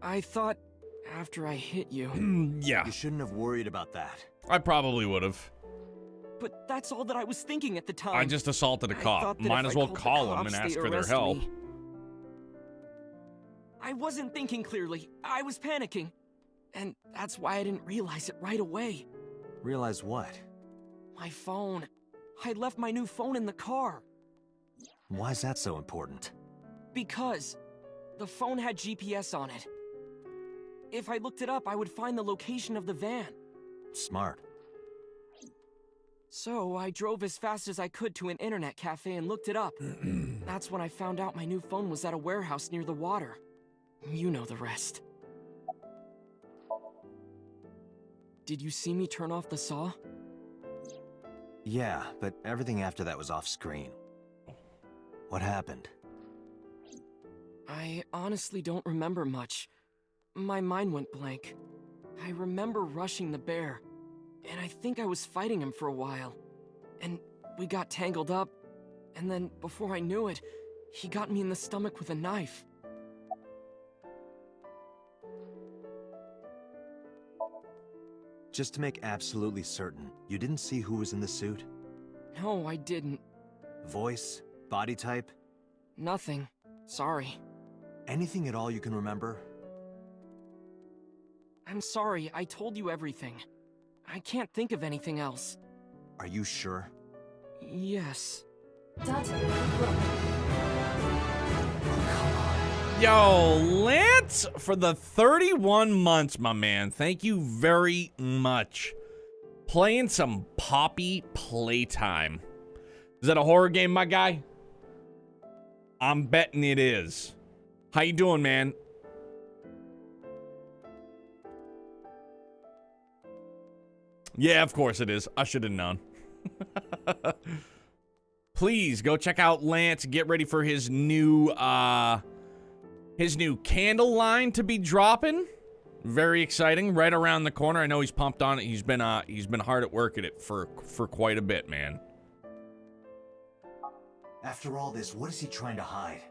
I thought after I hit you... Yeah. You shouldn't have worried about that. I probably would have. But that's all that I was thinking at the time. I just assaulted a I cop. thought that Might if as I well called the call them cops, and ask they'd for their arrest help. me. I wasn't thinking clearly. I was panicking. And that's why I didn't realize it right away. Realize what? My phone. I left my new phone in the car. Why is that so important? Because the phone had GPS on it. If I looked it up, I would find the location of the van. Smart. So I drove as fast as I could to an internet cafe and looked it up. That's when I found out my new phone was at a warehouse near the water. You know the rest. Did you see me turn off the saw? Yeah, but everything after that was off screen. What happened? I honestly don't remember much. My mind went blank. I remember rushing the bear, and I think I was fighting him for a while. And we got tangled up, and then before I knew it, he got me in the stomach with a knife. Just to make absolutely certain, you didn't see who was in the suit? No, I didn't. Voice? Body type? Nothing. Sorry. Anything at all you can remember? I'm sorry, I told you everything. I can't think of anything else. Are you sure? Yes. Dutton, look. Yo, Lance, for the 31 months, my man. Thank you very much. Playing some Poppy Playtime. Is that a horror game, my guy? I'm betting it is. How you doing, man? Yeah, of course it is. I should have known. Please go check out Lance. Get ready for his new his new candle line to be dropping. Very exciting, right around the corner. I know he's pumped on it. He's been hard at work at it for quite a bit, man. After all this, what is he trying to hide?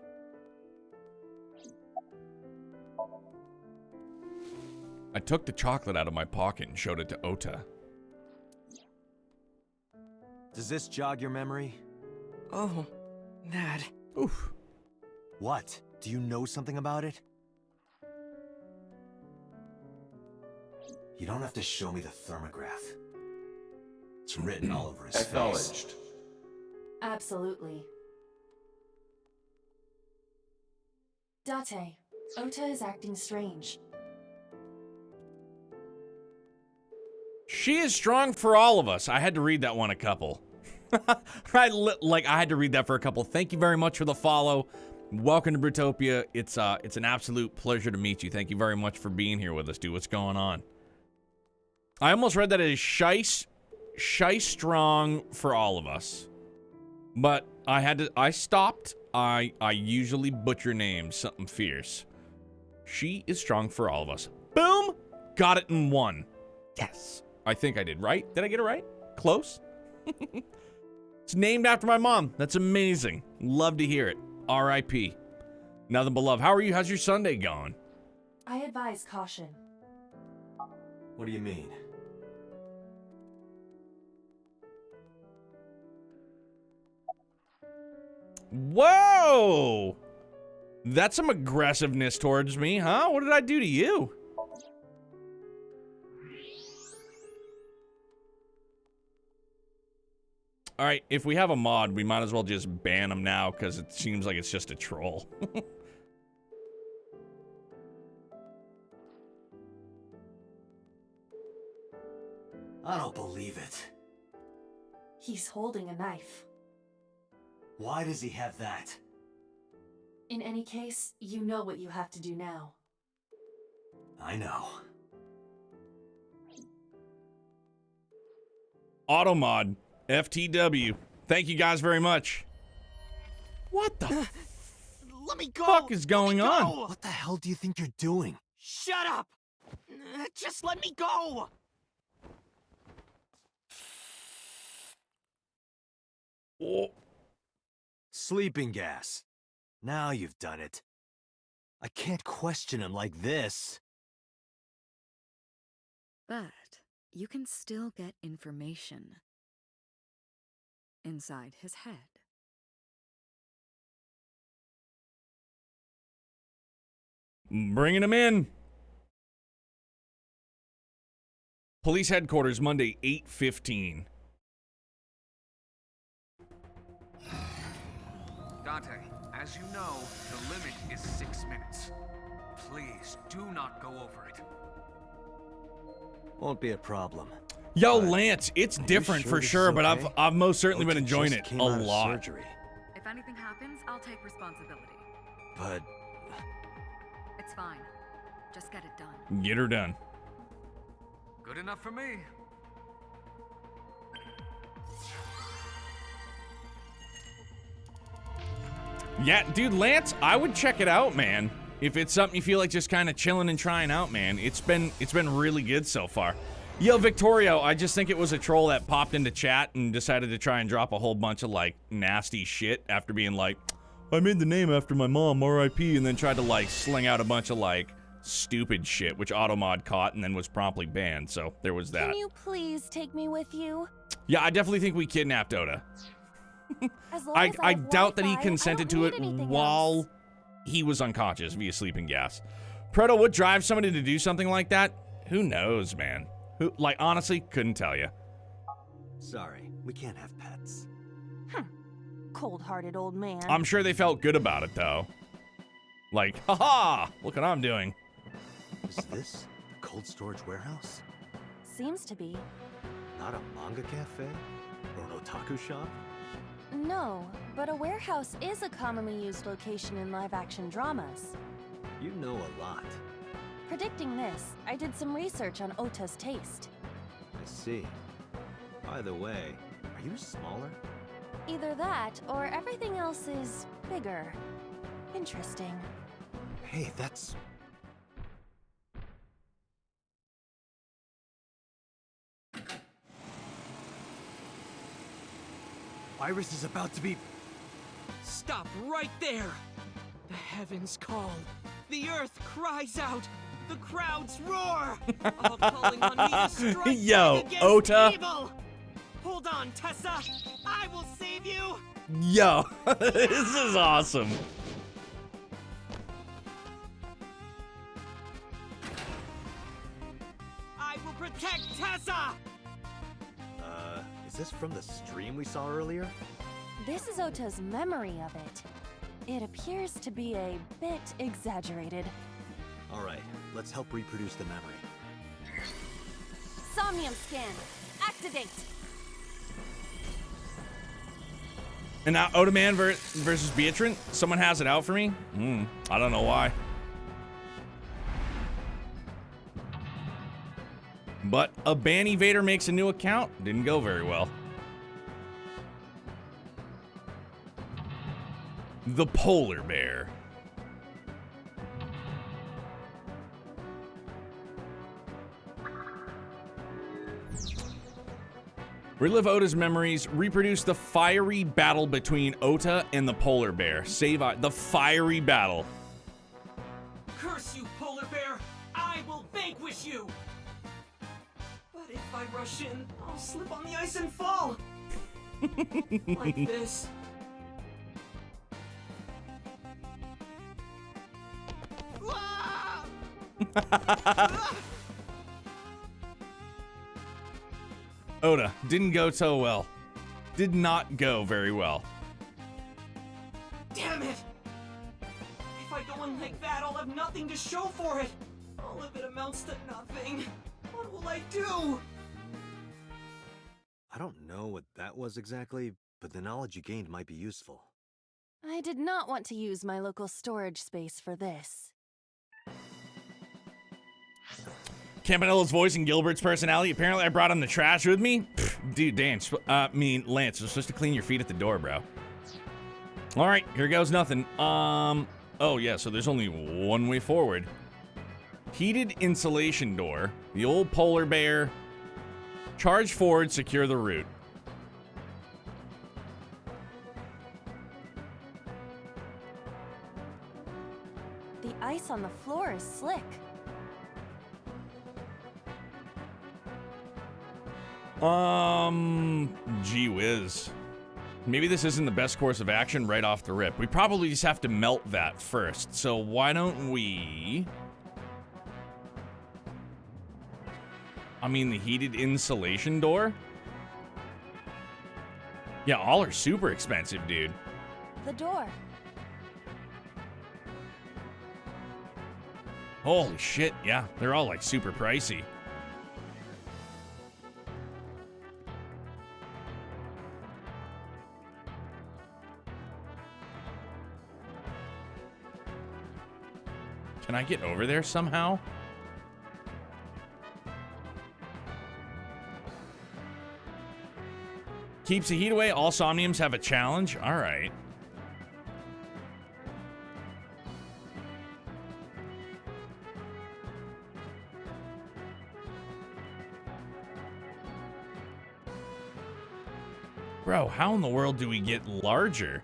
I took the chocolate out of my pocket and showed it to Ota. Does this jog your memory? Oh, that. Oof. What? Do you know something about it? You don't have to show me the thermograph. It's written all over his face. Absolutely. Date, Ota is acting strange. She is strong for all of us. I had to read that one a couple. I had to read that for a couple. Thank you very much for the follow. Welcome to Brutopia. It's an absolute pleasure to meet you. Thank you very much for being here with us, dude. What's going on? I almost read that as shy strong for all of us. But I stopped. I usually butcher names, something fierce. She is strong for all of us. Boom! Got it in one. Yes. I think I did, right? Did I get it right? Close? It's named after my mom. That's amazing. Love to hear it. R.I.P. Nothing but love. How are you? How's your Sunday going? I advise caution. What do you mean? Whoa! That's some aggressiveness towards me, huh? What did I do to you? All right, if we have a mod, we might as well just ban him now because it seems like it's just a troll. I don't believe it. He's holding a knife. Why does he have that? In any case, you know what you have to do now. I know. Automod, FTW. Thank you guys very much. What the Let me go! fuck is going on? What the hell do you think you're doing? Shut up! Just let me go! Oh. Sleeping gas. Now you've done it. I can't question him like this. But you can still get information inside his head. Bringing him in. Police headquarters, Monday, 8:15. Dante, as you know, the limit is 6 minutes. Please, do not go over it. Won't be a problem. Yo, But Lance, it's are you different sure for this sure, is but okay? I've most certainly been Ota enjoying just it came a out of lot. surgery. If anything happens, I'll take responsibility. But It's fine. Just get it done. Get her done. Good enough for me. Yeah, dude, Lance, I would check it out, man. If it's something you feel like just kind of chilling and trying out, man. It's been really good so far. Yo, Victorio, I just think it was a troll that popped into chat and decided to try and drop a whole bunch of, like, nasty shit after being like, I made the name after my mom, R.I.P., and then tried to, like, sling out a bunch of, like, stupid shit, which Automod caught and then was promptly banned, so there was that. Can you please take me with you? Yeah, I definitely think we kidnapped Oda. As long I as I have doubt that he Wi-Fi, consented I don't to need it anything while else. he was unconscious via sleeping gas. Preto, what drives somebody to do something like that? Who knows, man? Who, like, honestly, couldn't tell you. sorry, we can't have pets. Cold-hearted old man. I'm sure they felt good about it, though. Like, haha, look what I'm doing. Is this the cold storage warehouse? Seems to be. Not a manga cafe? Or an otaku shop? No, but a warehouse is a commonly used location in live-action dramas. You know a lot. Predicting this, I did some research on Ota's taste. I see. By the way, are you smaller? Either that, or everything else is bigger. Interesting. Hey, that's... Iris is about to be... Stop right there! The heavens call. The earth cries out. The crowds roar. All calling on me to strike Yo, back against Ota. evil. Hold on, Tessa. I will save you. Yo, this is awesome. I will protect Tessa. Is this from the stream we saw earlier? This is Ota's memory of it. It appears to be a bit exaggerated. Alright, let's help reproduce the memory. Somnium scan. Activate. And now Ota Man versus Beatrice. Someone has it out for me? I don't know why. But a Ban Evader makes a new account. Didn't go very well. The Polar Bear. Relive Ota's memories. Reproduce the fiery battle between Ota and the Polar Bear. Save the fiery battle. Curse you, Polar Bear. I will vanquish you. But if I rush in, I'll slip on the ice and fall. Like this. Ota, didn't go so well. Did not go very well. Damn it! If I go in like that, I'll have nothing to show for it. All of it amounts to nothing. What will I do? I don't know what that was exactly, but the knowledge you gained might be useful. I did not want to use my local storage space for this. Campanella's voice and Gilbert's personality. Apparently I brought him the trash with me. Pfft, dude, Dan, Lance, you're supposed to clean your feet at the door, bro. All right, here goes nothing. Oh yeah, so there's only one way forward. Heated insulation door. The old Polar Bear. Charge forward, secure the route. The ice on the floor is slick. Gee whiz. Maybe this isn't the best course of action right off the rip. We probably just have to melt that first. So why don't we... I mean, the heated insulation door? Yeah, all are super expensive, dude. The door. Holy shit, yeah. They're all like super pricey. Can I get over there somehow? Keeps the heat away. All Somniums have a challenge. All right. Bro, how in the world do we get larger?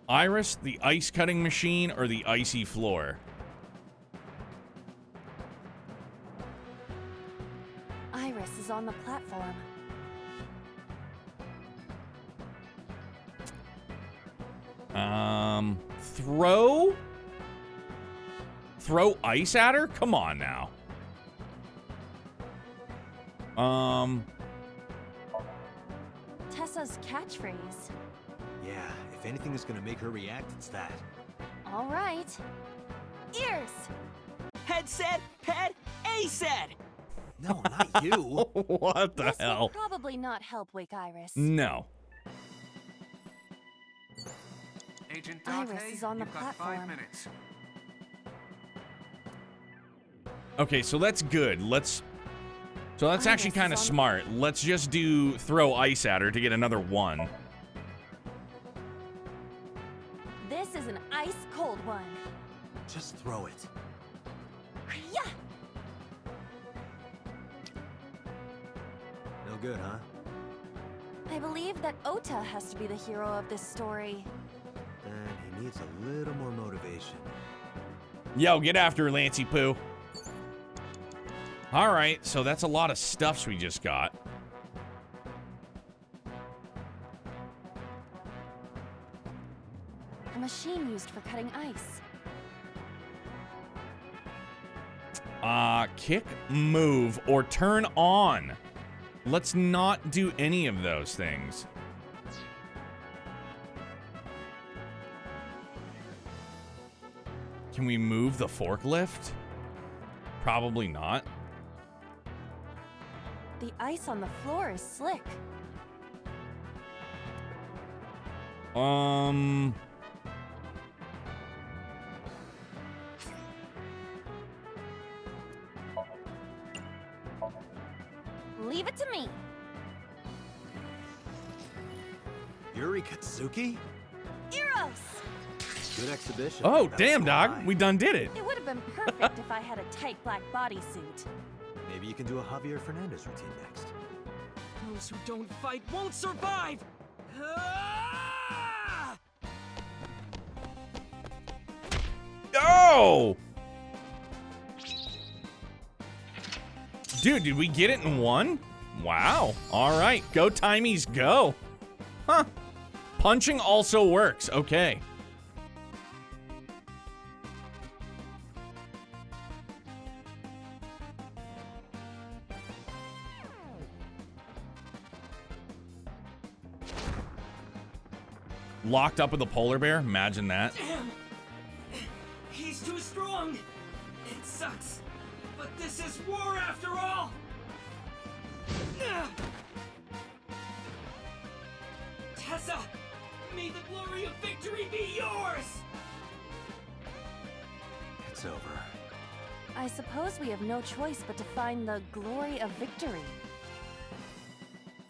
Iris, the ice cutting machine, or the icy floor? Iris is on the platform. Throw? Throw ice at her? Come on now. Tessa's catchphrase. Yeah, if anything is gonna make her react, it's that. All right. Ears. Head said, ped, A said. No, not you. What the This hell? will probably not help wake Iris. No. Agent Iris Dante, is on the you've got platform. 5 minutes. Okay, so that's good. So that's actually kind of smart. Let's just do throw ice at her to get another 1. This is an ice cold one. Just throw it. Yeah. No good, huh? I believe that Ota has to be the hero of this story. Then he needs a little more motivation. Yo, get after her, Lancey Poo. All right, so that's a lot of stuffs we just got. A machine used for cutting ice. Kick, move, or turn on. Let's not do any of those things. Can we move the forklift? Probably not. The ice on the floor is slick. Leave it to me. Yuri Katsuki? Eros! Good exhibition. Oh, That's damn, dog. why. We done did it. It would have been perfect if I had a tight black bodysuit. Maybe you can do a Javier Fernandez routine next. Those who don't fight won't survive! Ah! Oh! Dude, did we get it in 1? Wow. All right, go Timies, go. Huh. Punching also works. Okay. Locked up with a polar bear? Imagine that. Damn! He's too strong! It sucks, but this is war after all! Tessa, may the glory of victory be yours! It's over. I suppose we have no choice but to find the glory of victory.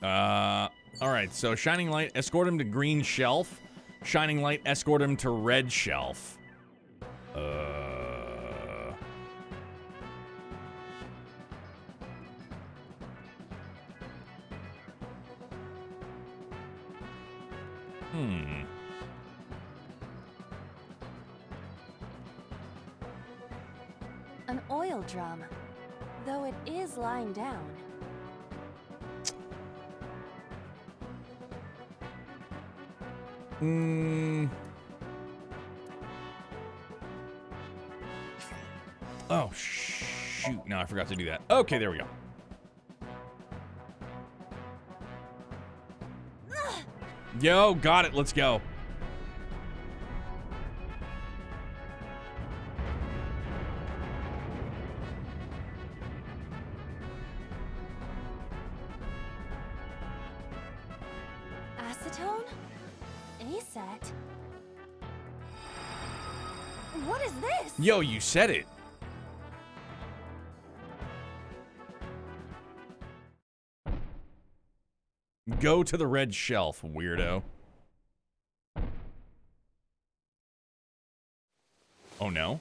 All right, so Shining Light, escort him to Green Shelf. Shining Light, escort him to Red Shelf. An oil drum, though it is lying down. Oh, shoot. No, I forgot to do that. Okay, there we go. Yo, got it. Let's go. Acetone? ASAT? What is this? Yo, you said it. Go to the Red Shelf, weirdo. Oh, no.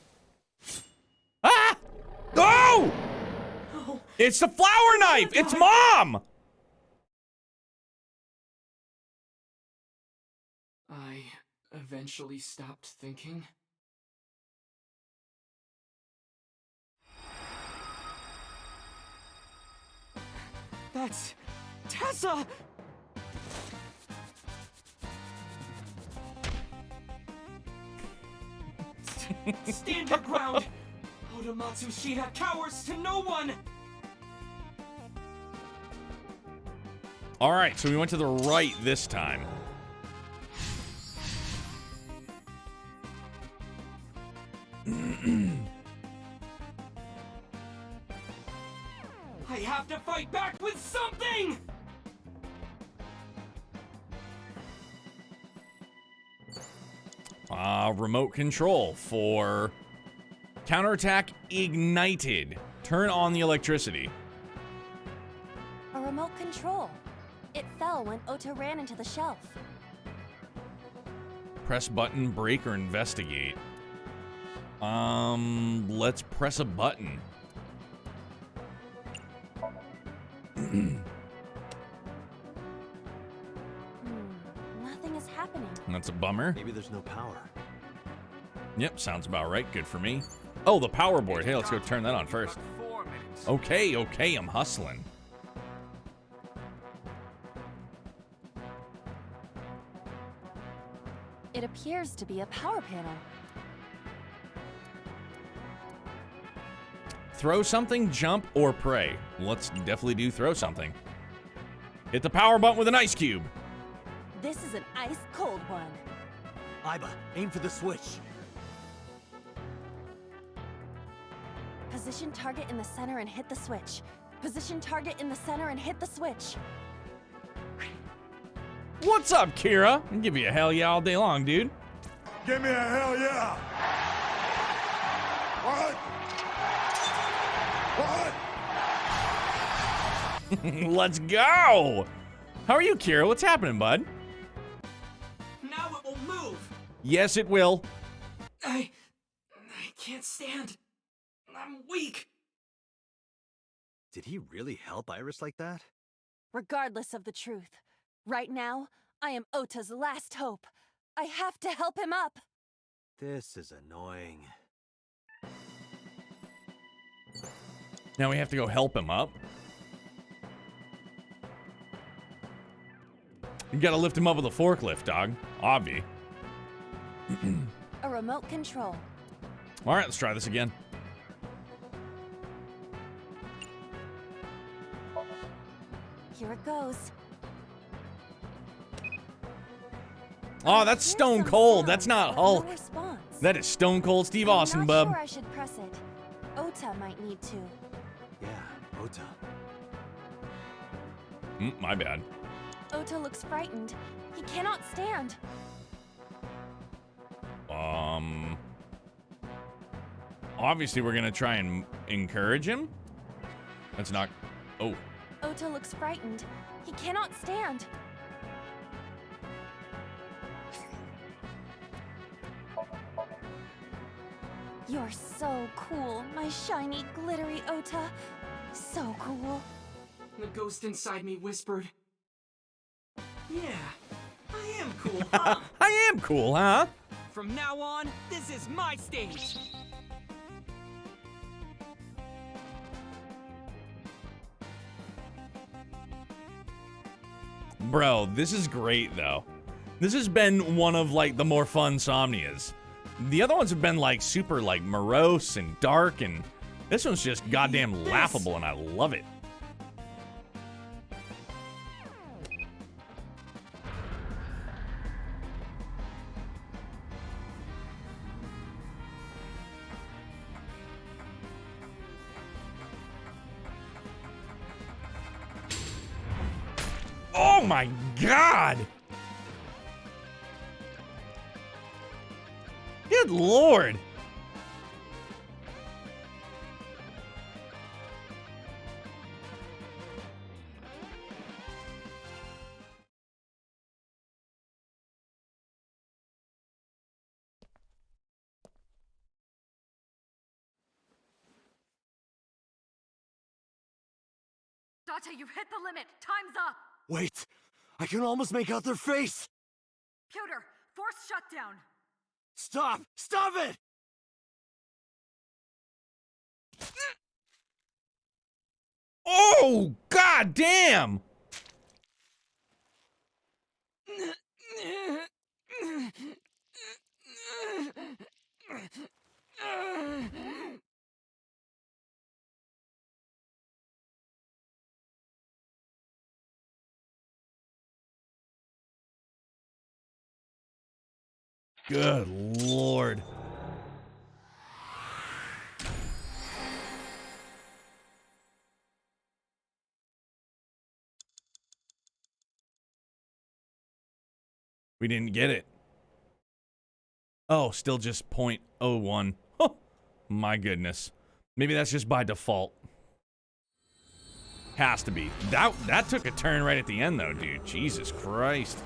Ah! Oh! It's the flower knife! It's Mom! I eventually stopped thinking. That's Tessa! Stand your ground! Otomatsu Shida cowers to no one! All right, so we went to the right this time. I have to fight back with something! Remote control for Counterattack ignited. Turn on the electricity. A remote control. It fell when Ota ran into the shelf. Press button, break, or investigate. Let's press a button. Nothing is happening. That's a bummer. Maybe there's no power. Yep, sounds about right. Good for me. Oh, the power board. Hey, let's go turn that on first. Okay, okay, I'm hustling. It appears to be a power panel. Throw something, jump, or pray. Let's definitely do throw something. Hit the power button with an ice cube. This is an ice-cold one. Iba, aim for the switch. Position target in the center and hit the switch. Position target in the center and hit the switch. What's up, Kira? I'll give you a hell yeah all day long, dude. Give me a hell yeah! What? Let's go! How are you, Kira? What's happening, bud? Now it will move. Yes, it will. I can't stand. I'm weak. Did he really help Iris like that? Regardless of the truth, right now, I am Ota's last hope. I have to help him up. This is annoying. Now we have to go help him up. You gotta lift him up with a forklift, dog. Obvi. A remote control. All right, let's try this again. Here it goes. Oh, that's Stone Cold. That's not Hulk. No response. That is Stone Cold Steve I'm Austin, not bub. sure I should press it. Ota might need to. Yeah, Ota. My bad. Ota looks frightened. He cannot stand. Obviously, we're gonna try and encourage him. That's not. Oh. Ota looks frightened. He cannot stand. You're so cool, my shiny, glittery Ota. So cool. The ghost inside me whispered, "Yeah, I am cool, huh?" I am cool, huh? From now on, this is my stage. Bro, this is great, though. This has been one of, like, the more fun Somnias. The other ones have been, like, super, like, morose and dark, and this one's just goddamn laughable, and I love it. Oh my god! Good lord! Date, you've hit the limit. Time's up. Wait! I can almost make out their face! Pewter, force shutdown. Stop! Stop it! Oh, god damn! Good lord. We didn't get it. Oh, still just .01. Huh. My goodness. Maybe that's just by default. Has to be. That took a turn right at the end, though, dude. Jesus Christ.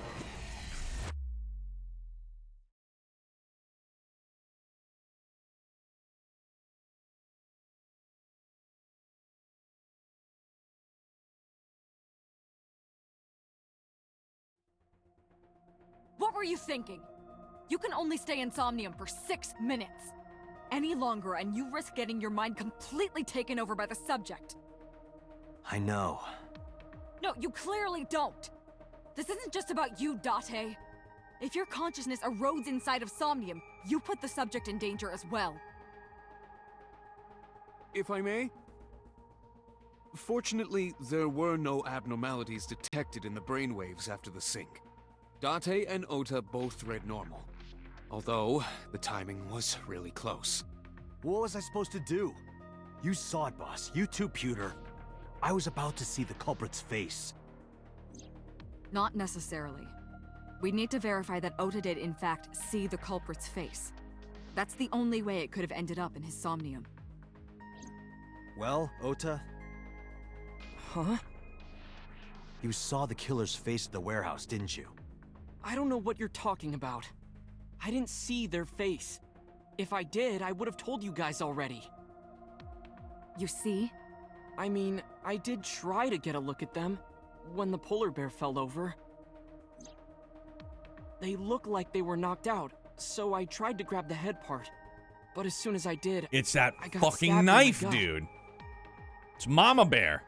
What were you thinking? You can only stay in Somnium for 6 minutes. Any longer, and you risk getting your mind completely taken over by the subject. I know. No, you clearly don't. This isn't just about you, Date. If your consciousness erodes inside of Somnium, you put the subject in danger as well. If I may? Fortunately, there were no abnormalities detected in the brainwaves after the sync. Date and Ota both read normal. Although, the timing was really close. What was I supposed to do? You saw it, boss. You too, Pewter. I was about to see the culprit's face. Not necessarily. We need to verify that Ota did in fact see the culprit's face. That's the only way it could have ended up in his Somnium. Well, Ota? Huh? You saw the killer's face at the warehouse, didn't you? I don't know what you're talking about. I didn't see their face. If I did, I would have told you guys already. You see? I mean, I did try to get a look at them when the polar bear fell over. They looked like they were knocked out, so I tried to grab the head part. But as soon as I did, It's that I got fucking stabbed in the knife, gut. dude. It's Mama Bear.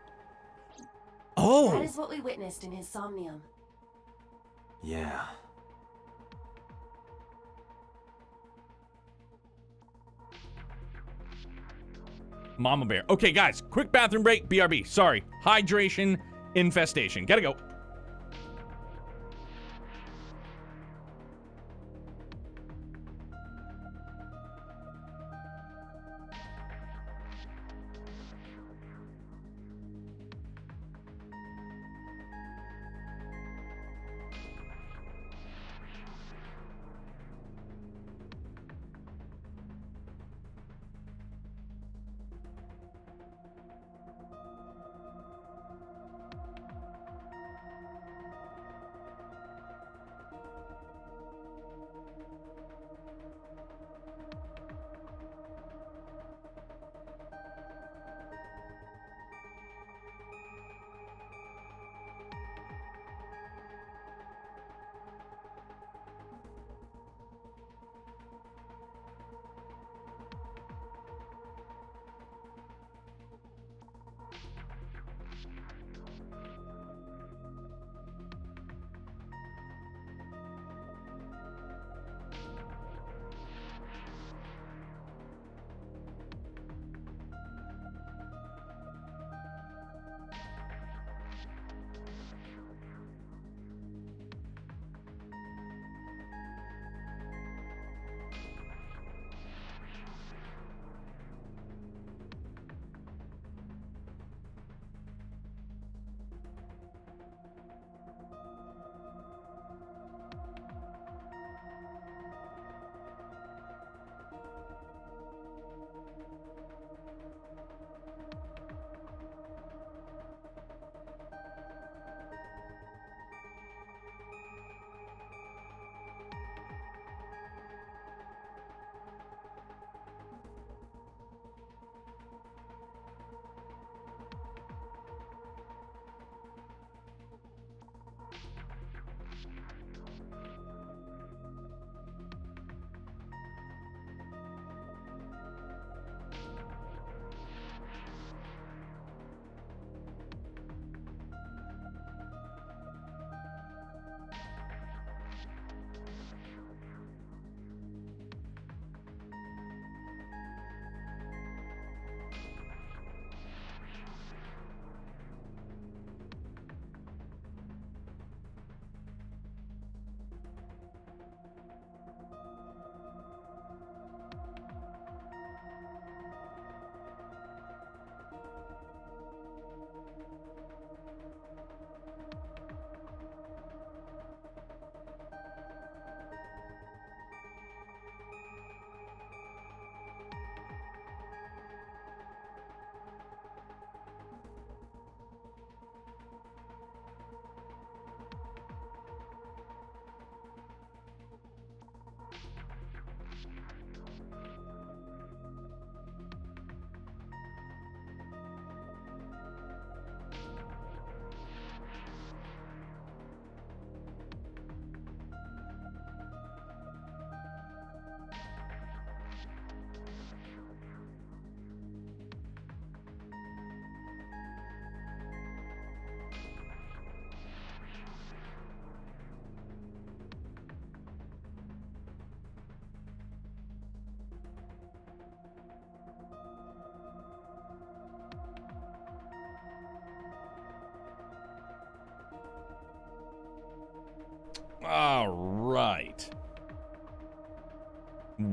Oh. That is what we witnessed in his Somnium. Yeah. Mama Bear. Okay, guys, quick bathroom break. BRB. Sorry. Hydration infestation. Gotta go.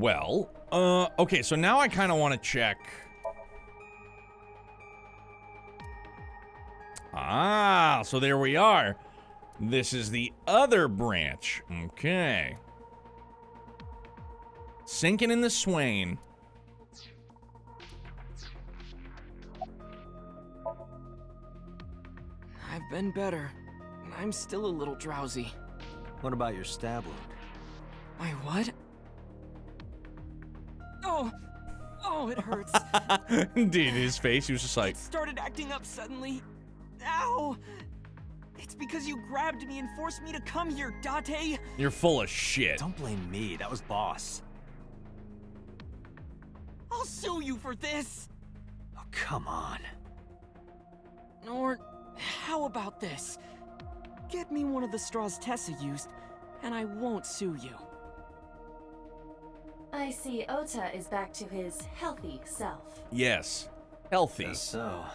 well. Okay, so now I kind of want to check. Ah, so there we are. This is the other branch. Okay. Sinking in the Swain. I've been better. I'm still a little drowsy. What about your stab wound? My what? Oh, it hurts. Dude, his face, he was just like... It started acting up suddenly. Ow! It's because you grabbed me and forced me to come here, Date. You're full of shit. Don't blame me, that was Boss. I'll sue you for this. Oh, come on. Or how about this? Get me one of the straws Tessa used, and I won't sue you. I see Ota is back to his healthy self. Yes. Healthy. Guess so.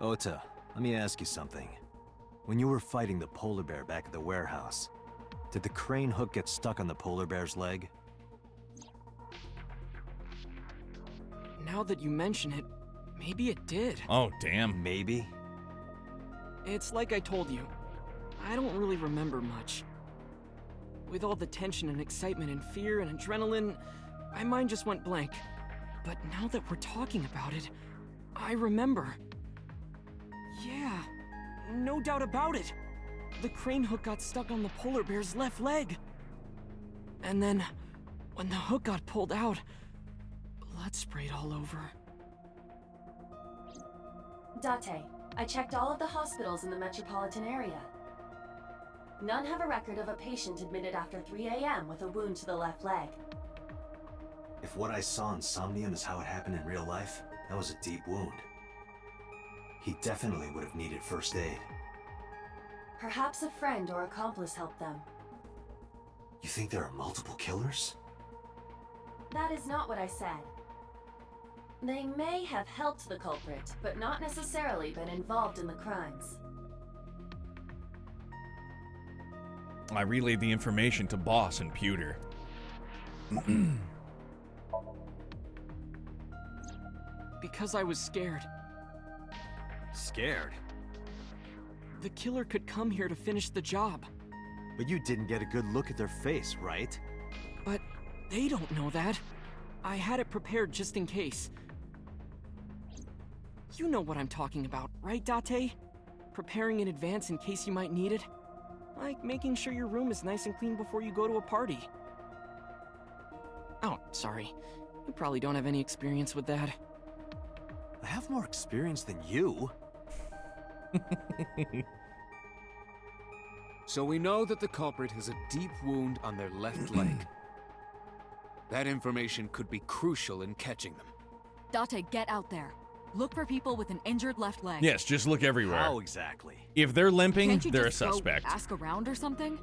Ota, let me ask you something. When you were fighting the polar bear back at the warehouse, did the crane hook get stuck on the polar bear's leg? Now that you mention it, maybe it did. Oh, damn. Maybe? It's like I told you. I don't really remember much. With all the tension and excitement and fear and adrenaline, my mind just went blank. But now that we're talking about it, I remember. Yeah, no doubt about it. The crane hook got stuck on the polar bear's left leg. And then, when the hook got pulled out, blood sprayed all over. Date, I checked all of the hospitals in the metropolitan area. None have a record of a patient admitted after 3 a.m. with a wound to the left leg. If what I saw in Somnium is how it happened in real life, that was a deep wound. He definitely would have needed first aid. Perhaps a friend or accomplice helped them. You think there are multiple killers? That is not what I said. They may have helped the culprit, but not necessarily been involved in the crimes. I relayed the information to Boss and Pewter. Because I was scared. Scared? The killer could come here to finish the job. But you didn't get a good look at their face, right? But they don't know that. I had it prepared just in case. You know what I'm talking about, right, Date? Preparing in advance in case you might need it. Like making sure your room is nice and clean before you go to a party. Oh, sorry. You probably don't have any experience with that. I have more experience than you. So we know that the culprit has a deep wound on their left leg. That information could be crucial in catching them. Date, get out there. Look for people with an injured left leg. Yes, just look everywhere. How exactly? If they're limping, Can't you they're just a suspect. Go ask around or something?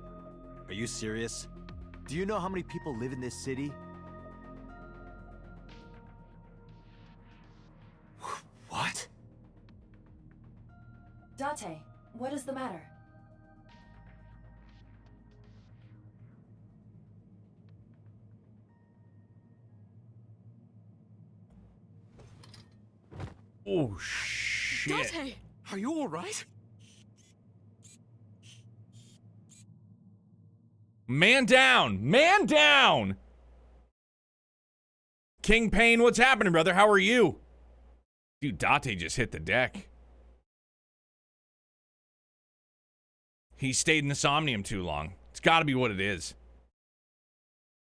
Are you serious? Do you know how many people live in this city? What? Date, what is the matter? Oh, shit. Date! Are you alright? Man down! Man down! King Payne, what's happening, brother? How are you? Dude, Date just hit the deck. He stayed in the Somnium too long. It's gotta be what it is.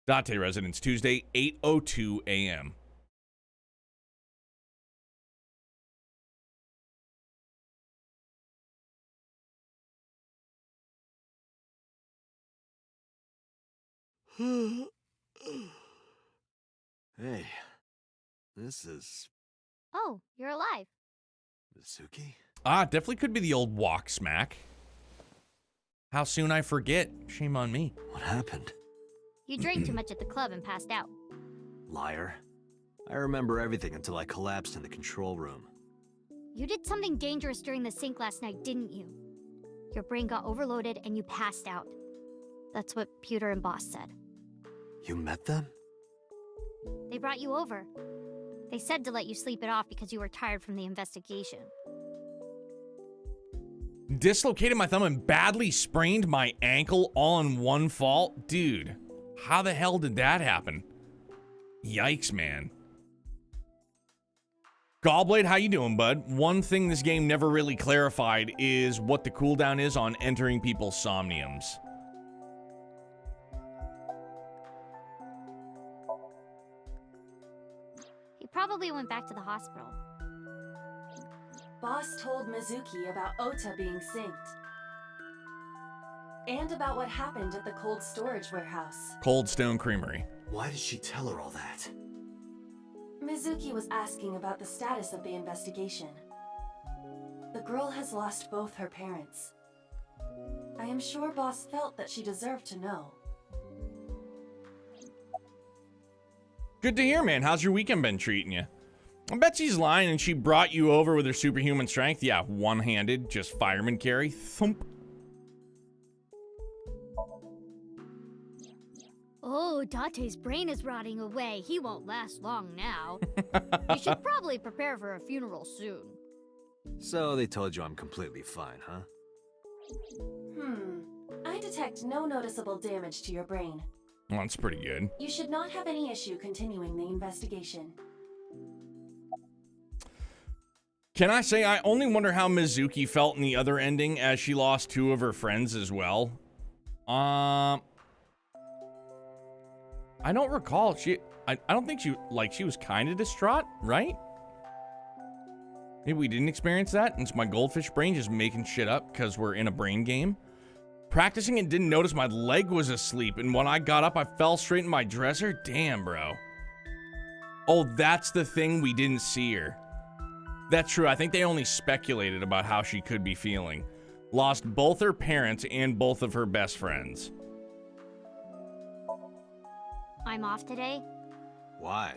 Date residence, Tuesday, 8:02 a.m. Hey, this is Oh, you're alive. Mitsuki? Ah, definitely could be the old walk smack. How soon I forget. Shame on me. What happened? You drank too much at the club and passed out. Liar. I remember everything until I collapsed in the control room. You did something dangerous during the sink last night, didn't you? Your brain got overloaded and you passed out. That's what Pewter and Boss said. You met them? They brought you over. They said to let you sleep it off because you were tired from the investigation. Dislocated my thumb and badly sprained my ankle all in one fall? Dude, how the hell did that happen? Yikes, man. Gallblade, how you doing, bud? One thing this game never really clarified is what the cooldown is on entering people's somniums. He probably went back to the hospital. Boss told Mizuki about Ota being synced. And about what happened at the cold storage warehouse. Cold Stone Creamery. Why did she tell her all that? Mizuki was asking about the status of the investigation. The girl has lost both her parents. I am sure Boss felt that she deserved to know. Good to hear, man. How's your weekend been treating you? I bet she's lying and she brought you over with her superhuman strength. Yeah, one-handed, just fireman carry. Thump. Oh, Date's brain is rotting away. He won't last long now. You should probably prepare for a funeral soon. So they told you I'm completely fine, huh? I detect no noticeable damage to your brain. Well, that's pretty good. You should not have any issue continuing the investigation. Can I say I only wonder how Mizuki felt in the other ending as she lost two of her friends as well? I don't recall. I don't think she was kind of distraught, right? Maybe we didn't experience that, and it's my goldfish brain just making shit up because we're in a brain game. Practicing and didn't notice my leg was asleep, and when I got up, I fell straight in my dresser. Damn, bro. Oh, that's the thing, we didn't see her. That's true. I think they only speculated about how she could be feeling. Lost both her parents and both of her best friends. I'm off today. Why?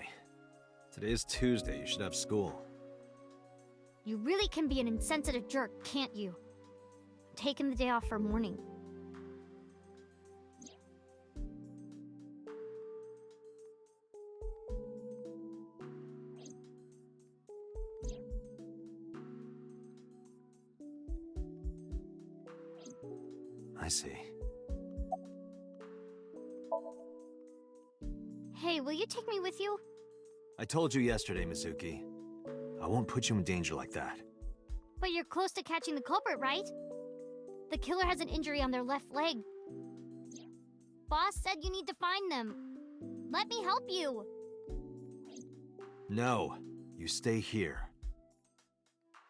Today's Tuesday. You should have school. You really can be an insensitive jerk, can't you? I'm taking the day off for mourning. I see. Hey, will you take me with you? I told you yesterday, Mizuki. I won't put you in danger like that. But you're close to catching the culprit, right? The killer has an injury on their left leg. Boss said you need to find them. Let me help you. No, you stay here.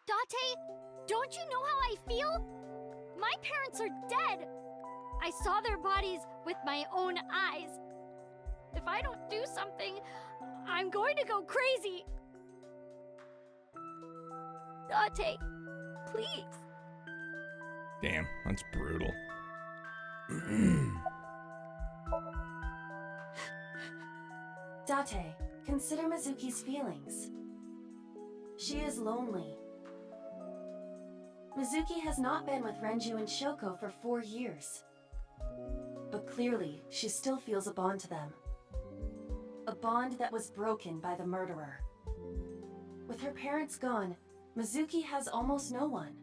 Date, don't you know how I feel? My parents are dead. I saw their bodies with my own eyes. If I don't do something, I'm going to go crazy. Date, please. Damn, that's brutal. Date, consider Mizuki's feelings. She is lonely. Mizuki has not been with Renju and Shoko for 4 years. But clearly, she still feels a bond to them. A bond that was broken by the murderer. With her parents gone, Mizuki has almost no one.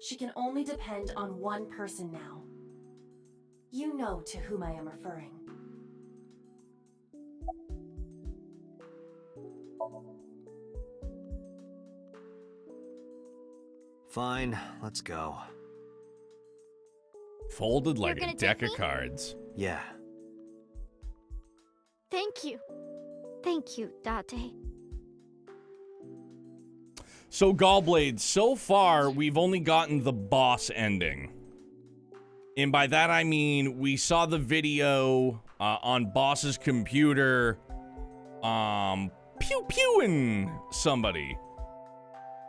She can only depend on one person now. You know to whom I am referring. Fine, let's go. Folded like You're a gonna deck take of me? cards. Yeah. Thank you. Thank you, Date. So, Gallblade, so far, we've only gotten the boss ending. And by that, I mean, we saw the video on Boss's computer, pew-pewing somebody.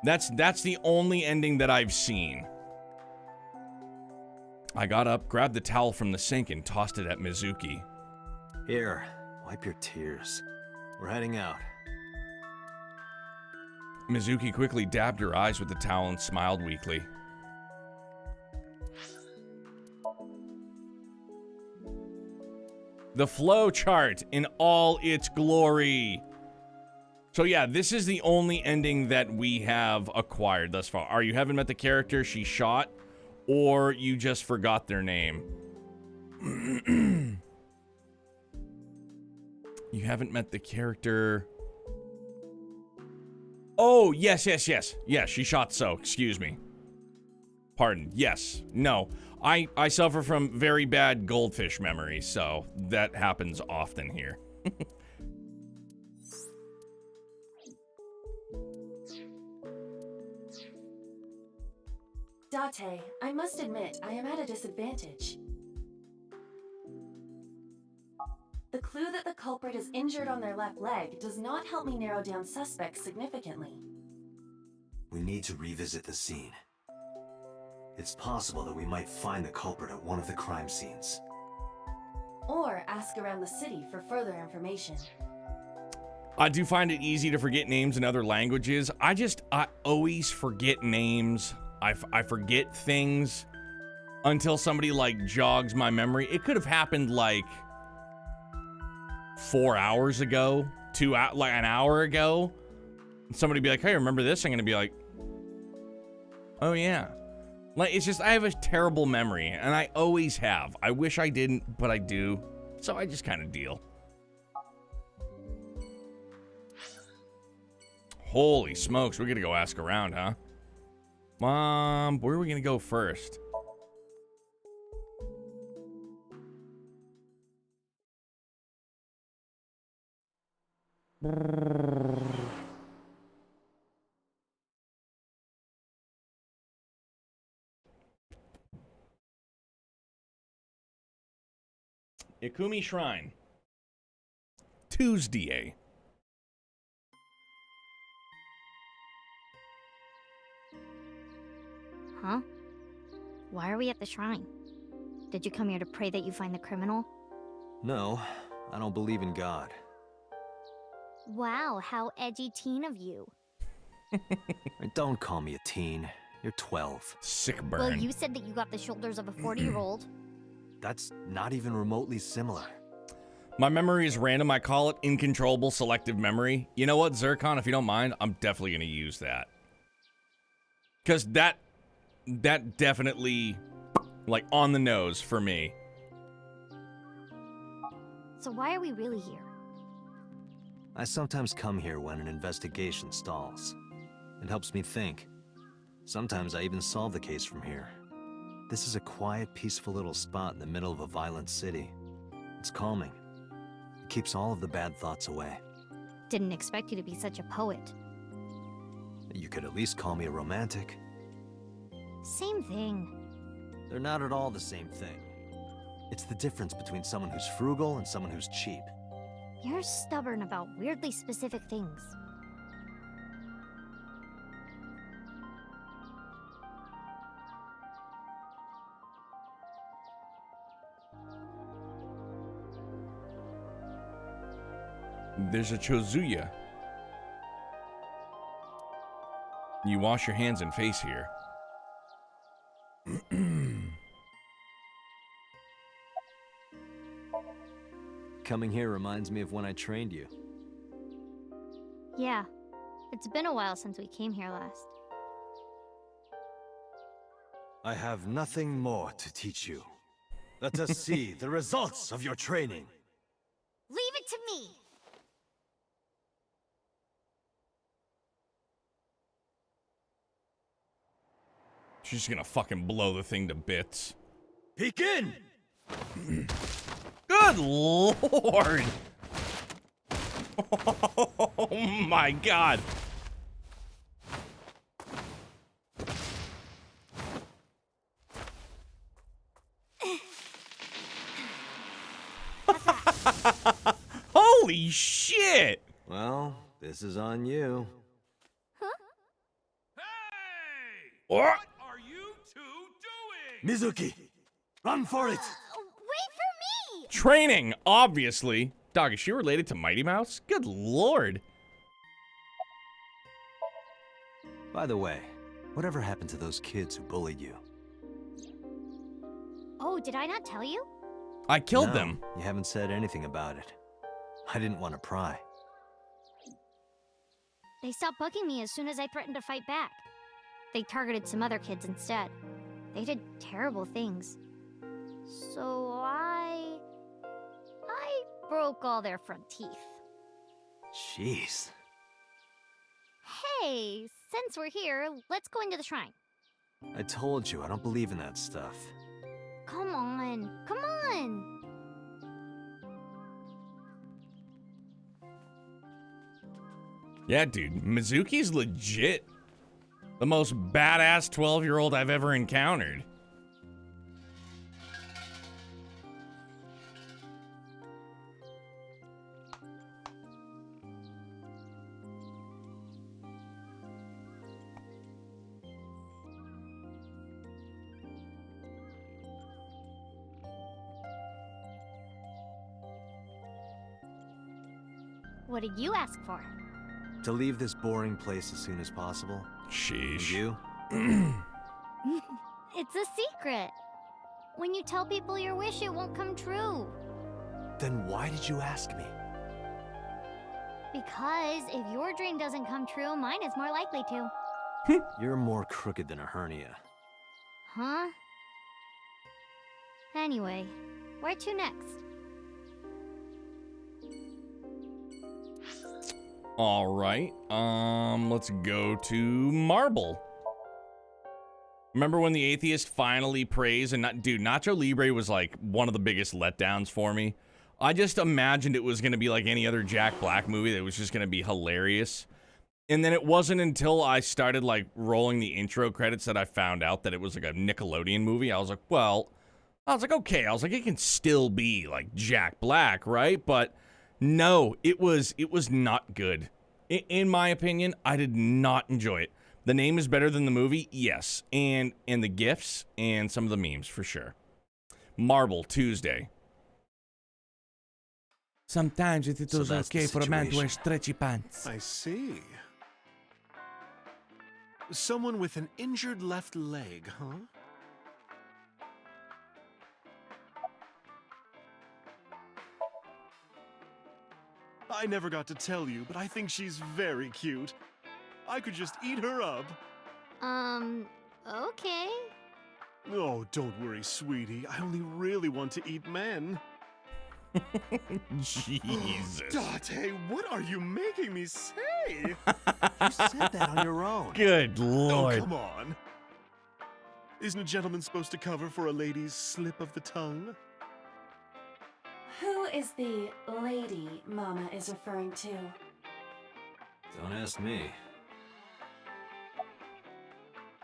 That's the only ending that I've seen. I got up, grabbed the towel from the sink, and tossed it at Mizuki. Here, wipe your tears. We're heading out. Mizuki quickly dabbed her eyes with the towel and smiled weakly. The flow chart in all its glory. So yeah, this is the only ending that we have acquired thus far. Or you haven't met the character she shot, or you just forgot their name. You haven't met the character. Oh, yes. Yes, she shot So. Excuse me. Pardon. Yes. No. I suffer from very bad goldfish memory, so that happens often here. Date, I must admit, I am at a disadvantage. The clue that the culprit is injured on their left leg does not help me narrow down suspects significantly. We need to revisit the scene. It's possible that we might find the culprit at one of the crime scenes. Or ask around the city for further information. I do find it easy to forget names in other languages. I always forget names. I forget things until somebody like jogs my memory. It could have happened like 4 hours ago, like an hour ago. Somebody be like, hey, remember this? I'm gonna be like, oh yeah. Like, it's just, I have a terrible memory, and I always have. I wish I didn't, but I do. So I just kind of deal. Holy smokes, we're gonna go ask around, huh? Mom, where are we gonna go first? Ikumi Shrine. Tuesday. Huh? Why are we at the shrine? Did you come here to pray that you find the criminal? No, I don't believe in God. Wow, how edgy teen of you. Don't call me a teen. You're 12. Sick burn. Well, you said that you got the shoulders of a 40-year-old. That's not even remotely similar. My memory is random. I call it uncontrollable selective memory. You know what, Zircon, if you don't mind, I'm definitely going to use that. Because that definitely, like, on the nose for me. So why are we really here? I sometimes come here when an investigation stalls. It helps me think. Sometimes I even solve the case from here. This is a quiet, peaceful little spot in the middle of a violent city. It's calming. It keeps all of the bad thoughts away. Didn't expect you to be such a poet. You could at least call me a romantic. Same thing. They're not at all the same thing. It's the difference between someone who's frugal and someone who's cheap. You're stubborn about weirdly specific things. There's a Chozuya. You wash your hands and face here. Coming here reminds me of when I trained you. Yeah. It's been a while since we came here last. I have nothing more to teach you. Let us see the results of your training. Leave it to me! She's just gonna fucking blow the thing to bits. Peek in! Good lord! Oh my god! Holy shit! Well, this is on you. What are you two doing? Mizuki, run for it! Wait for me! Training, obviously. Dog, is she related to Mighty Mouse? Good lord. By the way, whatever happened to those kids who bullied you? Oh, did I not tell you? I killed No, them. You haven't said anything about it. I didn't want to pry. They stopped bugging me as soon as I threatened to fight back. They targeted some other kids instead. They did terrible things. So I broke all their front teeth. Jeez. Hey, since we're here, let's go into the shrine. I told you, I don't believe in that stuff. Come on, come on! Yeah, dude, Mizuki's legit the most badass 12-year-old I've ever encountered. What did you ask for? To leave this boring place as soon as possible. Sheesh. And you? It's a secret. When you tell people your wish, it won't come true. Then why did you ask me? Because if your dream doesn't come true, mine is more likely to. You're more crooked than a hernia. Huh? Anyway, where to next? All right. Let's go to Marble. Remember when the atheist finally prays and Nacho Libre was like one of the biggest letdowns for me. I just imagined it was going to be like any other Jack Black movie that was just going to be hilarious. And then it wasn't until I started like rolling the intro credits that I found out that it was like a Nickelodeon movie. I was like, okay. I was like, it can still be like Jack Black, right? But no, it was not good. In my opinion, I did not enjoy it. The name is better than the movie, yes. And the gifs and some of the memes, for sure. Marble, Tuesday. Sometimes it is okay for a man to wear stretchy pants. I see. Someone with an injured left leg, huh? I never got to tell you, but I think she's very cute. I could just eat her up. Okay. Oh, don't worry, sweetie. I only really want to eat men. Jesus. Date, what are you making me say? You said that on your own. Good lord. Oh, come on. Isn't a gentleman supposed to cover for a lady's slip of the tongue? Who is the lady Mama is referring to? Don't ask me.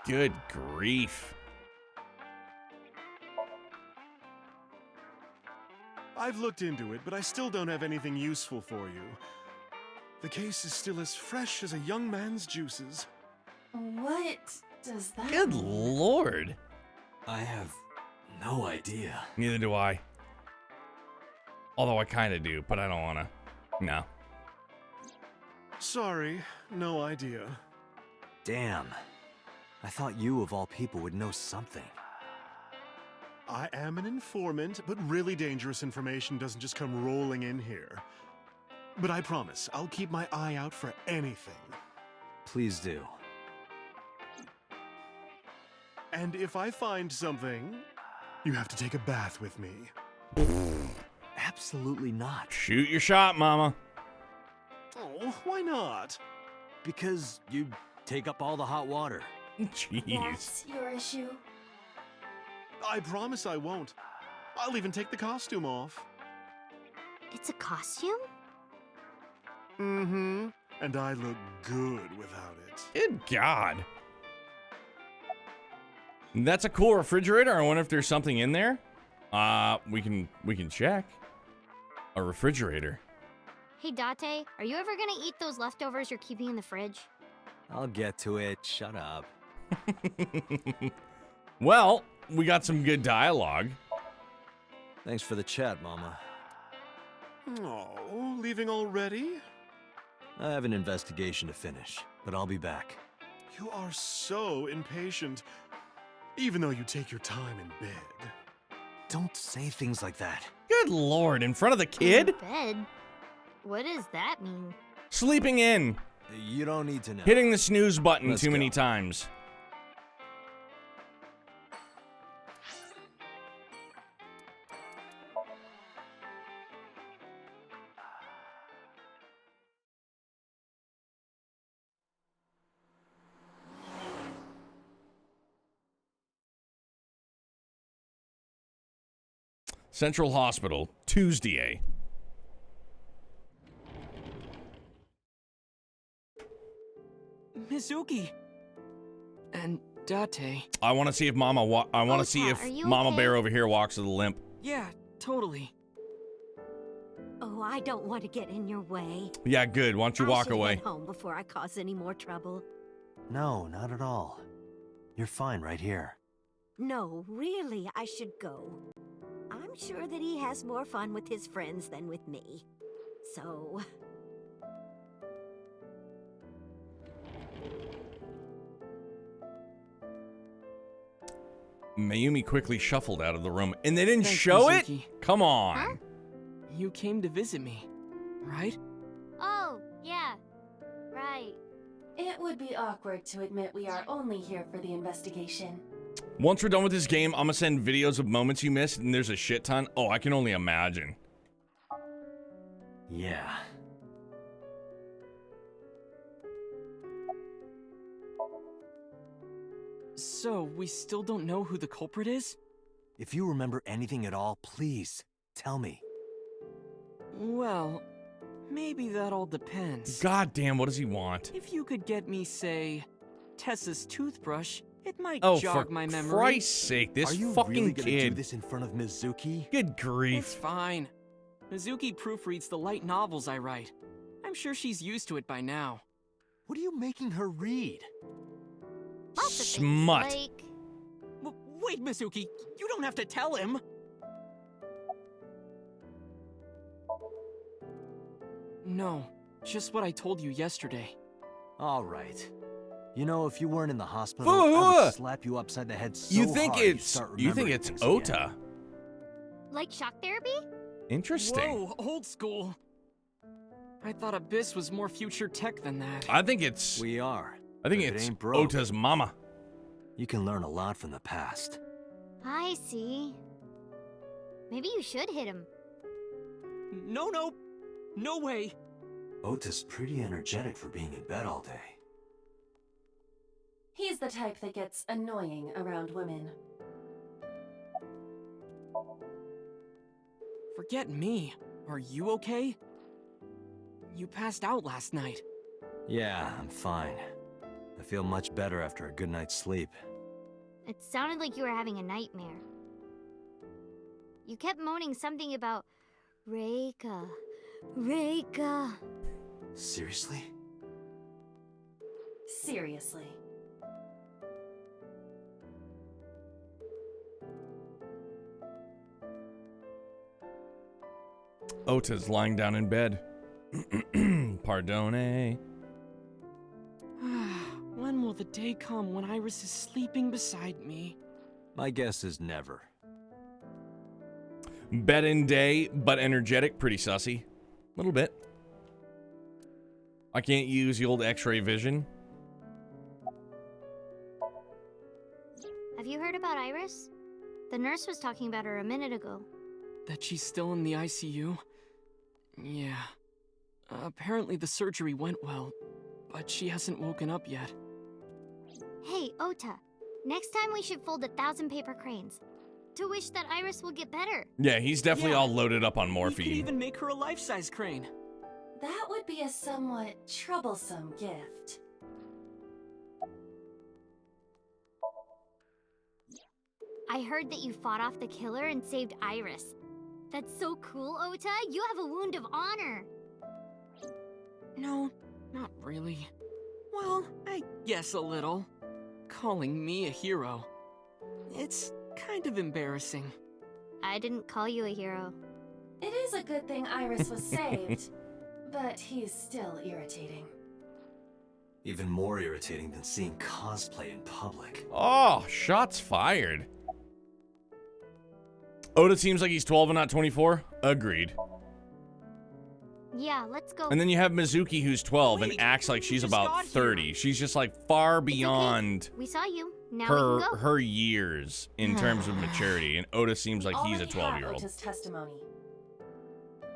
Good grief. I've looked into it, but I still don't have anything useful for you. The case is still as fresh as a young man's juices. What does that Good mean? lord. I have no idea. Neither do I. Although I kind of do, but I don't want to. No. Sorry, no idea. Damn. I thought you, of all people, would know something. I am an informant, but really dangerous information doesn't just come rolling in here. But I promise, I'll keep my eye out for anything. Please do. And if I find something, you have to take a bath with me. Absolutely not. Shoot your shot, Mama. Oh, why not? Because you take up all the hot water. Jeez. That's your issue? I promise I won't. I'll even take the costume off. It's a costume? Mm-hmm. And I look good without it. Good God. That's a cool refrigerator. I wonder if there's something in there. We can check. A refrigerator. Hey, Date, are you ever gonna eat those leftovers you're keeping in the fridge? I'll get to it. Shut up. Well, we got some good dialogue. Thanks for the chat, Mama. Oh, leaving already? I have an investigation to finish, but I'll be back. You are so impatient, even though you take your time in bed. Don't say things like that. Good lord, in front of the kid? Bed? What does that mean? Sleeping in. You don't need to know. Hitting the snooze button Let's too many go. times. Central Hospital, Tuesday. Mizuki. And Date. I want to see if Mama. I want to see Ota, if are you Mama okay? Bear over here walks with a limp. Yeah, totally. Oh, I don't want to get in your way. Yeah, good. Why don't you I walk should away? head home before I cause any more trouble. No, not at all. You're fine right here. No, really, I should go. I'm sure that he has more fun with his friends than with me. So... Mayumi quickly shuffled out of the room, and they didn't Thanks, show Mizuki. it? Come on. Huh? You came to visit me, right? Oh, yeah. Right. It would be awkward to admit we are only here for the investigation. Once we're done with this game, I'm gonna send videos of moments you missed, and there's a shit ton. Oh, I can only imagine. Yeah. So, we still don't know who the culprit is? If you remember anything at all, please tell me. Well, maybe that all depends. God damn, what does he want? If you could get me, say, Tessa's toothbrush, it might Oh, jog for my memory. Christ's sake, this Are you fucking really gonna do kid. this in front of Mizuki? Good It's grief. fine. Mizuki proofreads the light novels I write. I'm sure she's used to it by now. What are you making her read? Lots of things, Smut. like... Wait, Mizuki, you don't have to tell him. No, just what I told you yesterday. All right. You know, if you weren't in the hospital, Fuh! I would slap you upside the head so You think hard you'd it's start you think remembering it's things again. Ota? Like shock therapy? Interesting. Whoa, old school. I thought Abyss was more future tech than that. I think it's We are. I think If it it's ain't broke, Ota's mama. You can learn a lot from the past. I see. Maybe you should hit him. No, no way. Ota's pretty energetic for being in bed all day. He's the type that gets annoying around women. Forget me. Are you okay? You passed out last night. Yeah, I'm fine. I feel much better after a good night's sleep. It sounded like you were having a nightmare. You kept moaning something about Reika. Reika. Seriously? Seriously. Ota's lying down in bed. Pardone. When will the day come when Iris is sleeping beside me? My guess is never. Bed in day, but energetic. Pretty sussy. Little bit. I can't use the old x-ray vision. Have you heard about Iris? The nurse was talking about her a minute ago. That she's still in the ICU? Yeah. Apparently the surgery went well, but she hasn't woken up yet. Hey, Ota. Next time we should fold 1,000 paper cranes. To wish that Iris will get better. Yeah, he's definitely Yeah. all loaded up on We morphine. could even make her a life-size crane. That would be a somewhat troublesome gift. I heard that you fought off the killer and saved Iris. That's so cool, Ota. You have a wound of honor. No, not really. Well, I guess a little. Calling me a hero. It's kind of embarrassing. I didn't call you a hero. It is a good thing Iris was saved, but he's still irritating. Even more irritating than seeing cosplay in public. Oh, shots fired. Oda seems like he's 12 and not 24. Agreed. Yeah, let's go. And then you have Mizuki, who's 12 and acts like she's about 30. She's just like far beyond We saw you. Now her we can go. her years in terms of maturity. And Oda seems like he's a Already have 12-year-old. Ota's testimony.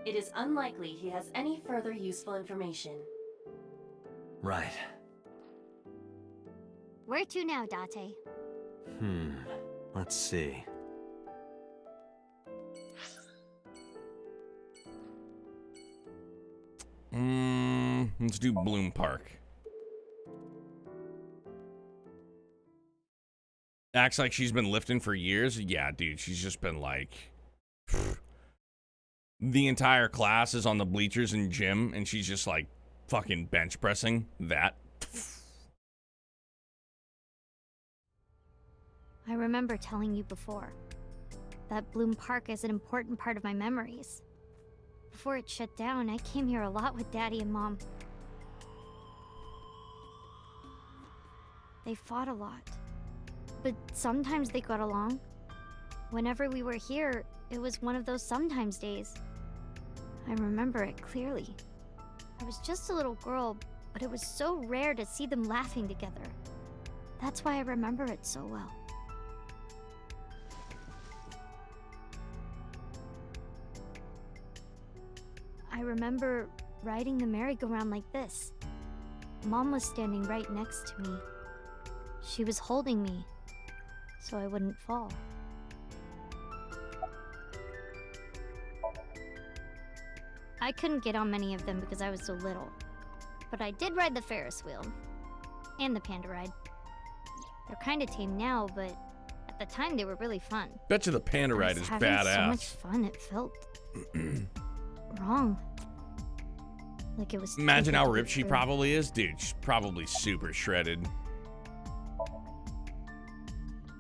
It is unlikely he has any further useful information. Right. Where to now, Date? Let's see. Let's do Bloom Park. Acts like she's been lifting for years. Yeah, dude, she's just been like... The entire class is on the bleachers and gym, and she's just like fucking bench pressing that. I remember telling you before that Bloom Park is an important part of my memories. Before it shut down, I came here a lot with Daddy and Mom. They fought a lot, but sometimes they got along. Whenever we were here, it was one of those sometimes days. I remember it clearly. I was just a little girl, but it was so rare to see them laughing together. That's why I remember it so well. I remember riding the merry-go-round like this. Mom was standing right next to me. She was holding me, so I wouldn't fall. I couldn't get on many of them because I was so little. But I did ride the Ferris wheel. And the panda ride. They're kinda tame now, but at the time they were really fun. Bet you the panda ride is having badass. so much fun, it felt wrong. Like it was. Imagine too how good to be ripped she true. probably is. Dude, she's probably super shredded.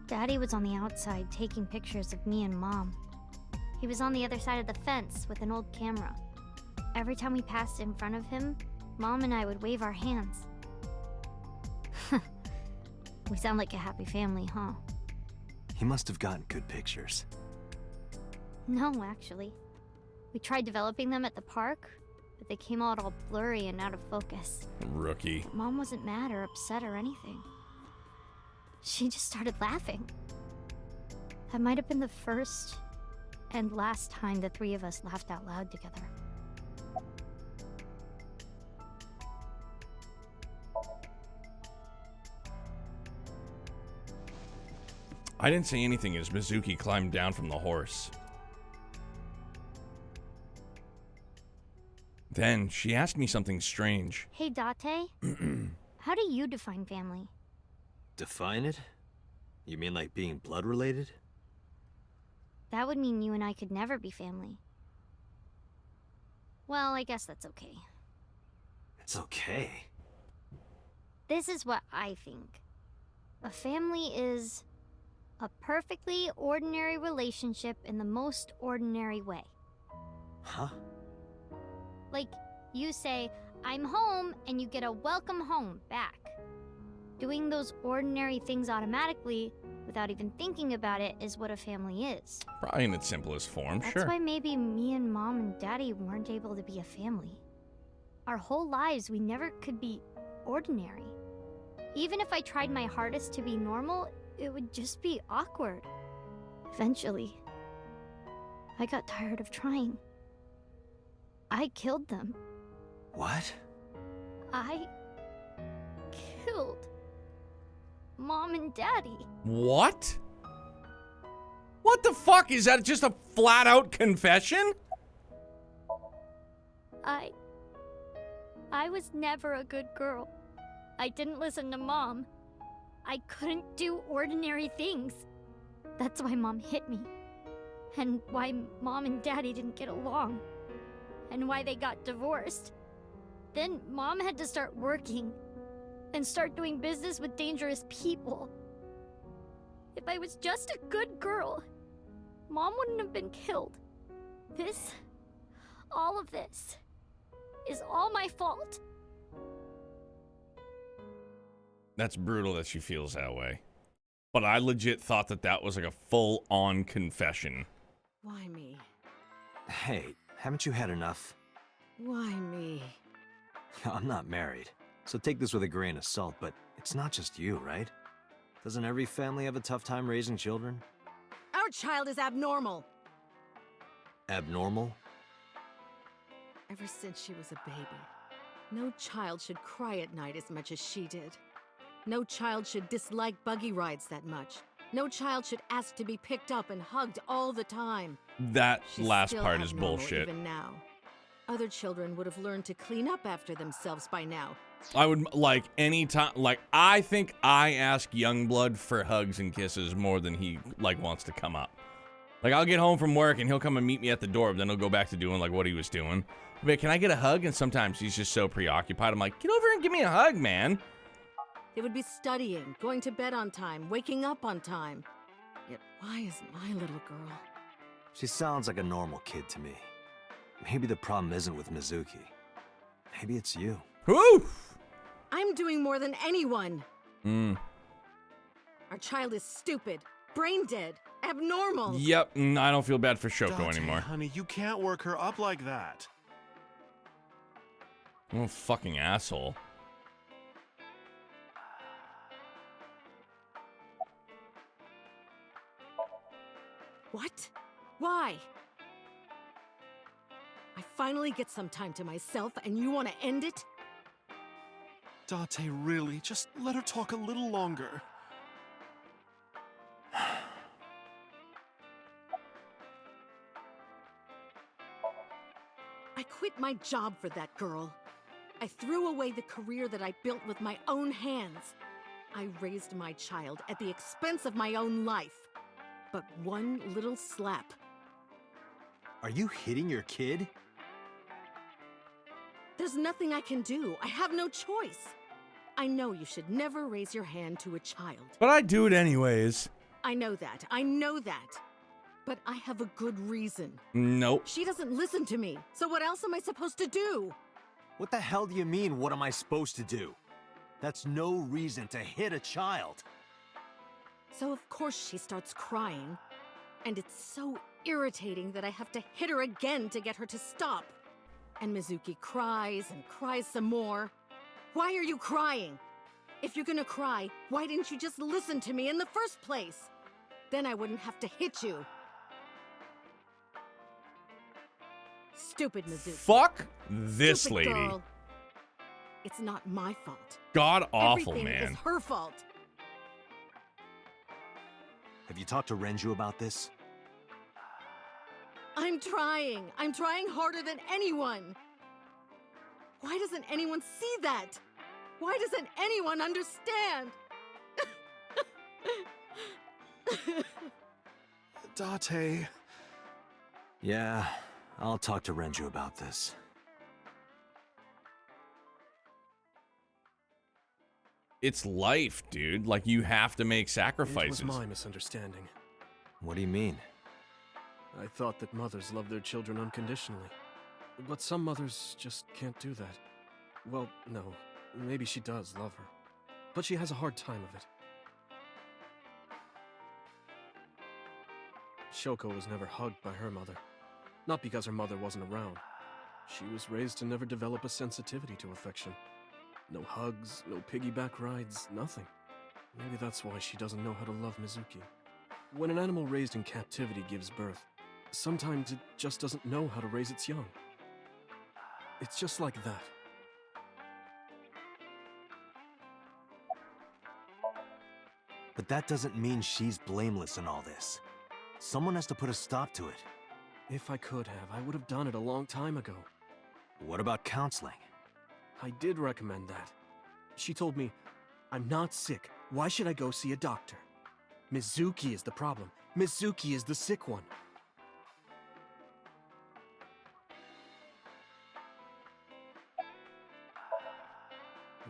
Daddy was on the outside taking pictures of me and Mom. He was on the other side of the fence with an old camera. Every time we passed in front of him, Mom and I would wave our hands. We sound like a happy family, huh? He must have gotten good pictures. No, actually. We tried developing them at the park, but they came out all blurry and out of focus. Rookie. But Mom wasn't mad or upset or anything. She just started laughing. That might have been the first and last time the three of us laughed out loud together. I didn't say anything as Mizuki climbed down from the horse. Then she asked me something strange. Hey, Date. How do you define family? Define it? You mean like being blood related? That would mean you and I could never be family. Well, I guess that's okay. It's okay. This is what I think. A family is a perfectly ordinary relationship in the most ordinary way. Huh? Like, you say, I'm home, and you get a welcome home back. Doing those ordinary things automatically, without even thinking about it, is what a family is. Probably in its simplest form, That's sure. why maybe me and Mom and Daddy weren't able to be a family. Our whole lives, we never could be ordinary. Even if I tried my hardest to be normal, it would just be awkward. Eventually, I got tired of trying. I killed them. What? I killed Mom and Daddy. What? What the fuck? Is that just a flat out confession? I was never a good girl. I didn't listen to Mom. I couldn't do ordinary things. That's why Mom hit me. And why Mom and Daddy didn't get along. And why they got divorced. Then Mom had to start working. And start doing business with dangerous people. If I was just a good girl, Mom wouldn't have been killed. All of this, is all my fault. That's brutal that she feels that way. But I legit thought that that was like a full-on confession. Why me? Hey, haven't you had enough? Why me? I'm not married, so take this with a grain of salt, but it's not just you, right? Doesn't every family have a tough time raising children? Our child is abnormal. Abnormal? Ever since she was a baby, no child should cry at night as much as she did. No child should dislike buggy rides that much. No child should ask to be picked up and hugged all the time. That She's last still part is abnormal bullshit. Even now. Other children would have learned to clean up after themselves by now. I would, like, anytime, like, I think I ask Youngblood for hugs and kisses more than he, like, wants to come up. Like, I'll get home from work and he'll come and meet me at the door, but then he'll go back to doing, like, what he was doing. But can I get a hug? And sometimes he's just so preoccupied. I'm like, get over and give me a hug, man. They would be studying, going to bed on time, waking up on time. Yet why is my little girl? She sounds like a normal kid to me. Maybe the problem isn't with Mizuki. Maybe it's you. Woo! I'm doing more than anyone. Our child is stupid, brain dead, abnormal. Yep, I don't feel bad for Shoko Dante, anymore. honey, you can't work her up like that. Oh, fucking asshole. What? Why? I finally get some time to myself and you want to end it? Dante, really, just let her talk a little longer. I quit my job for that girl. I threw away the career that I built with my own hands. I raised my child at the expense of my own life. But one little slap. Are you hitting your kid? There's nothing I can do. I have no choice. I know you should never raise your hand to a child. But I do it anyways. I know that. I know that. But I have a good reason. Nope. She doesn't listen to me. So what else am I supposed to do? What the hell do you mean, what am I supposed to do? That's no reason to hit a child. So of course she starts crying. And it's so irritating that I have to hit her again to get her to stop. And Mizuki cries and cries some more. Why are you crying? If you're gonna cry, why didn't you just listen to me in the first place? Then I wouldn't have to hit you. Stupid Mizuki. Fuck this Stupid lady. Girl. It's not my fault. God awful, Everything man. is her fault. Have you talked to Renju about this? I'm trying. I'm trying harder than anyone. Why doesn't anyone see that? Why doesn't anyone understand? Date. Yeah, I'll talk to Renju about this. It's life, dude. Like, you have to make sacrifices. It was my misunderstanding. What do you mean? I thought that mothers love their children unconditionally. But some mothers just can't do that. Well, no. Maybe she does love her. But she has a hard time of it. Shoko was never hugged by her mother. Not because her mother wasn't around. She was raised to never develop a sensitivity to affection. No hugs, no piggyback rides, nothing. Maybe that's why she doesn't know how to love Mizuki. When an animal raised in captivity gives birth, sometimes it just doesn't know how to raise its young. It's just like that. But that doesn't mean she's blameless in all this. Someone has to put a stop to it. If I could have, I would have done it a long time ago. What about counseling? I did recommend that. She told me, I'm not sick. Why should I go see a doctor? Mizuki is the problem. Mizuki is the sick one.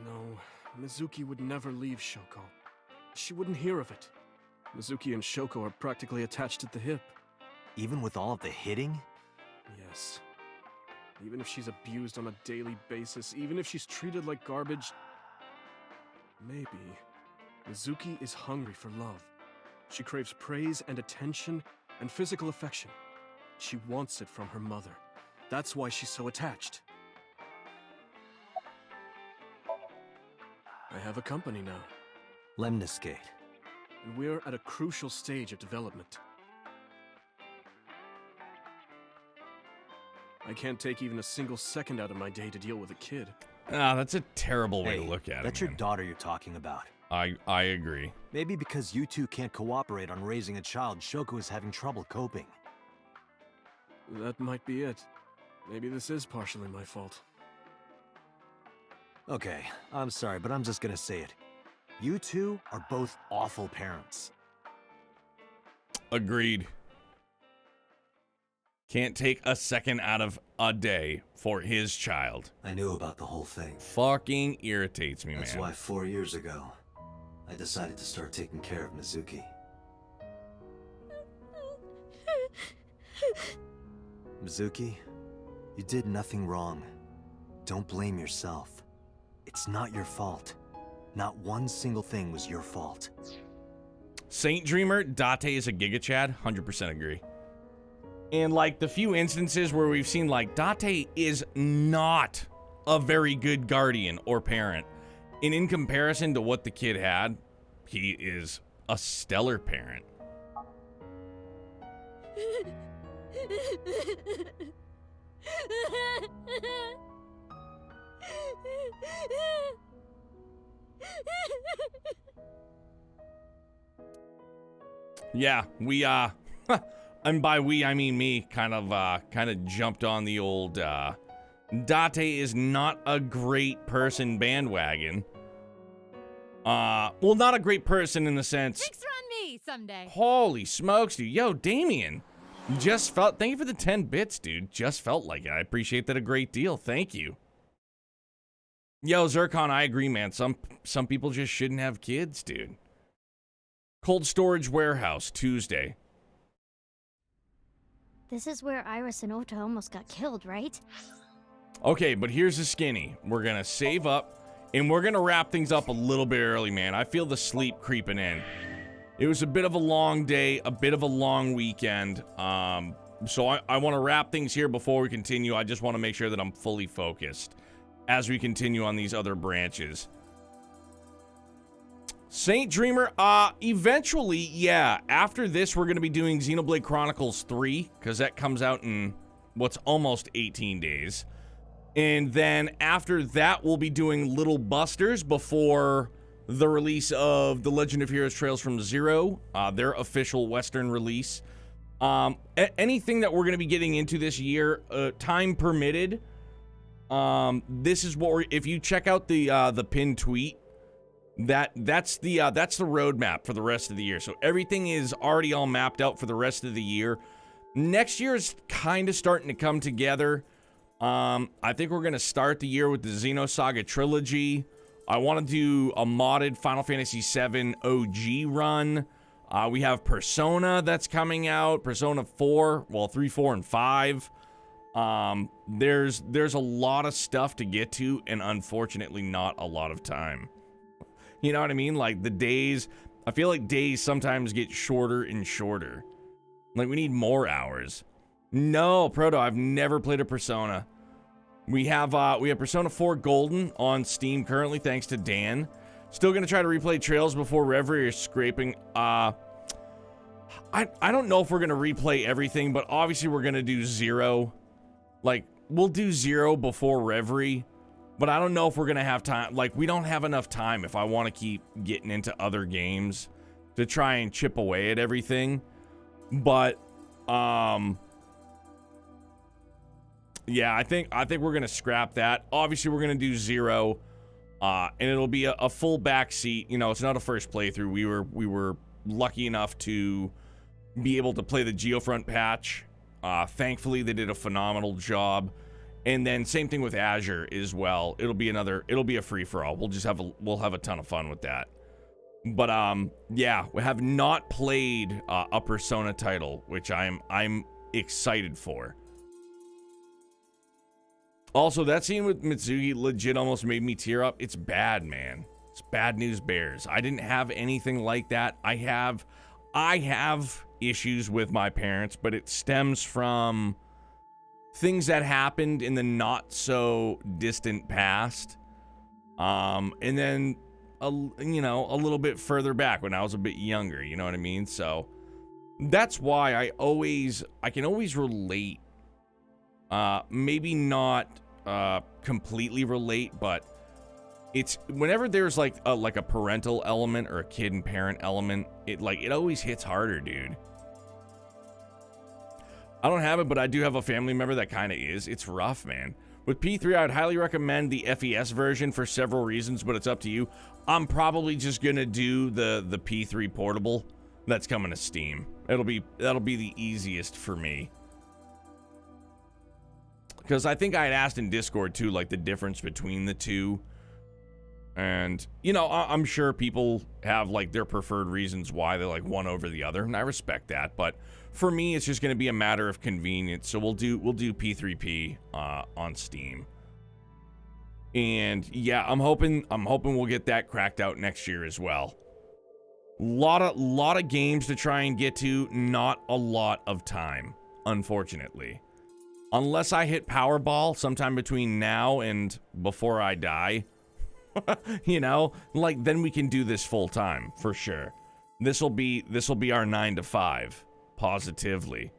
No, Mizuki would never leave Shoko. She wouldn't hear of it. Mizuki and Shoko are practically attached at the hip. Even with all of the hitting? Yes. Even if she's abused on a daily basis, even if she's treated like garbage... Maybe. Mizuki is hungry for love. She craves praise and attention and physical affection. She wants it from her mother. That's why she's so attached. I have a company now. Lemniscate. And we're at a crucial stage of development. I can't take even a single second out of my day to deal with a kid. Ah, that's a terrible way to look at it. That's your daughter you're talking about. I agree. Maybe because you two can't cooperate on raising a child, Shoko is having trouble coping. That might be it. Maybe this is partially my fault. Okay, I'm sorry, but I'm just gonna say it. You two are both awful parents. Agreed. Can't take a second out of a day for his child. I knew about the whole thing. Fucking irritates me, That's man. why 4 years ago, I decided to start taking care of Mizuki. Mizuki, you did nothing wrong. Don't blame yourself. It's not your fault. Not one single thing was your fault. Saint Dreamer, Date is a Giga Chad, 100% agree. And like the few instances where we've seen like Date is not a very good guardian or parent. And in comparison to what the kid had, he is a stellar parent. Yeah, we and by we I mean me kind of jumped on the old Date is not a great person bandwagon. Well, not a great person in the sense. Drinks are on me someday. Holy smokes, dude. Yo, Damien. Just felt, thank you for the 10 bits, dude. Just felt like it. I appreciate that a great deal. Thank you. Yo, Zircon, I agree, man. Some people just shouldn't have kids, dude. Cold storage warehouse, Tuesday. This is where Iris and Ota almost got killed, right? Okay, but here's the skinny. We're gonna save up, and we're gonna wrap things up a little bit early, man. I feel the sleep creeping in. It was a bit of a long day, a bit of a long weekend. So I want to wrap things here before we continue. I just want to make sure that I'm fully focused as we continue on these other branches. Saint Dreamer, eventually, yeah, after this, we're going to be doing Xenoblade Chronicles 3, because that comes out in what's almost 18 days. And then after that, we'll be doing Little Busters before the release of The Legend of Heroes Trails from Zero, their official Western release. Anything that we're going to be getting into this year, time permitted, this is what we're, if you check out the pinned tweet, that's the roadmap for the rest of the year. So everything is already all mapped out for the rest of the year. Next year is kind of starting to come together. I think we're going to start the year with the Xenosaga trilogy. I want to do a modded Final Fantasy VII OG run. We have Persona that's coming out. Persona 4, well, 3, 4, and 5. There's a lot of stuff to get to, and unfortunately not a lot of time. You know what I mean? Like the days, I feel like days sometimes get shorter and shorter. Like we need more hours. No, Proto, I've never played a Persona. We have Persona 4 Golden on Steam currently, thanks to Dan. Still gonna try to replay Trails before Reverie or scraping. I don't know if we're gonna replay everything, but obviously we're gonna do Zero. Like, we'll do Zero before Reverie, but I don't know if we're gonna have time. Like, we don't have enough time if I want to keep getting into other games to try and chip away at everything. But, yeah, I think we're gonna scrap that. Obviously, we're gonna do Zero, and it'll be a full backseat. You know, it's not a first playthrough. We were lucky enough to be able to play the Geofront patch. Thankfully, they did a phenomenal job. And then same thing with Azure as well. It'll be a free for all. We'll have a ton of fun with that. But yeah, we have not played a Persona title, which I'm excited for. Also, that scene with Mitsuki legit almost made me tear up. It's bad, man. It's bad news bears. I didn't have anything like that. I have issues with my parents, but it stems from things that happened in the not so distant past. And then, a little bit further back when I was a bit younger, you know what I mean? So that's why I can always relate. Maybe not completely relate, but it's whenever there's like a parental element or a kid and parent element, it always hits harder, dude. I don't have it, but I do have a family member that kind of is. It's rough, man. With P3, I would highly recommend the FES version for several reasons, but it's up to you. I'm probably just gonna do the P3 portable that's coming to Steam. That'll be the easiest for me. Because I think I had asked in Discord too, like the difference between the two. And, I'm sure people have like their preferred reasons why they like one over the other, and I respect that. But for me, it's just going to be a matter of convenience. So we'll do P3P on Steam. And yeah, I'm hoping we'll get that cracked out next year as well. Lot of games to try and get to, not a lot of time, unfortunately. Unless I hit Powerball sometime between now and before I die. Then we can do this full time for sure. This will be our 9 to 5 positively.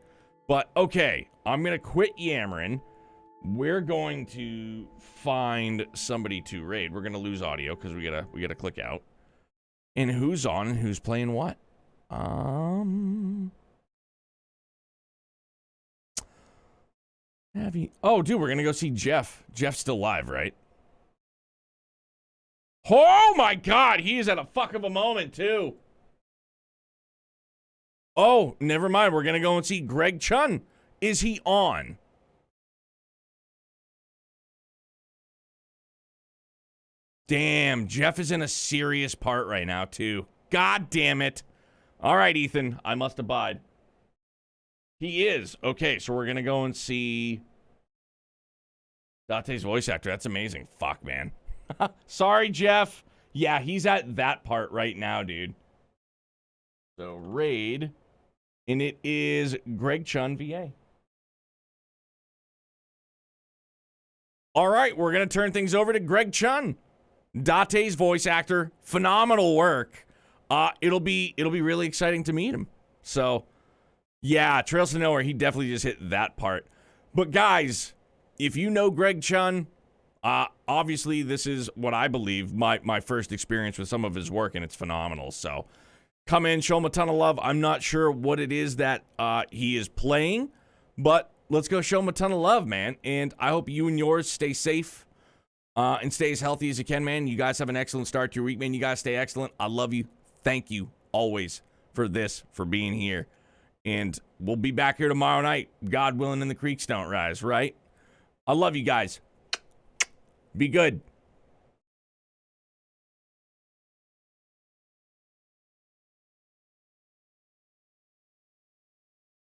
But okay, I'm going to quit yammering. We're going to find somebody to raid. We're going to lose audio cuz we got to click out. And who's on and who's playing what? Oh, dude, we're going to go see Jeff. Jeff's still live, right? Oh my god, he is at a fuck of a moment too. Oh, never mind. We're gonna go and see Greg Chun. Is he on? Damn, Jeff is in a serious part right now too. God damn it. All right, Ethan, I must abide. He is. Okay, so we're gonna go and see Date's voice actor. That's amazing. Fuck, man. Sorry, Jeff. Yeah, he's at that part right now, dude. So, raid. And it is Greg Chun, VA. All right, we're going to turn things over to Greg Chun. Date's voice actor. Phenomenal work. It'll be really exciting to meet him. So, yeah, Trails to Nowhere, he definitely just hit that part. But, guys, if you know Greg Chun, obviously, this is what I believe my first experience with some of his work, and it's phenomenal. So, come in, show him a ton of love. I'm not sure what it is that he is playing, but let's go show him a ton of love, man. And I hope you and yours stay safe and stay as healthy as you can, man. You guys have an excellent start to your week, man. You guys stay excellent. I love you. Thank you always for being here. And we'll be back here tomorrow night, God willing, and the creeks don't rise, right? I love you guys. Be good.